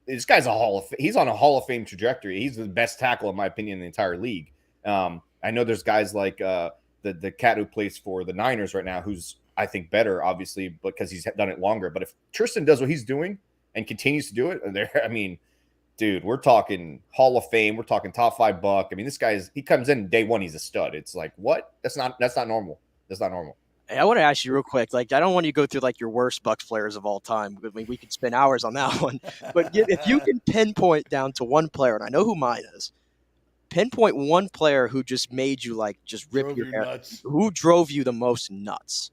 he's on a Hall of Fame trajectory. He's the best tackle, in my opinion, in the entire league. I know there's guys like the cat who plays for the Niners right now, who's I think better, obviously, because he's done it longer. But if Tristan does what he's doing and continues to do it, dude, we're talking Hall of Fame. We're talking top 5 Buck. I mean, this he comes in day one, he's a stud. It's what? That's not normal. That's not normal. Hey, I want to ask you real quick. I don't want you to go through your worst Bucs players of all time. I mean, we could spend hours on that one. But if you can pinpoint down to one player, and I know who mine is, pinpoint one player who just made you just rip your hair. Nuts. Who drove you the most nuts?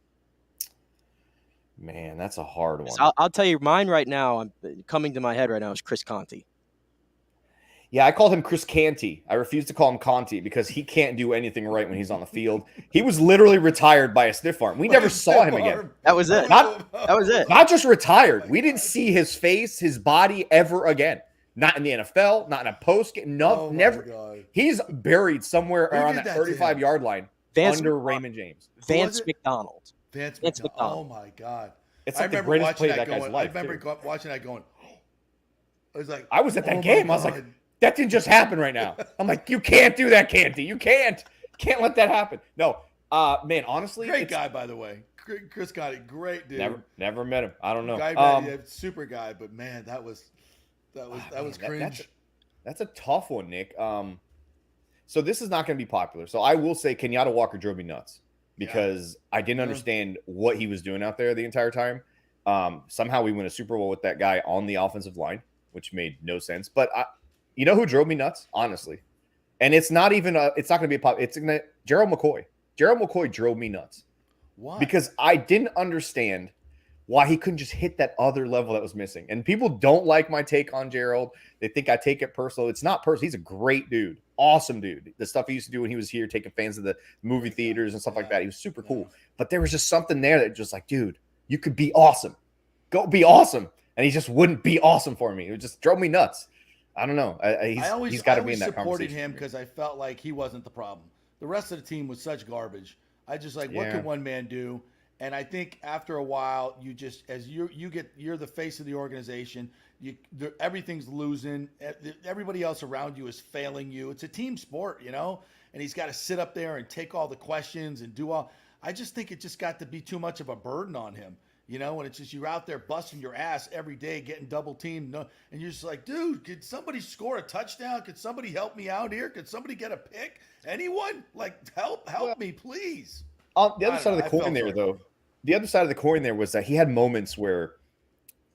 Man, that's a hard one. I'll tell you, mine right now, coming to my head right now, is Chris Conte. Yeah, I called him Chris Canty. I refuse to call him Conti because he can't do anything right when he's on the field. He was literally retired by a stiff arm. We never saw him again. That was it. That was it. Not just retired. We didn't see his face, his body ever again. Not in the NFL, not in a post game. No, never. God. He's buried somewhere around that 35-yard line under Raymond James. Vance McDonald. Vance McDonald. Oh, my God. It's the greatest play of that guy's life. I remember watching that going, I was at that game. I was like, that didn't just happen right now. I'm like, you can't do that, Canty. You can't let that happen. No, man, honestly. Great guy, by the way. Chris Conte, great dude. Never met him. I don't know. Super guy, but man, that was cringe. That's a tough one, Nick. So this is not going to be popular. So I will say Kenyatta Walker drove me nuts because I didn't understand what he was doing out there the entire time. Somehow we win a Super Bowl with that guy on the offensive line, which made no sense. But you know who drove me nuts, honestly? And it's not even it's not going to be a pop. It's going to Gerald McCoy. Gerald McCoy drove me nuts. Why? Because I didn't understand why he couldn't just hit that other level that was missing. And people don't like my take on Gerald. They think I take it personal. It's not personal. He's a great dude. Awesome dude. The stuff he used to do when he was here, taking fans to the movie theaters and stuff like that. He was super cool. But there was just something there that just like, dude, you could be awesome. Go be awesome. And he just wouldn't be awesome for me. It just drove me nuts. I don't know. He's got to be in that conversation. I supported him because I felt like he wasn't the problem. The rest of the team was such garbage. I just like, what can one man do? And I think after a while, you just you're the face of the organization. Everything's losing. Everybody else around you is failing you. It's a team sport, you know. And he's got to sit up there and take all the questions and do all. I just think it just got to be too much of a burden on him, you know. When it's just you're out there busting your ass every day, getting double teamed, and you're just like, dude, could somebody score a touchdown? Could somebody help me out here? Could somebody get a pick? Anyone? Like help me, please. The other side of the coin there, though, the other side of the coin there was that he had moments where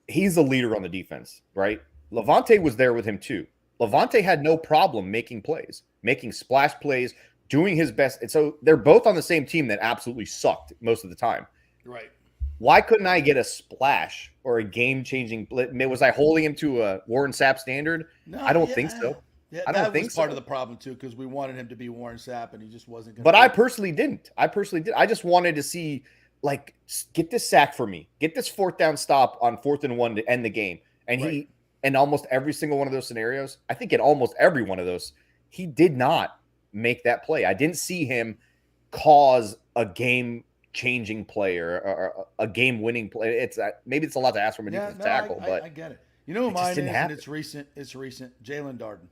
he's the leader on the defense, right? Levante was there with him too. Levante had no problem making plays, making splash plays, doing his best. And so they're both on the same team that absolutely sucked most of the time. Right. Why couldn't I get a splash or a game-changing? Was I holding him to a Warren Sapp standard? No, I don't think so. Yeah, that was part of the problem too, because we wanted him to be Warren Sapp, and he just wasn't going to. But I personally didn't. I just wanted to see, like, get this sack for me, get this 4th down stop on 4th and 1 to end the game. And he, in almost every single one of those scenarios, I think in almost every one of those, he did not make that play. I didn't see him cause a game-changing play or a game-winning play. Maybe it's a lot to ask from a defensive tackle, but I get it. You know who mine is, and it's recent. Jalen Darden.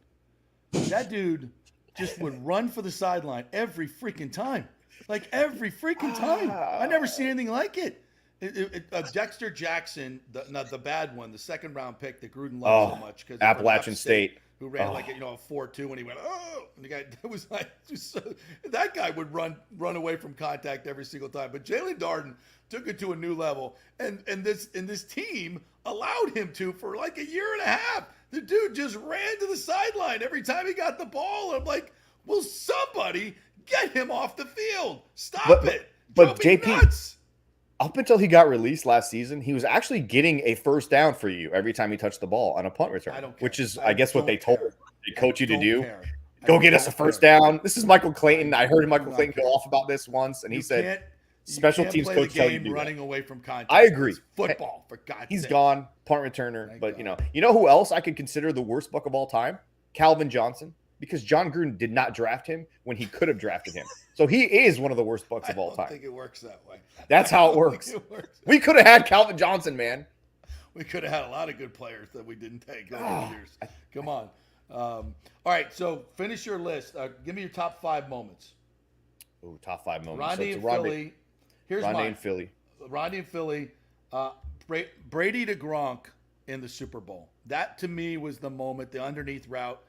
That dude just would run for the sideline every freaking time. Like every freaking time. I never seen anything like it. Dexter Jackson, not the bad one, the 2nd round pick that Gruden loved so much. Appalachian State. Who ran a 4.2 and he went, oh, and the guy was like, that guy would run away from contact every single time. But Jalen Darden took it to a new level, and this team allowed him to for like a year and a half. The dude just ran to the sideline every time he got the ball. I'm like, will somebody get him off the field? Stop it. But JP, up until he got released last season, he was actually getting a 1st down for you every time he touched the ball on a punt return, which is, I guess, what they told the coach you to do. Go get us a 1st down. This is Michael Clayton. I heard Michael Clayton go off about this once, and he said, special teams coach tell you to do running away from contact. I agree. It's football, for God's sake. He's gone, punt returner. But you know who else I could consider the worst Buck of all time? Calvin Johnson, because John Gruden did not draft him when he could have drafted him. So he is one of the worst Bucks of all time. I don't think it works that way. That's how it works. We could have had Calvin Johnson, man. We could have had a lot of good players that we didn't take over the years. Come on. All right, so finish your list. Give me your top 5 moments. Ooh, top 5 moments. Rodney and Philly. Here's mine. Rodney and Philly. Rodney and Philly. Brady to Gronk in the Super Bowl. That to me was the moment, the underneath route.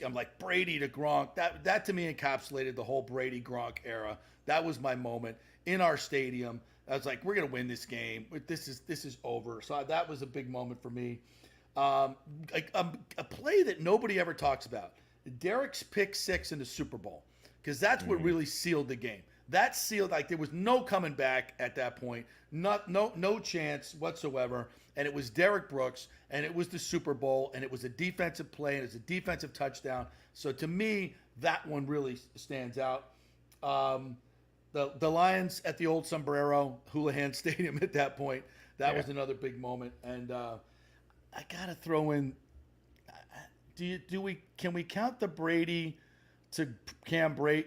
I'm like, Brady to Gronk. That to me encapsulated the whole Brady Gronk era. That was my moment in our stadium. I was like, we're gonna win this game. This is over. So that was a big moment for me. A play that nobody ever talks about. Derek's pick 6 in the Super Bowl, because that's what really sealed the game. That sealed, like, there was no coming back at that point. No chance whatsoever. And it was Derek Brooks, and it was the Super Bowl, and it was a defensive play, and it was a defensive touchdown. So to me, that one really stands out. The Lions at the old Sombrero Houlihan Stadium at that point, that was another big moment. And I gotta throw in. Can we count the Brady to Cam Brate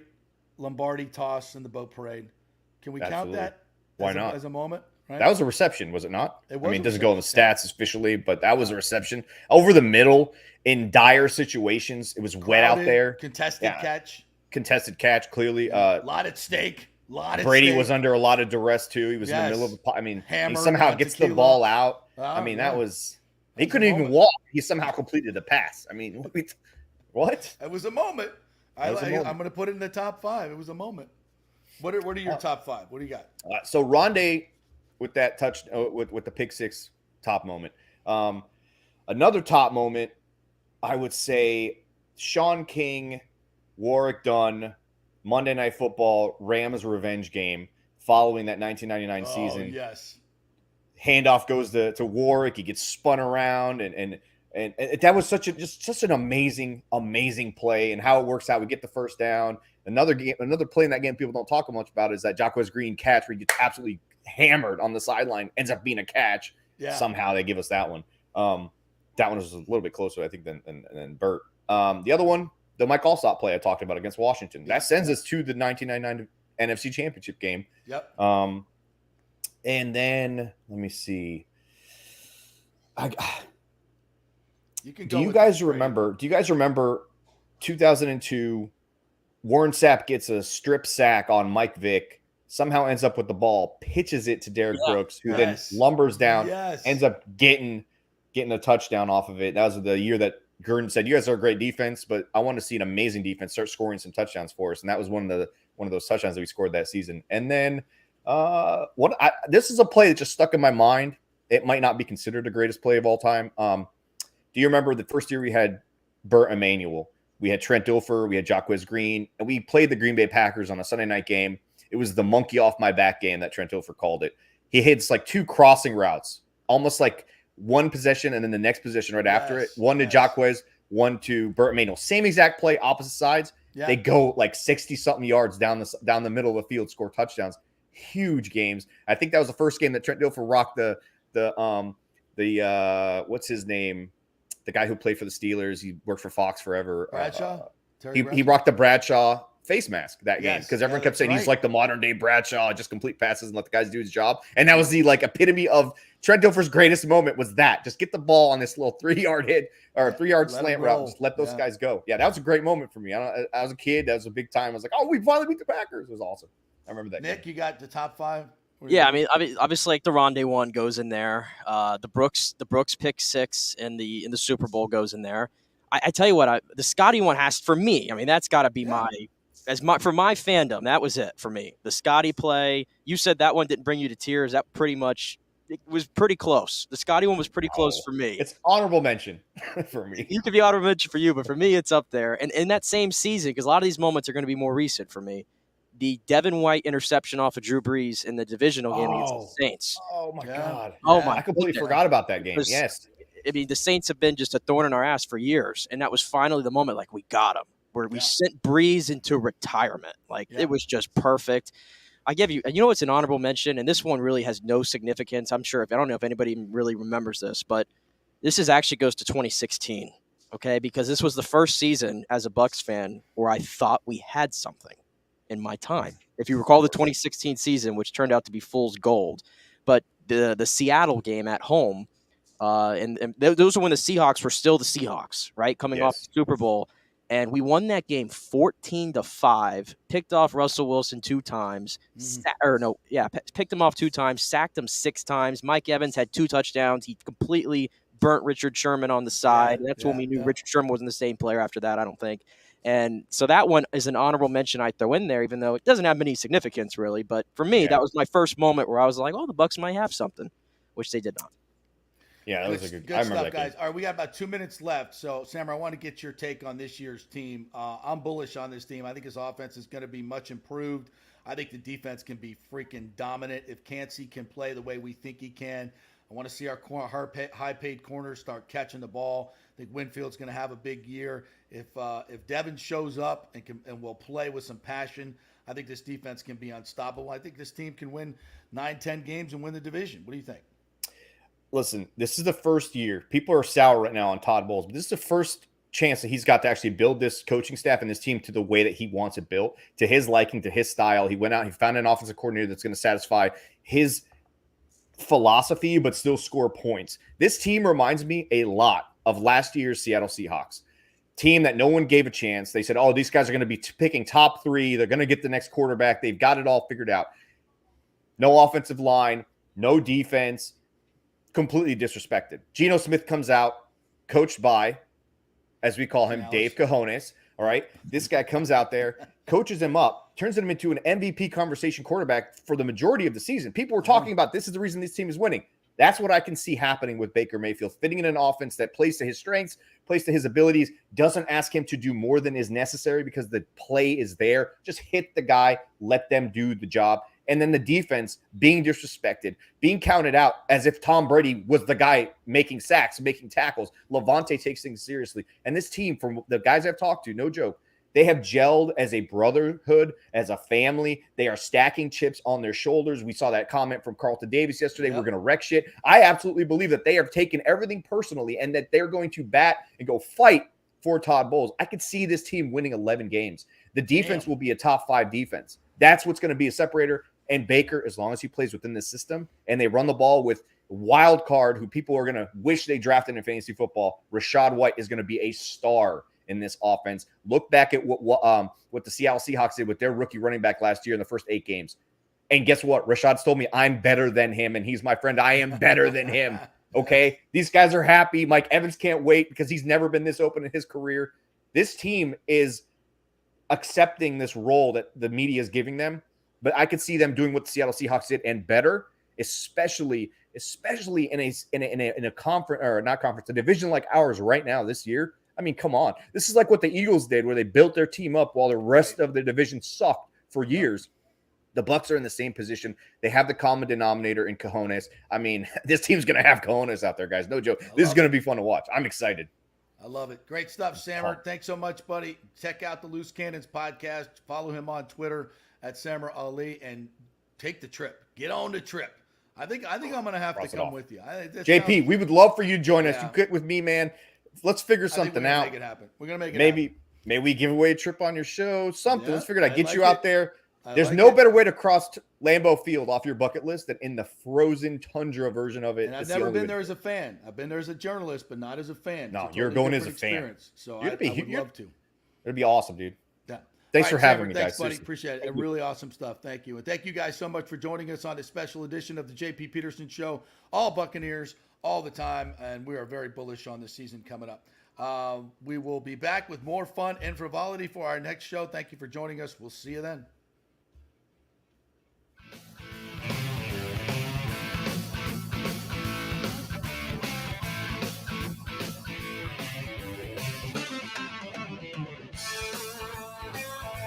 Lombardi toss in the boat parade? Can we count that? Why not? As a moment? Right? That was a reception, was it not? It was. I mean, it doesn't go in the stats officially, but that was a reception over the middle in dire situations. It was wet out there. Contested catch, clearly. A lot at stake. Brady was under a lot of duress too. He was in the middle of the. I mean, he somehow gets the ball out. I mean, that was. He couldn't even walk. He somehow completed the pass. I mean, what? It was a moment. I'm going to put it in the top 5. It was a moment. What are your top 5? What do you got? So Rondé with that touch with the pick six top moment. Another top moment, I would say Sean King, Warwick Dunn, Monday Night Football, Rams revenge game following that 1999 season. Yes. Handoff goes to Warwick. He gets spun around, and that was such an amazing play, and how it works out. We get the first down. Another play in that game people don't talk much about is that Jacquez Green catch where he gets absolutely hammered on the sideline, ends up being a catch. Yeah. Somehow they give us that one. That one was a little bit closer, I think, than Burt. The other one, the Mike Allstott play I talked about against Washington. That sends us to the 1999 NFC Championship game. Yep. And then let me see. Do you guys remember 2002? Warren Sapp gets a strip sack on Mike Vick, somehow ends up with the ball, pitches it to Derek Brooks, who then lumbers down, ends up getting a touchdown off of it. That was the year that Gurdon said, "You guys are a great defense, but I want to see an amazing defense start scoring some touchdowns for us." And that was one of those touchdowns that we scored that season. And then this is a play that just stuck in my mind. It might not be considered the greatest play of all time. Do you remember the first year we had Burt Emanuel? We had Trent Dilfer, we had Jacquez Green, and we played the Green Bay Packers on a Sunday night game. It was the monkey off my back game that Trent Dilfer called it. He hits like two crossing routes, almost like one possession and then the next possession right after it. One to Jacquez, one to Burt Emanuel. Same exact play, opposite sides. Yeah. They go like 60-something yards down the middle of the field, score touchdowns. Huge games. I think that was the first game that Trent Dilfer rocked the what's his name? The guy who played for the Steelers. He worked for Fox forever. Bradshaw? He rocked the Bradshaw face mask that game because everyone kept saying he's like the modern day Bradshaw, just complete passes and let the guys do his job. And that was the like epitome of Trent Dilfer's greatest moment was that. Just get the ball on this little 3-yard hit or 3-yard slant route. Just let those guys go. Yeah, that was a great moment for me. I was a kid. That was a big time. I was like, oh, we finally beat the Packers. It was awesome. I remember that. Nick, you got the top five? Yeah, I mean, obviously, like the Rondé one goes in there. The Brooks pick six in the Super Bowl goes in there. I tell you what, the Scotty one has for me. I mean, that's got to be for my fandom. That was it for me. The Scotty play. You said that one didn't bring you to tears. That pretty much it was pretty close. The Scotty one was pretty close for me. It's honorable mention for me. You could be honorable mention for you, but for me, it's up there. And in that same season, because a lot of these moments are going to be more recent for me. The Devin White interception off of Drew Brees in the divisional game against the Saints. Oh, my God. Oh, my I completely forgot about that game. Yes. I mean, the Saints have been just a thorn in our ass for years, and that was finally the moment, like, we got him, where we sent Brees into retirement. Like, it was just perfect. I give you – you know what's an honorable mention? And this one really has no significance. I don't know if anybody really remembers this, but this actually goes to 2016, okay? Because this was the first season as a Bucs fan where I thought we had something in my time. If you recall the 2016 season, which turned out to be fool's gold, but the Seattle game at home, and those are when the Seahawks were still the Seahawks, right? Coming off the Super Bowl. And we won that game 14-5, picked off Russell Wilson 2 times, picked him off 2 times, sacked him 6 times. Mike Evans had 2 touchdowns. He completely burnt Richard Sherman on the side. That's when we knew Richard Sherman wasn't the same player after that, I don't think. And so that one is an honorable mention I throw in there, even though it doesn't have any significance really. But for me, that was my first moment where I was like, oh, the Bucs might have something, which they did not. Yeah, that was a good stuff, guys. All right, we got about 2 minutes left. So, Sam, I want to get your take on this year's team. I'm bullish on this team. I think his offense is going to be much improved. I think the defense can be freaking dominant. If Cansey can play the way we think he can, I want to see our high-paid corners start catching the ball. I think Winfield's going to have a big year. If Devin shows up and will play with some passion, I think this defense can be unstoppable. I think this team can win 9-10 games and win the division. What do you think? Listen, this is the first year. People are sour right now on Todd Bowles, but this is the first chance that he's got to actually build this coaching staff and this team to the way that he wants it built, to his liking, to his style. He went out, he found an offensive coordinator that's going to satisfy his philosophy, but still score points. This team reminds me a lot of last year's Seattle Seahawks team that no one gave a chance. They said, oh, these guys are going to be picking top 3. They're going to get the next quarterback. They've got it all figured out. No offensive line, no defense, completely disrespected. Geno Smith comes out, coached by, as we call him, Dave Cajones. All right. This guy comes out there. coaches him up, turns him into an MVP conversation quarterback for the majority of the season. People were talking about this is the reason this team is winning. That's what I can see happening with Baker Mayfield, fitting in an offense that plays to his strengths, plays to his abilities, doesn't ask him to do more than is necessary because the play is there. Just hit the guy, let them do the job. And then the defense being disrespected, being counted out as if Tom Brady was the guy making sacks, making tackles. Levante takes things seriously. And this team, from the guys I've talked to, no joke, they have gelled as a brotherhood, as a family. They are stacking chips on their shoulders. We saw that comment from Carlton Davis yesterday. We're going to wreck shit. I absolutely believe that they have taken everything personally and that they're going to bat and go fight for Todd Bowles. I could see this team winning 11 games. The defense will be a top 5 defense. That's what's going to be a separator. And Baker, as long as he plays within this system and they run the ball with wild card, who people are going to wish they drafted in fantasy football, Rachaad White is going to be a star in this offense. Look back at what the Seattle Seahawks did with their rookie running back last year in the first 8 games. And guess what? Rashad's told me I'm better than him, and he's my friend. I am better than him. Okay? These guys are happy. Mike Evans can't wait because he's never been this open in his career. This team is accepting this role that the media is giving them, but I could see them doing what the Seattle Seahawks did and better, especially in a conference, or not conference, a division like ours right now this year. I mean, come on. This is like what the Eagles did, where they built their team up while the rest of the division sucked for years. The Bucs are in the same position. They have the common denominator in cojones. I mean, this team's going to have cojones out there, guys. No joke. This is going to be fun to watch. I'm excited. I love it. Great stuff, Sammer. Thanks so much, buddy. Check out the Loose Cannons podcast. Follow him on Twitter at Sammer Ali and take the trip. Get on the trip. I think I'm going to have to come with you. JP, we would love for you to join us. You quit with me, man. Let's figure something out. Make it happen. We're gonna make it happen. Maybe we give away a trip on your show. Something. Let's figure it out. Get you out there. There's no better way to cross Lambeau Field off your bucket list than in the frozen tundra version of it. And I've never been there as a fan. I've been there as a journalist, but not as a fan. No, you're going as a fan. So I would love to. It'd be awesome, dude. Yeah. Thanks for having me, guys. Thanks, buddy. Appreciate it. Really awesome stuff. Thank you. And thank you guys so much for joining us on this special edition of the JP Peterson Show. All Buccaneers, all the time. And we are very bullish on this season coming up. We will be back with more fun and frivolity for our next show. Thank you for joining us. We'll see you then.